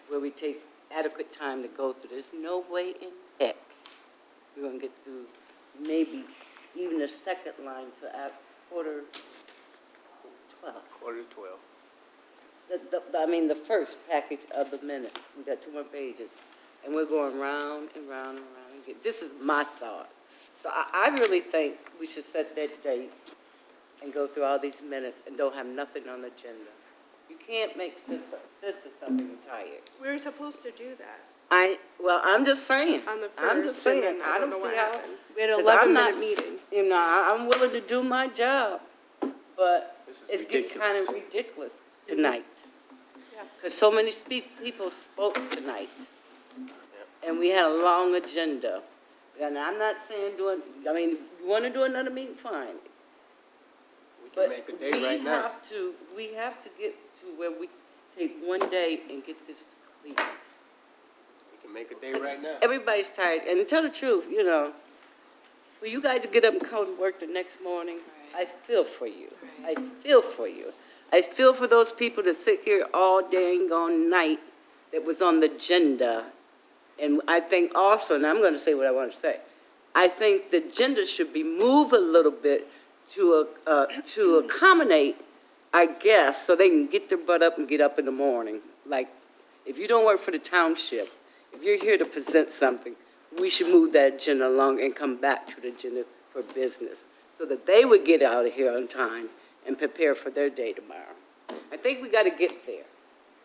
where we take adequate time to go through. There's no way in heck we're going to get through maybe even the second line to at 11:45. 11:45. I mean, the first package of the minutes. We got 2 more pages. And we're going round and round and round. This is my thought. So I really think we should set that date and go through all these minutes and don't have nothing on the agenda. You can't make sense of something you're tired. We were supposed to do that. I'm just saying. On the I'm first, just saying. and then I don't know see what how. happened. We had an 'cause I'm 11-minute not- meeting. You know, I'm willing to do my job, but it's getting ridiculous. kind of ridiculous tonight. Yeah. Because so many people spoke tonight. And we had a long agenda. And I'm not saying you want to do another meeting, fine. We can make a day right now. We have to get to where we take one day and get this clear. We can make a day right now. Everybody's tired, and to tell the truth, you know, for you guys to get up and come to work the next morning, I feel for you. I feel for you. I feel for those people that sit here all day and all night that was on the agenda. And I think also, and I'm going to say what I want to say, I think the agenda should be moved a little bit to accommodate our guests so they can get their butt up and get up in the morning. Like, if you don't work for the township, if you're here to present something, we should move that agenda along and come back to the agenda for business so that they would get out of here on time and prepare for their day tomorrow. I think we got to get there.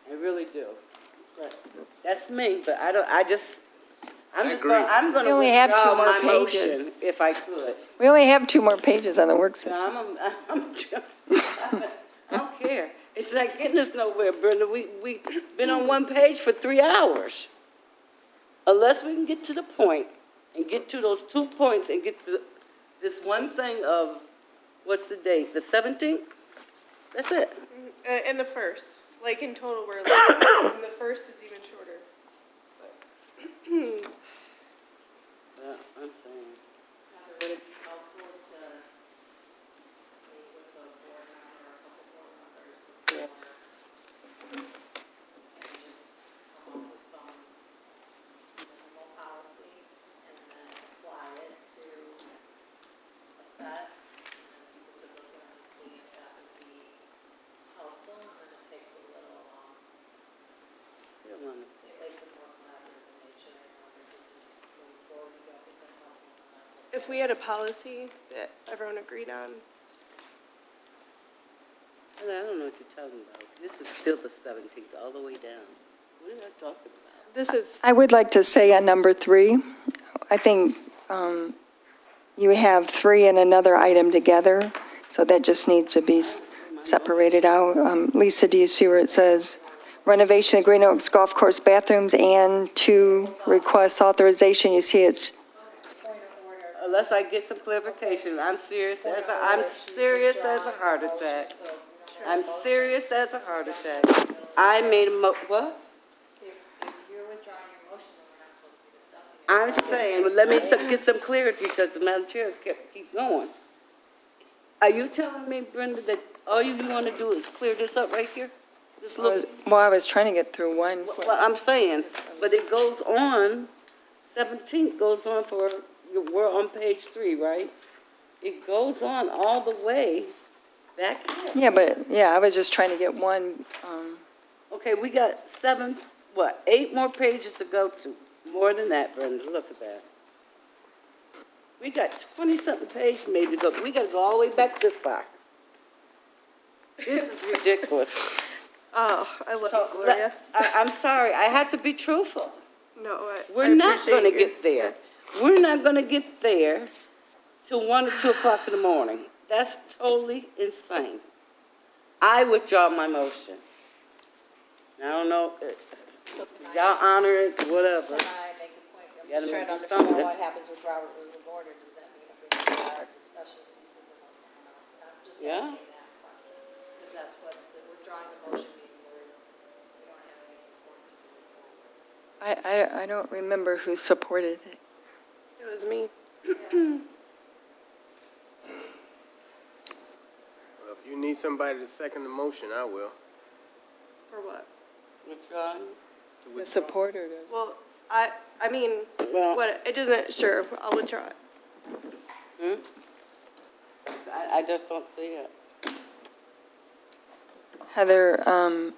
I really do. But that's me, but I'm going We to only have 2 withdraw more my pages. motion if I could. We only have 2 more pages on the work session. No, I don't care. It's not getting us nowhere, Brenda. We've been on one page for 3 hours. Unless we can get to the point and get to those 2 points and get this one thing of, what's the date, the 17th? That's it. And the first, like in total, we're like, and the first is even shorter. Yeah, I'm saying. Would it be helpful to meet with a board member or a couple board members before and just come up with some minimal policy and then apply it to a set? And people could look at it and see if that would be helpful, and then it takes a little, it makes it more collaborative in nature in order to just move forward. You don't think that's helpful? If we had a policy that everyone agreed on, I don't know what you're talking about. This is still the 17th, all the way down. What are you talking about? this is, I would like to say on number 3, I think you have 3 and another item together, so that just needs to be separated out. Lisa, do you see where it says renovation of Green Oaks Golf Course bathrooms and 2 requests authorization? You see it's, Unless I get some clarification, I'm serious as a heart attack. I'm serious as a heart attack. I made a what? If you're withdrawing your motion, then we're not supposed to be discussing it. I'm saying, well, let me get some clarity because the Madam Chair keep going. Are you telling me, Brenda, that all you want to do is clear this up right here? Just look. well, I was trying to get through one. Well, I'm saying, but it goes on, 17th goes on for, we're on page 3, right? It goes on all the way back here. Yeah, I was just trying to get one. Okay, we got 8 more pages to go to. More than that, Brenda, look at that. We got 20-something pages maybe to go. We got to go all the way back this far. This is ridiculous. oh, I love you, Gloria. I'm sorry, I had to be truthful. No, We're not going to get there. We're not going to get there till 1 or 2 o'clock in the morning. That's totally insane. I withdraw my motion. I don't know, y'all honor it, whatever. Can I make a point? I'm You gotta just trying to do understand something. what happens with Robert Rules of Order. Does that mean if we have our discussion ceases unless someone else? I'm just Yeah. asking that question. Because that's what the withdrawing the motion means, we don't have any support to move forward. I don't remember who supported it. It was me. Well, if you need somebody to second the motion, I will. For what? Withdrawing? The supporter. Well, I mean, what, it doesn't, sure, I'll withdraw it. I just don't see it. Heather 'Cause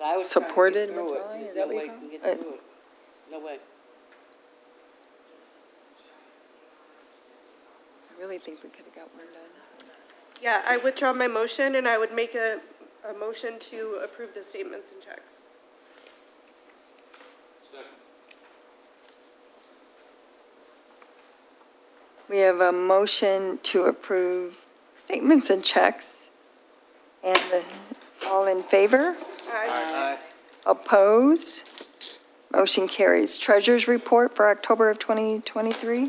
I was trying to get supported through it. withdrawing, There's is that no what way you you can call get through it. No way. I really think we could have got one done. Yeah, I withdraw my motion, and I would make a motion to approve the statements and checks. We have a motion to approve statements and checks. And all in favor? Aye. Opposed? Motion carries. Treasurer's report for October of 2023.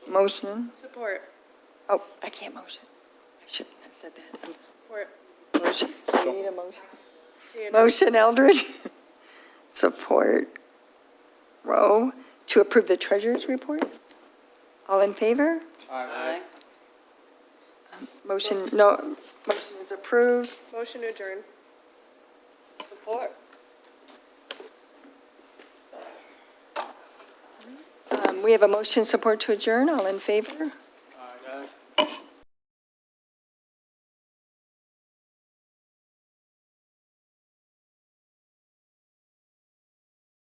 Motion. Support. Oh, I can't motion. I shouldn't have said that. Support. Motion. You need a motion. Standard. Motion Eldridge. Support Rowe to approve the treasurer's report. All in favor? Aye. Motion is approved. Motion to adjourn. Support. We have a motion support to adjourn. All in favor?